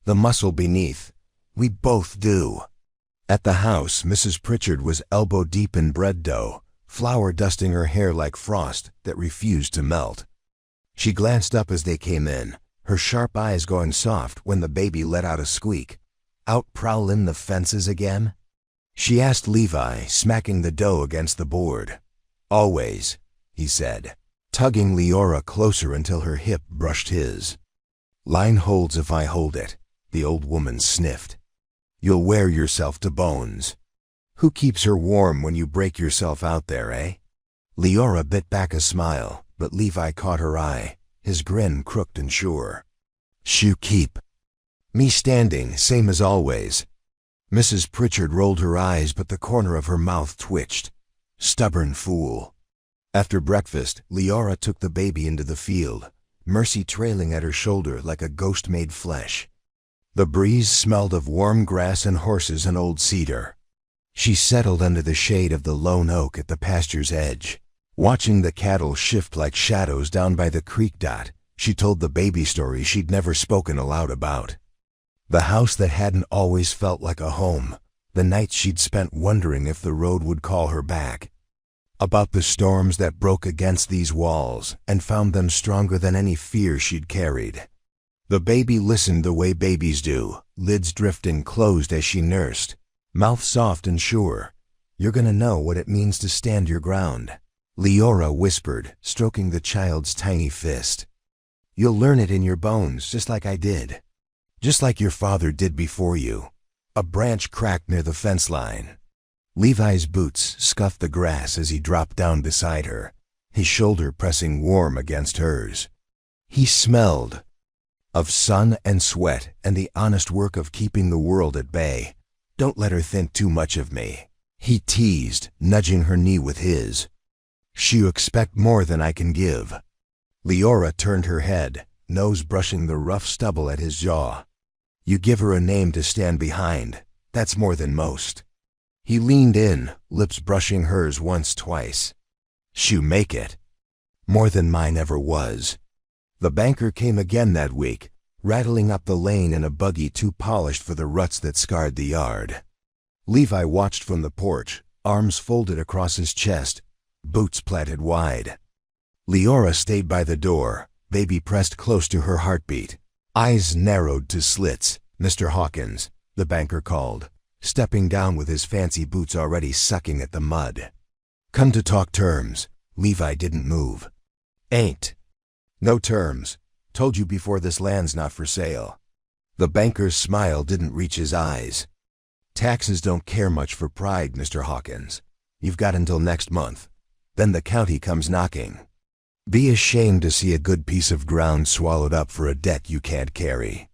the muscle beneath. "We both do." At the house, Mrs. Pritchard was elbow-deep in bread dough, flour dusting her hair like frost that refused to melt. She glanced up as they came in, her sharp eyes going soft when the baby let out a squeak. "Out prowlin' the fences again?" she asked Levi, smacking the dough against the board. "Always," he said, tugging Leora closer until her hip brushed his. "Line holds if I hold it," the old woman sniffed. "You'll wear yourself to bones. Who keeps her warm when you break yourself out there, eh?" Leora bit back a smile, but Levi caught her eye, his grin crooked and sure. "Shoe keep me standing, same as always." Mrs. Pritchard rolled her eyes, but the corner of her mouth twitched. Stubborn fool. After breakfast, Leora took the baby into the field, Mercy trailing at her shoulder like a ghost made flesh. The breeze smelled of warm grass and horses and old cedar. She settled under the shade of the lone oak at the pasture's edge, watching the cattle shift like shadows down by the creek. She told the baby story she'd never spoken aloud about. The house that hadn't always felt like a home, the nights she'd spent wondering if the road would call her back. About the storms that broke against these walls and found them stronger than any fear she'd carried. The baby listened the way babies do, lids drifting closed as she nursed, mouth soft and sure. "You're gonna know what it means to stand your ground," Leora whispered, stroking the child's tiny fist. "You'll learn it in your bones, just like I did. Just like your father did before you." A branch cracked near the fence line. Levi's boots scuffed the grass as he dropped down beside her, his shoulder pressing warm against hers. He smelled of sun and sweat and the honest work of keeping the world at bay. "Don't let her think too much of me," he teased, nudging her knee with his. "You expect more than I can give." Leora turned her head, nose brushing the rough stubble at his jaw. "You give her a name to stand behind. That's more than most." He leaned in, lips brushing hers once, twice. "You make it. More than mine ever was." The banker came again that week, rattling up the lane in a buggy too polished for the ruts that scarred the yard. Levi watched from the porch, arms folded across his chest, boots plaited wide. Leora stayed by the door, baby pressed close to her heartbeat. Eyes narrowed to slits. "Mr. Hawkins," the banker called, stepping down with his fancy boots already sucking at the mud. "Come to talk terms." Levi didn't move. "Ain't no terms. Told you before, this land's not for sale." The banker's smile didn't reach his eyes. "Taxes don't care much for pride, Mr. Hawkins. You've got until next month. Then the county comes knocking. Be ashamed to see a good piece of ground swallowed up for a debt you can't carry."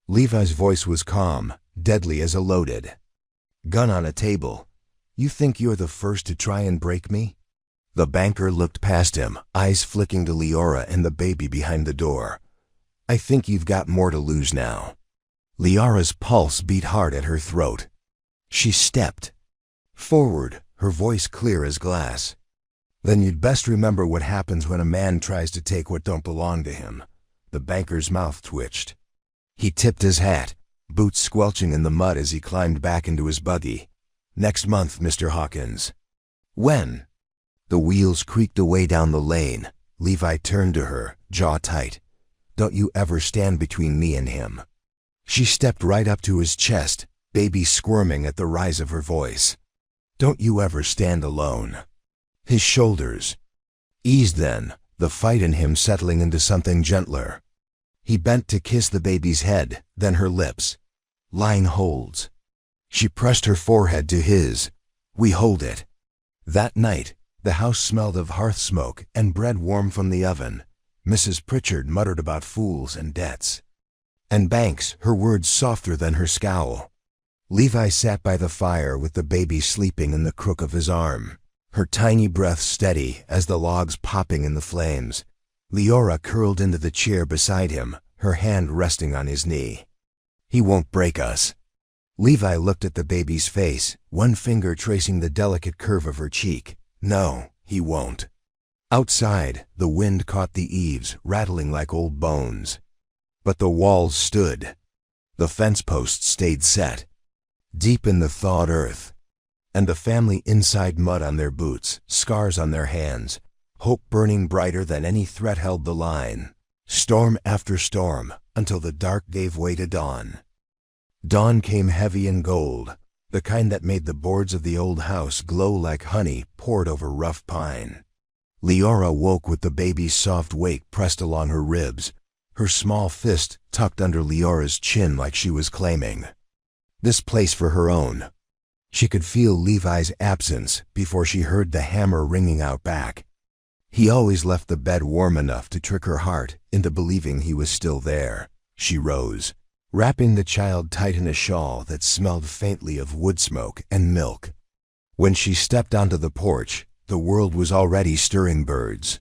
Levi's voice was calm, deadly as a loaded. gun on a table. You think you're the first to try and break me? The banker looked past him, eyes flicking to Leora and the baby behind the door. I think you've got more to lose now. Leora's pulse beat hard at her throat. She stepped forward, her voice clear as glass. Then you'd best remember what happens when a man tries to take what don't belong to him. The banker's mouth twitched. He tipped his hat, boots squelching in the mud as he climbed back into his buggy. Next month, Mr. Hawkins. When? The wheels creaked away down the lane. Levi turned to her, jaw tight. Don't you ever stand between me and him. She stepped right up to his chest, baby squirming at the rise of her voice. Don't you ever stand alone. His shoulders eased then, the fight in him settling into something gentler. He bent to kiss the baby's head, then her lips. Line holds. She pressed her forehead to his. We hold it. That night, the house smelled of hearth smoke and bread warm from the oven. Mrs. Pritchard muttered about fools and debts. And Banks, her words softer than her scowl. Levi sat by the fire with the baby sleeping in the crook of his arm, her tiny breath steady as the logs popping in the flames. Leora curled into the chair beside him, her hand resting on his knee. He won't break us. Levi looked at the baby's face, one finger tracing the delicate curve of her cheek. No, he won't. Outside, the wind caught the eaves, rattling like old bones. But the walls stood. The fence posts stayed set, deep in the thawed earth. And the family inside mud on their boots, scars on their hands, hope burning brighter than any threat held the line. Storm after storm, until the dark gave way to dawn. Dawn came heavy and gold, the kind that made the boards of the old house glow like honey poured over rough pine. Leora woke with the baby's soft wake pressed along her ribs, her small fist tucked under Leora's chin like she was claiming this place for her own. She could feel Levi's absence before she heard the hammer ringing out back. He always left the bed warm enough to trick her heart into believing he was still there. She rose, wrapping the child tight in a shawl that smelled faintly of wood smoke and milk. When she stepped onto the porch, the world was already stirring birds,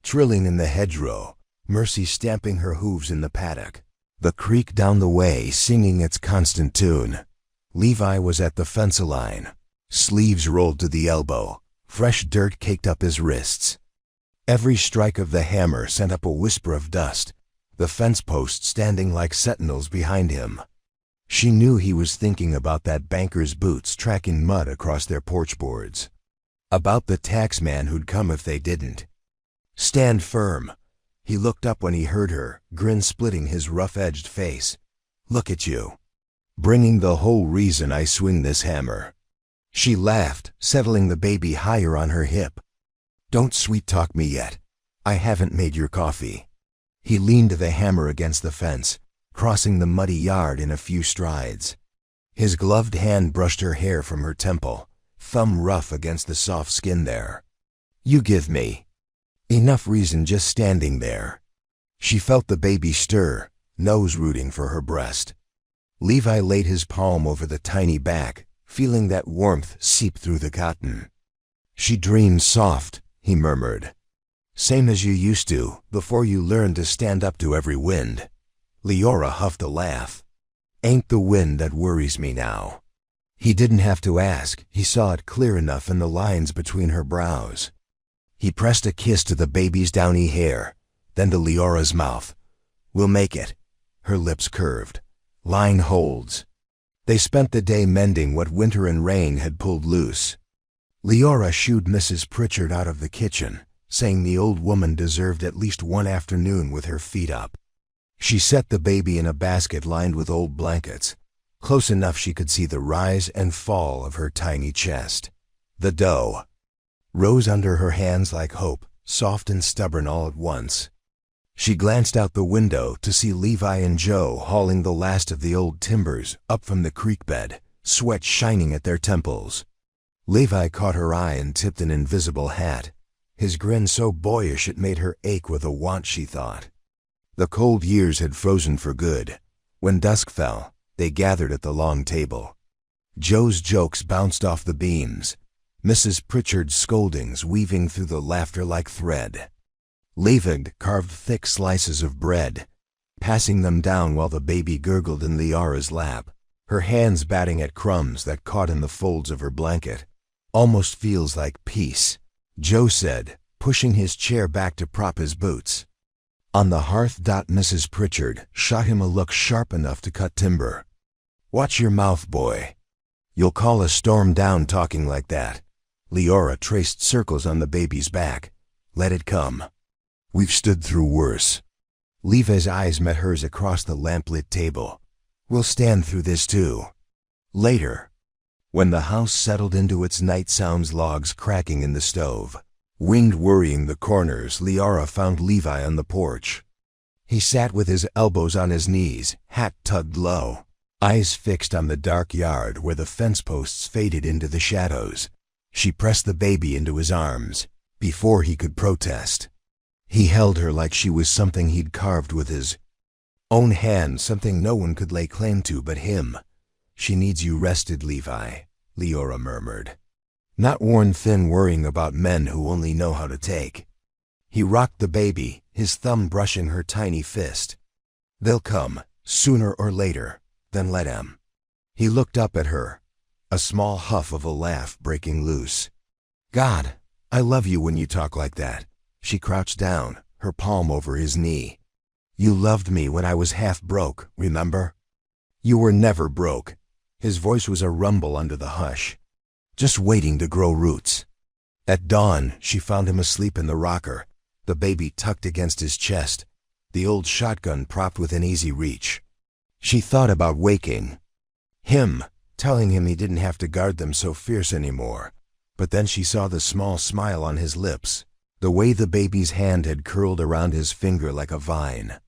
trilling in the hedgerow, Mercy stamping her hooves in the paddock, the creek down the way singing its constant tune. Levi was at the fence line, sleeves rolled to the elbow, fresh dirt caked up his wrists. Every strike of the hammer sent up a whisper of dust, the fence posts standing like sentinels behind him. She knew he was thinking about that banker's boots tracking mud across their porch boards, about the tax man who'd come if they didn't. Stand firm. He looked up when he heard her, grin splitting his rough-edged face. Look at you, bringing the whole reason I swing this hammer. She laughed, settling the baby higher on her hip. Don't sweet-talk me yet. I haven't made your coffee. He leaned the hammer against the fence, crossing the muddy yard in a few strides. His gloved hand brushed her hair from her temple, thumb rough against the soft skin there. You give me enough reason just standing there. She felt the baby stir, nose rooting for her breast. Levi laid his palm over the tiny back, feeling that warmth seep through the cotton. She dreamed soft, he murmured. Same as you used to, before you learned to stand up to every wind. Leora huffed a laugh. Ain't the wind that worries me now. He didn't have to ask, he saw it clear enough in the lines between her brows. He pressed a kiss to the baby's downy hair, then to Leora's mouth. We'll make it. Her lips curved. Line holds. They spent the day mending what winter and rain had pulled loose. Leora shooed Mrs. Pritchard out of the kitchen, saying the old woman deserved at least one afternoon with her feet up. She set the baby in a basket lined with old blankets, close enough she could see the rise and fall of her tiny chest. The dough rose under her hands like hope, soft and stubborn all at once. She glanced out the window to see Levi and Joe hauling the last of the old timbers up from the creek bed, sweat shining at their temples. Levi caught her eye and tipped an invisible hat, his grin so boyish it made her ache with a want, she thought. The cold years had frozen for good. When dusk fell, they gathered at the long table. Joe's jokes bounced off the beams, Mrs. Pritchard's scoldings weaving through the laughter like thread. Levi carved thick slices of bread, passing them down while the baby gurgled in Liara's lap, her hands batting at crumbs that caught in the folds of her blanket. Almost feels like peace, Joe said, pushing his chair back to prop his boots. On the hearth. Mrs. Pritchard shot him a look sharp enough to cut timber. Watch your mouth, boy. You'll call a storm down talking like that. Liara traced circles on the baby's back. Let it come. We've stood through worse. Leva's eyes met hers across the lamplit table. We'll stand through this too. Later, when the house settled into its night sounds, logs cracking in the stove, wind worrying the corners, Liara found Levi on the porch. He sat with his elbows on his knees, hat tugged low, eyes fixed on the dark yard where the fence posts faded into the shadows. She pressed the baby into his arms before he could protest. He held her like she was something he'd carved with his own hand, something no one could lay claim to but him. She needs you rested, Levi, Liara murmured. Not worn thin, worrying about men who only know how to take. He rocked the baby, his thumb brushing her tiny fist. They'll come, sooner or later, then let 'em. He looked up at her, a small huff of a laugh breaking loose. God, I love you when you talk like that. She crouched down, her palm over his knee. You loved me when I was half broke, remember? You were never broke. His voice was a rumble under the hush, just waiting to grow roots. At dawn, she found him asleep in the rocker, the baby tucked against his chest, the old shotgun propped within easy reach. She thought about waking him, telling him he didn't have to guard them so fierce anymore. But then she saw the small smile on his lips, the way the baby's hand had curled around his finger like a vine.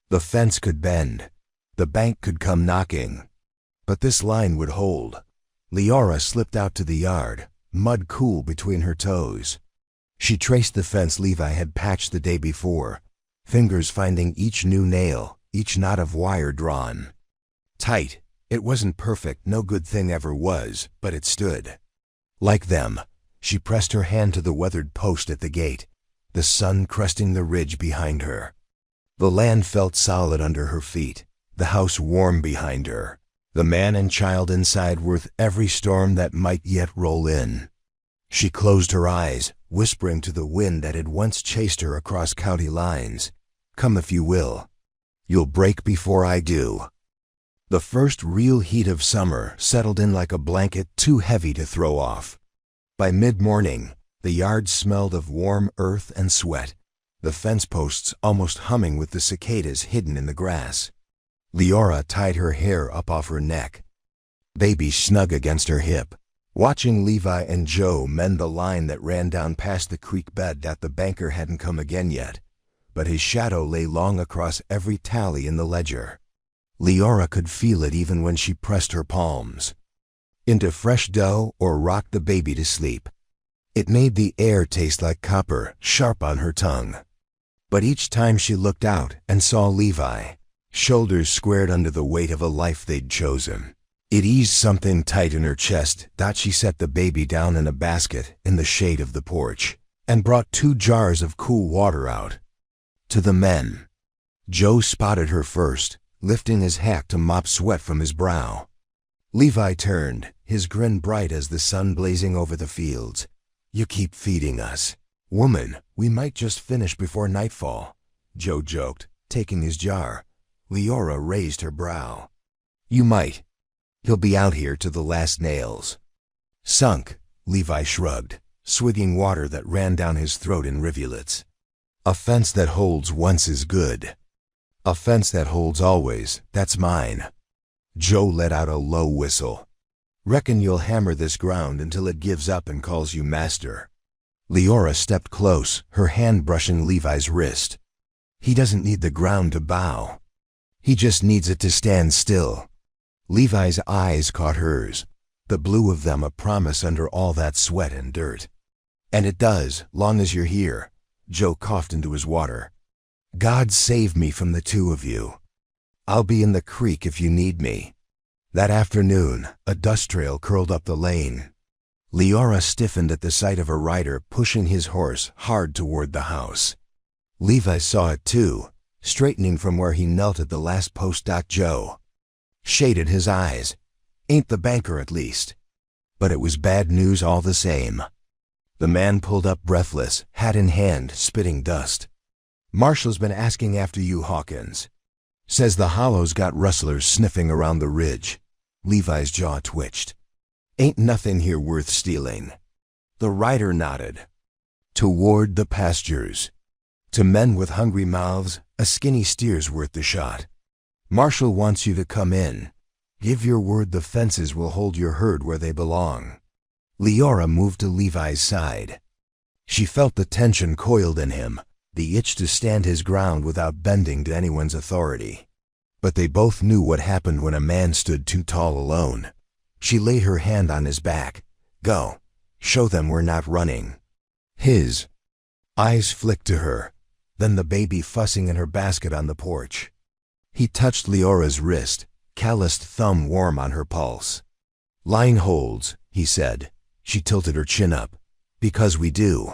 The fence could bend, the bank could come knocking, but this line would hold. Liara slipped out to the yard, mud cool between her toes. She traced the fence Levi had patched the day before, fingers finding each new nail, each knot of wire drawn tight. It wasn't perfect, no good thing ever was, but it stood. Like them, she pressed her hand to the weathered post at the gate, the sun cresting the ridge behind her. The land felt solid under her feet, the house warm behind her, the man and child inside worth every storm that might yet roll in. She closed her eyes, whispering to the wind that had once chased her across county lines, "Come if you will. You'll break before I do." The first real heat of summer settled in like a blanket too heavy to throw off. By mid-morning, the yard smelled of warm earth and sweat, the fence posts almost humming with the cicadas hidden in the grass. Liara tied her hair up off her neck, baby snug against her hip, watching Levi and Joe mend the line that ran down past the creek bed. That the banker hadn't come again yet, but his shadow lay long across every tally in the ledger. Liara could feel it even when she pressed her palms into fresh dough or rocked the baby to sleep. It made the air taste like copper, sharp on her tongue. But each time she looked out and saw Levi, shoulders squared under the weight of a life they'd chosen, it eased something tight in her chest. She set the baby down in a basket in the shade of the porch and brought 2 jars of cool water out. To the men. Joe spotted her first, lifting his hat to mop sweat from his brow. Levi turned, his grin bright as the sun blazing over the fields. You keep feeding us. Woman, we might just finish before nightfall, Joe joked, taking his jar. Liara raised her brow. You might. He'll be out here to the last nails. Sunk, Levi shrugged, swigging water that ran down his throat in rivulets. A fence that holds once is good. A fence that holds always, that's mine. Joe let out a low whistle. Reckon you'll hammer this ground until it gives up and calls you master. Liara stepped close, her hand brushing Levi's wrist. He doesn't need the ground to bow. He just needs it to stand still. Levi's eyes caught hers, the blue of them a promise under all that sweat and dirt. And it does, long as you're here. Joe coughed into his water. God save me from the 2 of you. I'll be in the creek if you need me. That afternoon, a dust trail curled up the lane. Leora stiffened at the sight of a rider pushing his horse hard toward the house. Levi saw it too, straightening from where he knelt at the last post. Joe shaded his eyes. Ain't the banker at least? But it was bad news all the same. The man pulled up breathless, hat in hand, spitting dust. Marshall's been asking after you, Hawkins. Says the hollow's got rustlers sniffing around the ridge. Levi's jaw twitched. Ain't nothing here worth stealing. The rider nodded. Toward the pastures. To men with hungry mouths, a skinny steer's worth the shot. Marshall wants you to come in. Give your word the fences will hold your herd where they belong. Leora moved to Levi's side. She felt the tension coiled in him, the itch to stand his ground without bending to anyone's authority. But they both knew what happened when a man stood too tall alone. She laid her hand on his back. Go. Show them we're not running. His eyes flicked to her, then the baby fussing in her basket on the porch. He touched Leora's wrist, calloused thumb warm on her pulse. Line holds, he said. She tilted her chin up. Because we do.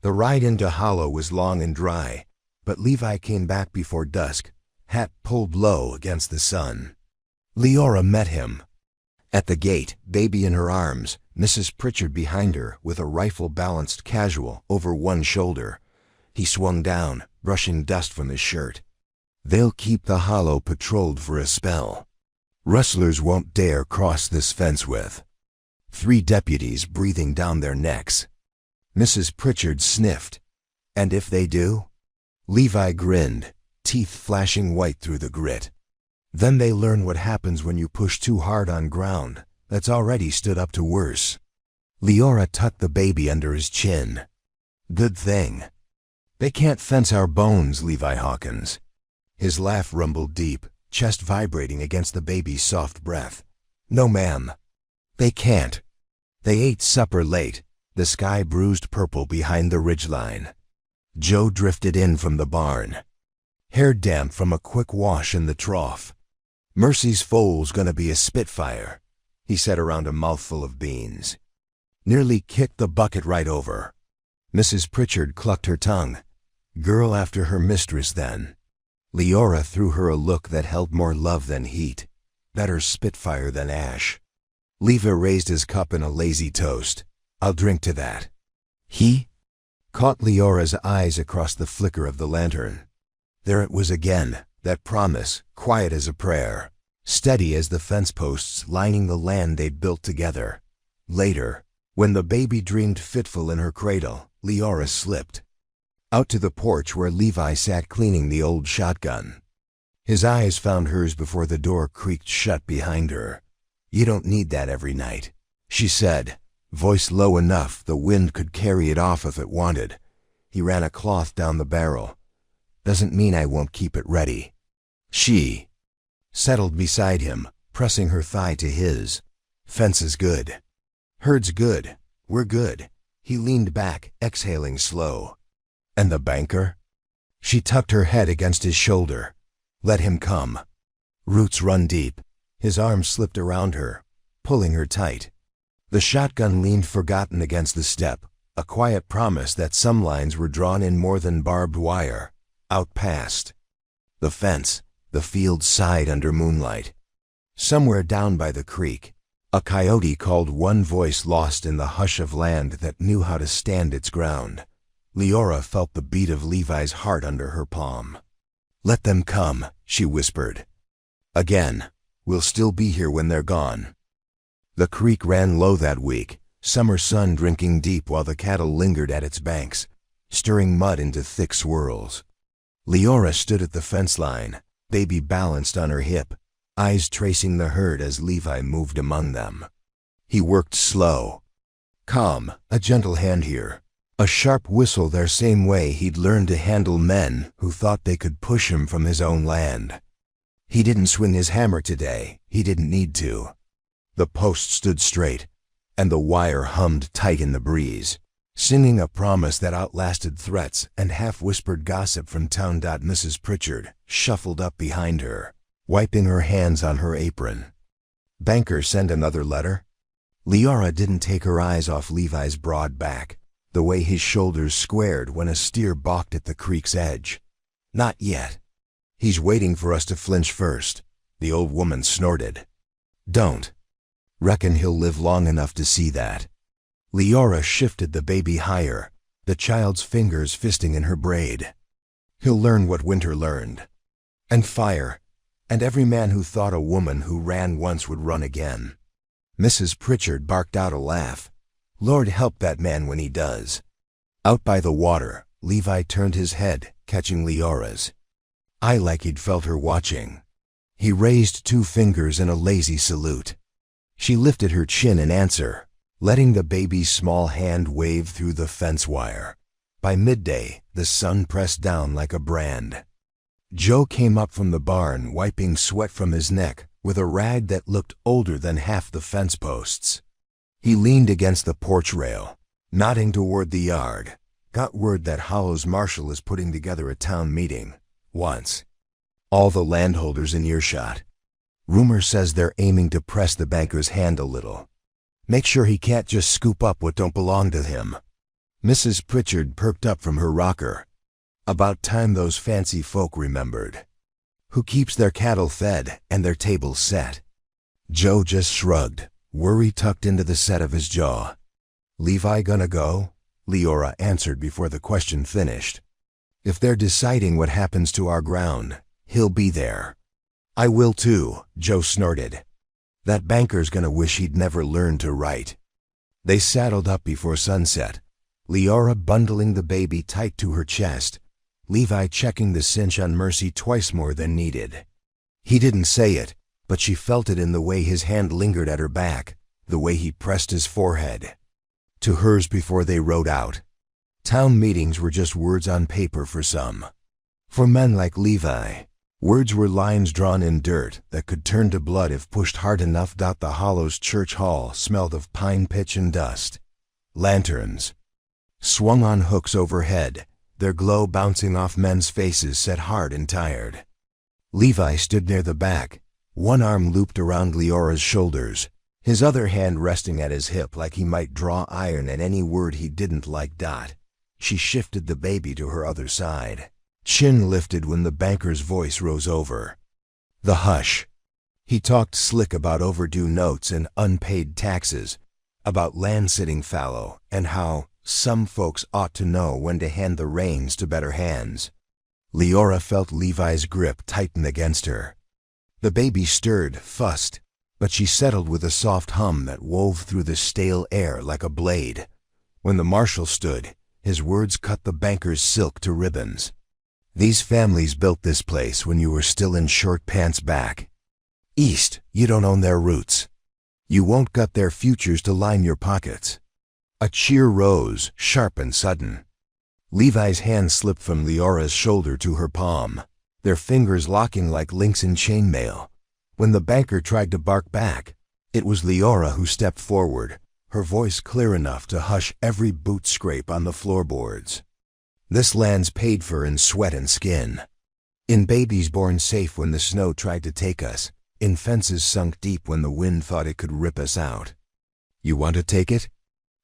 The ride into Hollow was long and dry, but Levi came back before dusk, hat pulled low against the sun. Leora met him. At the gate, baby in her arms, Mrs. Pritchard behind her with a rifle balanced casual over one shoulder. He swung down, brushing dust from his shirt. They'll keep the Hollow patrolled for a spell. Rustlers won't dare cross this fence with 3 deputies breathing down their necks. Mrs. Pritchard sniffed. And if they do? Levi grinned, teeth flashing white through the grit. Then they learn what happens when you push too hard on ground that's already stood up to worse. Leora tucked the baby under his chin. Good thing. They can't fence our bones, Levi Hawkins. His laugh rumbled deep, chest vibrating against the baby's soft breath. No, ma'am. They can't. They ate supper late, the sky bruised purple behind the ridgeline. Joe drifted in from the barn, hair damp from a quick wash in the trough. Mercy's foal's gonna be a spitfire, he said around a mouthful of beans. Nearly kicked the bucket right over. Mrs. Pritchard clucked her tongue. Girl after her mistress then. Leora threw her a look that held more love than heat, better spitfire than ash. Levi raised his cup in a lazy toast. I'll drink to that. He caught Leora's eyes across the flicker of the lantern. There it was again, that promise, quiet as a prayer, steady as the fence posts lining the land they'd built together. Later, when the baby dreamed fitful in her cradle, Leora slipped out to the porch where Levi sat cleaning the old shotgun. His eyes found hers before the door creaked shut behind her. You don't need that every night, she said, voice low enough the wind could carry it off if it wanted. He ran a cloth down the barrel. Doesn't mean I won't keep it ready. She settled beside him, pressing her thigh to his. Fence is good. Herd's good. We're good. He leaned back, exhaling slow. And the banker? She tucked her head against his shoulder. Let him come. Roots run deep. His arm slipped around her, pulling her tight. The shotgun leaned forgotten against the step, a quiet promise that some lines were drawn in more than barbed wire. Out past the fence, the field sighed under moonlight. Somewhere down by the creek, a coyote called, one voice lost in the hush of land that knew how to stand its ground. Leora felt the beat of Levi's heart under her palm. Let them come, she whispered. Again, we'll still be here when they're gone. The creek ran low that week, summer sun drinking deep while the cattle lingered at its banks, stirring mud into thick swirls. Leora stood at the fence line, baby balanced on her hip, eyes tracing the herd as Levi moved among them. He worked slow. Calm, a gentle hand here, a sharp whistle their same way he'd learned to handle men who thought they could push him from his own land. He didn't swing his hammer today, he didn't need to. The post stood straight, and the wire hummed tight in the breeze, singing a promise that outlasted threats and half-whispered gossip from town. Mrs. Pritchard shuffled up behind her, wiping her hands on her apron. Banker send another letter? Leora didn't take her eyes off Levi's broad back, the way his shoulders squared when a steer balked at the creek's edge. Not yet. He's waiting for us to flinch first, the old woman snorted. Don't. Reckon he'll live long enough to see that. Leora shifted the baby higher, the child's fingers fisting in her braid. He'll learn what Winter learned. And fire, and every man who thought a woman who ran once would run again. Mrs. Pritchard barked out a laugh. Lord help that man when he does. Out by the water, Levi turned his head, catching Leora's. Eye like he'd felt her watching. He raised 2 fingers in a lazy salute. She lifted her chin in answer, letting the baby's small hand wave through the fence wire. By midday, the sun pressed down like a brand. Joe came up from the barn, wiping sweat from his neck with a rag that looked older than half the fence posts. He leaned against the porch rail, nodding toward the yard. Got word that Hollow's marshal is putting together a town meeting. Once. All the landholders in earshot. Rumor says they're aiming to press the banker's hand a little. Make sure he can't just scoop up what don't belong to him. Mrs. Pritchard perked up from her rocker. About time those fancy folk remembered. Who keeps their cattle fed and their tables set? Joe just shrugged, worry tucked into the set of his jaw. Levi gonna go? Leora answered before the question finished. If they're deciding what happens to our ground, he'll be there. I will too, Joe snorted. That banker's gonna wish he'd never learned to write. They saddled up before sunset, Leora bundling the baby tight to her chest, Levi checking the cinch on Mercy twice more than needed. He didn't say it, but she felt it in the way his hand lingered at her back, the way he pressed his forehead to hers before they rode out. Town meetings were just words on paper for some. For men like Levi, words were lines drawn in dirt that could turn to blood if pushed hard enough. The Hollow's church hall smelled of pine pitch and dust. Lanterns swung on hooks overhead, their glow bouncing off men's faces set hard and tired. Levi stood near the back, one arm looped around Leora's shoulders, his other hand resting at his hip like he might draw iron at any word he didn't like. She shifted the baby to her other side. Chin lifted when the banker's voice rose over. The hush. He talked slick about overdue notes and unpaid taxes, about land sitting fallow, and how some folks ought to know when to hand the reins to better hands. Leora felt Levi's grip tighten against her. The baby stirred, fussed, but she settled with a soft hum that wove through the stale air like a blade. When the marshal stood, his words cut the banker's silk to ribbons. These families built this place when you were still in short pants back. East, you don't own their roots. You won't gut their futures to line your pockets. A cheer rose, sharp and sudden. Levi's hand slipped from Leora's shoulder to her palm, their fingers locking like links in chainmail. When the banker tried to bark back, it was Leora who stepped forward, her voice clear enough to hush every boot scrape on the floorboards. This land's paid for in sweat and skin. In babies born safe when the snow tried to take us, in fences sunk deep when the wind thought it could rip us out. You want to take it?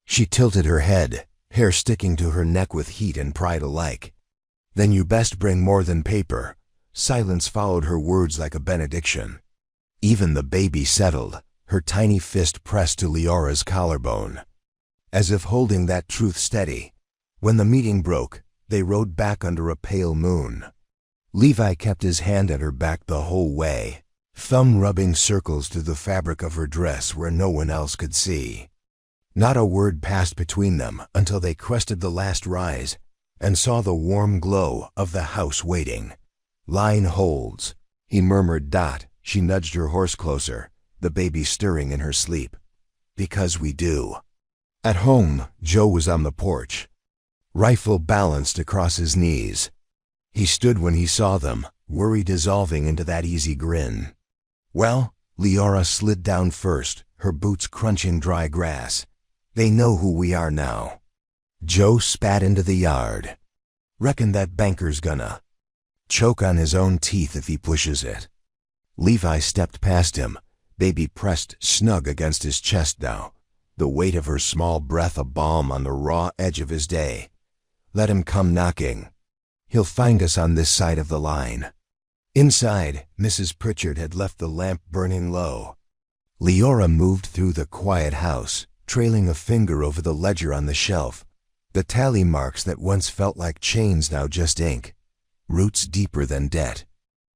She tilted her head, hair sticking to her neck with heat and pride alike. Then you best bring more than paper. Silence followed her words like a benediction. Even the baby settled, her tiny fist pressed to Leora's collarbone, as if holding that truth steady. When the meeting broke, they rode back under a pale moon. Levi kept his hand at her back the whole way, thumb rubbing circles through the fabric of her dress where no one else could see. Not a word passed between them until they crested the last rise and saw the warm glow of the house waiting. Line holds, he murmured. She nudged her horse closer, the baby stirring in her sleep. Because we do. At home, Joe was on the porch, rifle balanced across his knees. He stood when he saw them, worry dissolving into that easy grin. Well, Leora slid down first, her boots crunching dry grass. They know who we are now. Joe spat into the yard. Reckon that banker's gonna choke on his own teeth if he pushes it. Levi stepped past him, Baby pressed snug against his chest now, the weight of her small breath a balm on the raw edge of his day. Let him come knocking. He'll find us on this side of the line. Inside, Mrs. Pritchard had left the lamp burning low. Leora moved through the quiet house, trailing a finger over the ledger on the shelf. The tally marks that once felt like chains now just ink. Roots deeper than debt.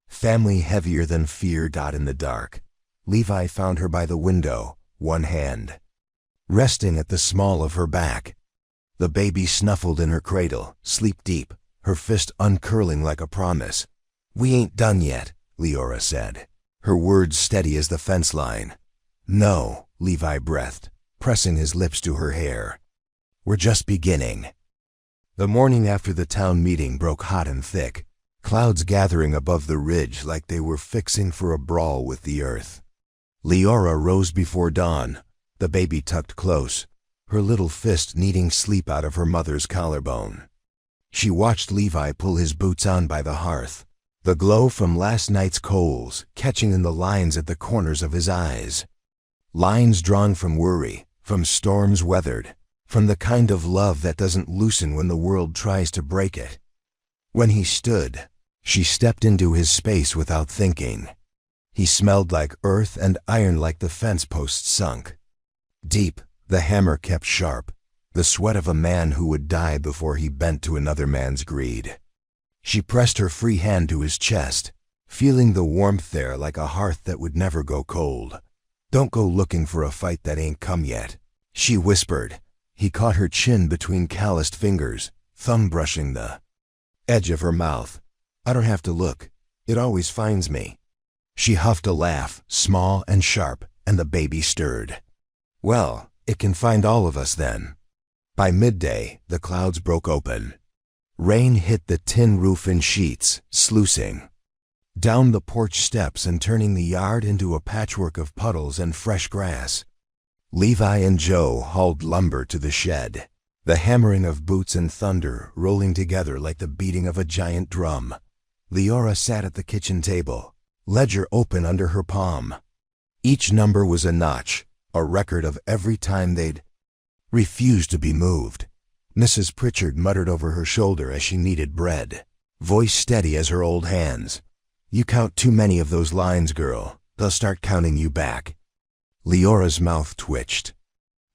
Family heavier than fear. In the dark, Levi found her by the window, one hand resting at the small of her back. The baby snuffled in her cradle, sleep deep, her fist uncurling like a promise. "We ain't done yet," Leora said, her words steady as the fence line. "No," Levi breathed, pressing his lips to her hair. "We're just beginning." The morning after the town meeting broke hot and thick, clouds gathering above the ridge like they were fixing for a brawl with the earth. Leora rose before dawn, the baby tucked close, her little fist kneading sleep out of her mother's collarbone. She watched Levi pull his boots on by the hearth, the glow from last night's coals catching in the lines at the corners of his eyes. Lines drawn from worry, from storms weathered, from the kind of love that doesn't loosen when the world tries to break it. When he stood, she stepped into his space without thinking. He smelled like earth and iron, like the fence posts sunk. Deep, the hammer kept sharp, the sweat of a man who would die before he bent to another man's greed. She pressed her free hand to his chest, feeling the warmth there like a hearth that would never go cold. "Don't go looking for a fight that ain't come yet," she whispered. He caught her chin between calloused fingers, thumb brushing the edge of her mouth. "I don't have to look. It always finds me." She huffed a laugh, small and sharp, and the baby stirred. "Well, it can find all of us then." By midday, the clouds broke open. Rain hit the tin roof in sheets, sluicing down the porch steps and turning the yard into a patchwork of puddles and fresh grass. Levi and Joe hauled lumber to the shed, the hammering of boots and thunder rolling together like the beating of a giant drum. Leora sat at the kitchen table, ledger open under her palm. Each number was a notch, a record of every time they'd refused to be moved. Mrs. Pritchard muttered over her shoulder as she kneaded bread, voice steady as her old hands. "You count too many of those lines, girl. They'll start counting you back." Leora's mouth twitched.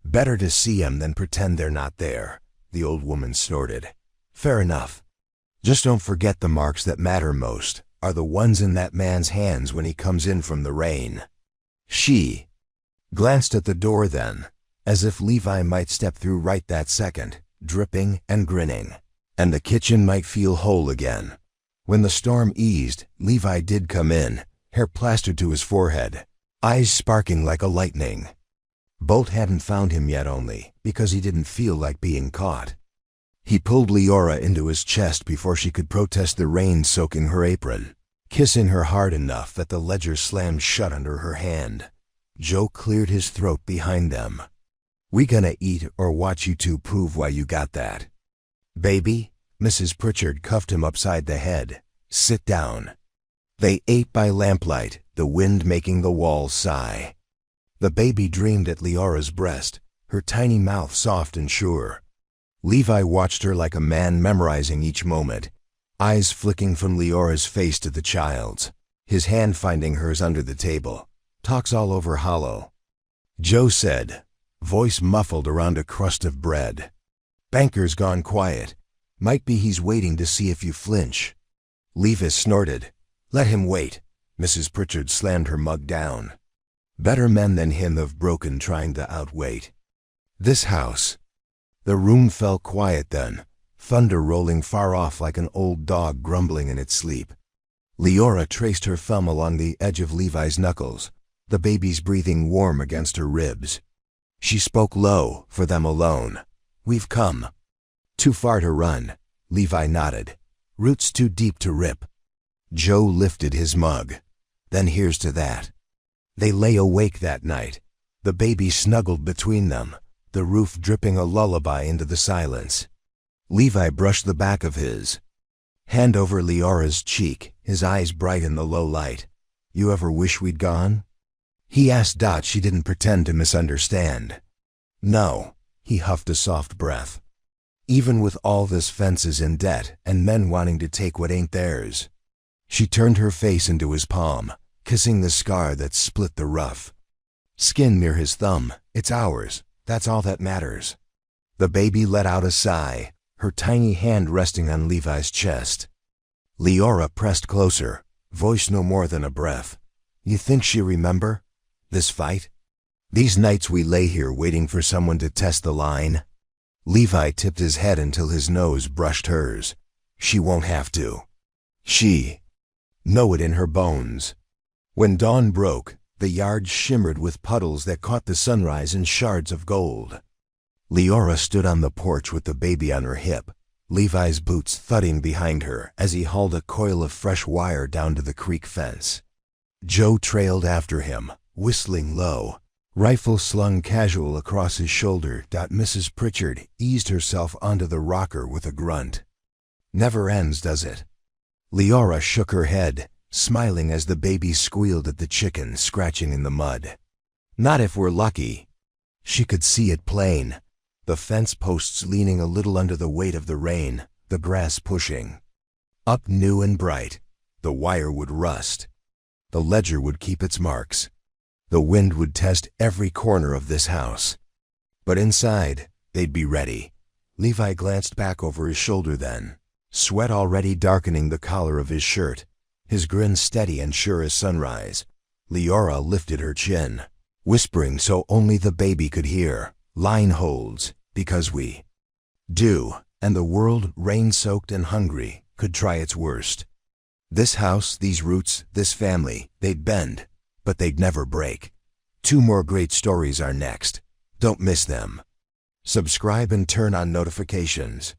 "Better to see 'em than pretend they're not there," the old woman snorted. "Fair enough. Just don't forget the marks that matter most are the ones in that man's hands when he comes in from the rain." She glanced at the door then, as if Levi might step through right that second, dripping and grinning, and the kitchen might feel whole again. When the storm eased, Levi did come in, hair plastered to his forehead, eyes sparking like a lightning. Bolt hadn't found him yet, only because he didn't feel like being caught. He pulled Leora into his chest before she could protest the rain soaking her apron, kissing her hard enough that the ledger slammed shut under her hand. Joe cleared his throat behind them. "We gonna eat or watch you two prove why you got that?" "Baby," Mrs. Pritchard cuffed him upside the head. "Sit down." They ate by lamplight, the wind making the walls sigh. The baby dreamed at Leora's breast, her tiny mouth soft and sure. Levi watched her like a man memorizing each moment, eyes flicking from Leora's face to the child's, his hand finding hers under the table. "Talks all over hollow," Joe said, voice muffled around a crust of bread. "Banker's gone quiet. Might be he's waiting to see if you flinch." Levi snorted. "Let him wait." Mrs. Pritchard slammed her mug down. "Better men than him have broken trying to outwait this house." The room fell quiet then, thunder rolling far off like an old dog grumbling in its sleep. Leora traced her thumb along the edge of Levi's knuckles, the baby's breathing warm against her ribs. She spoke low, for them alone. "We've come too far to run." Levi nodded. "Roots too deep to rip." Joe lifted his mug. "Then here's to that." They lay awake that night, the baby snuggled between them, the roof dripping a lullaby into the silence. Levi brushed the back of his hand over Leora's cheek, his eyes bright in the low light. "You ever wish we'd gone?" He asked. She didn't pretend to misunderstand. No, he huffed a soft breath. Even with all this fences in debt and men wanting to take what ain't theirs. She turned her face into his palm, kissing the scar that split the rough skin near his thumb. It's ours, that's all that matters. The baby let out a sigh, her tiny hand resting on Levi's chest. Leora pressed closer, voice no more than a breath. You think she remember? This fight? These nights we lay here waiting for someone to test the line? Levi tipped his head until his nose brushed hers. She won't have to. She know it in her bones. When dawn broke, the yard shimmered with puddles that caught the sunrise in shards of gold. Leora stood on the porch with the baby on her hip, Levi's boots thudding behind her as he hauled a coil of fresh wire down to the creek fence. Joe trailed after him, whistling low, rifle slung casual across his shoulder. Mrs. Pritchard eased herself onto the rocker with a grunt. Never ends, does it? Leora shook her head, smiling as the baby squealed at the chicken scratching in the mud. Not if we're lucky. She could see it plain, the fence posts leaning a little under the weight of the rain, the grass pushing. Up new and bright, the wire would rust. The ledger would keep its marks. The wind would test every corner of this house. But inside, they'd be ready. Levi glanced back over his shoulder then, sweat already darkening the collar of his shirt, his grin steady and sure as sunrise. Leora lifted her chin, whispering so only the baby could hear. Line holds, because we do, and the world, rain-soaked and hungry, could try its worst. This house, these roots, this family, they'd bend, but they'd never break. 2 more great stories are next. Don't miss them. Subscribe and turn on notifications.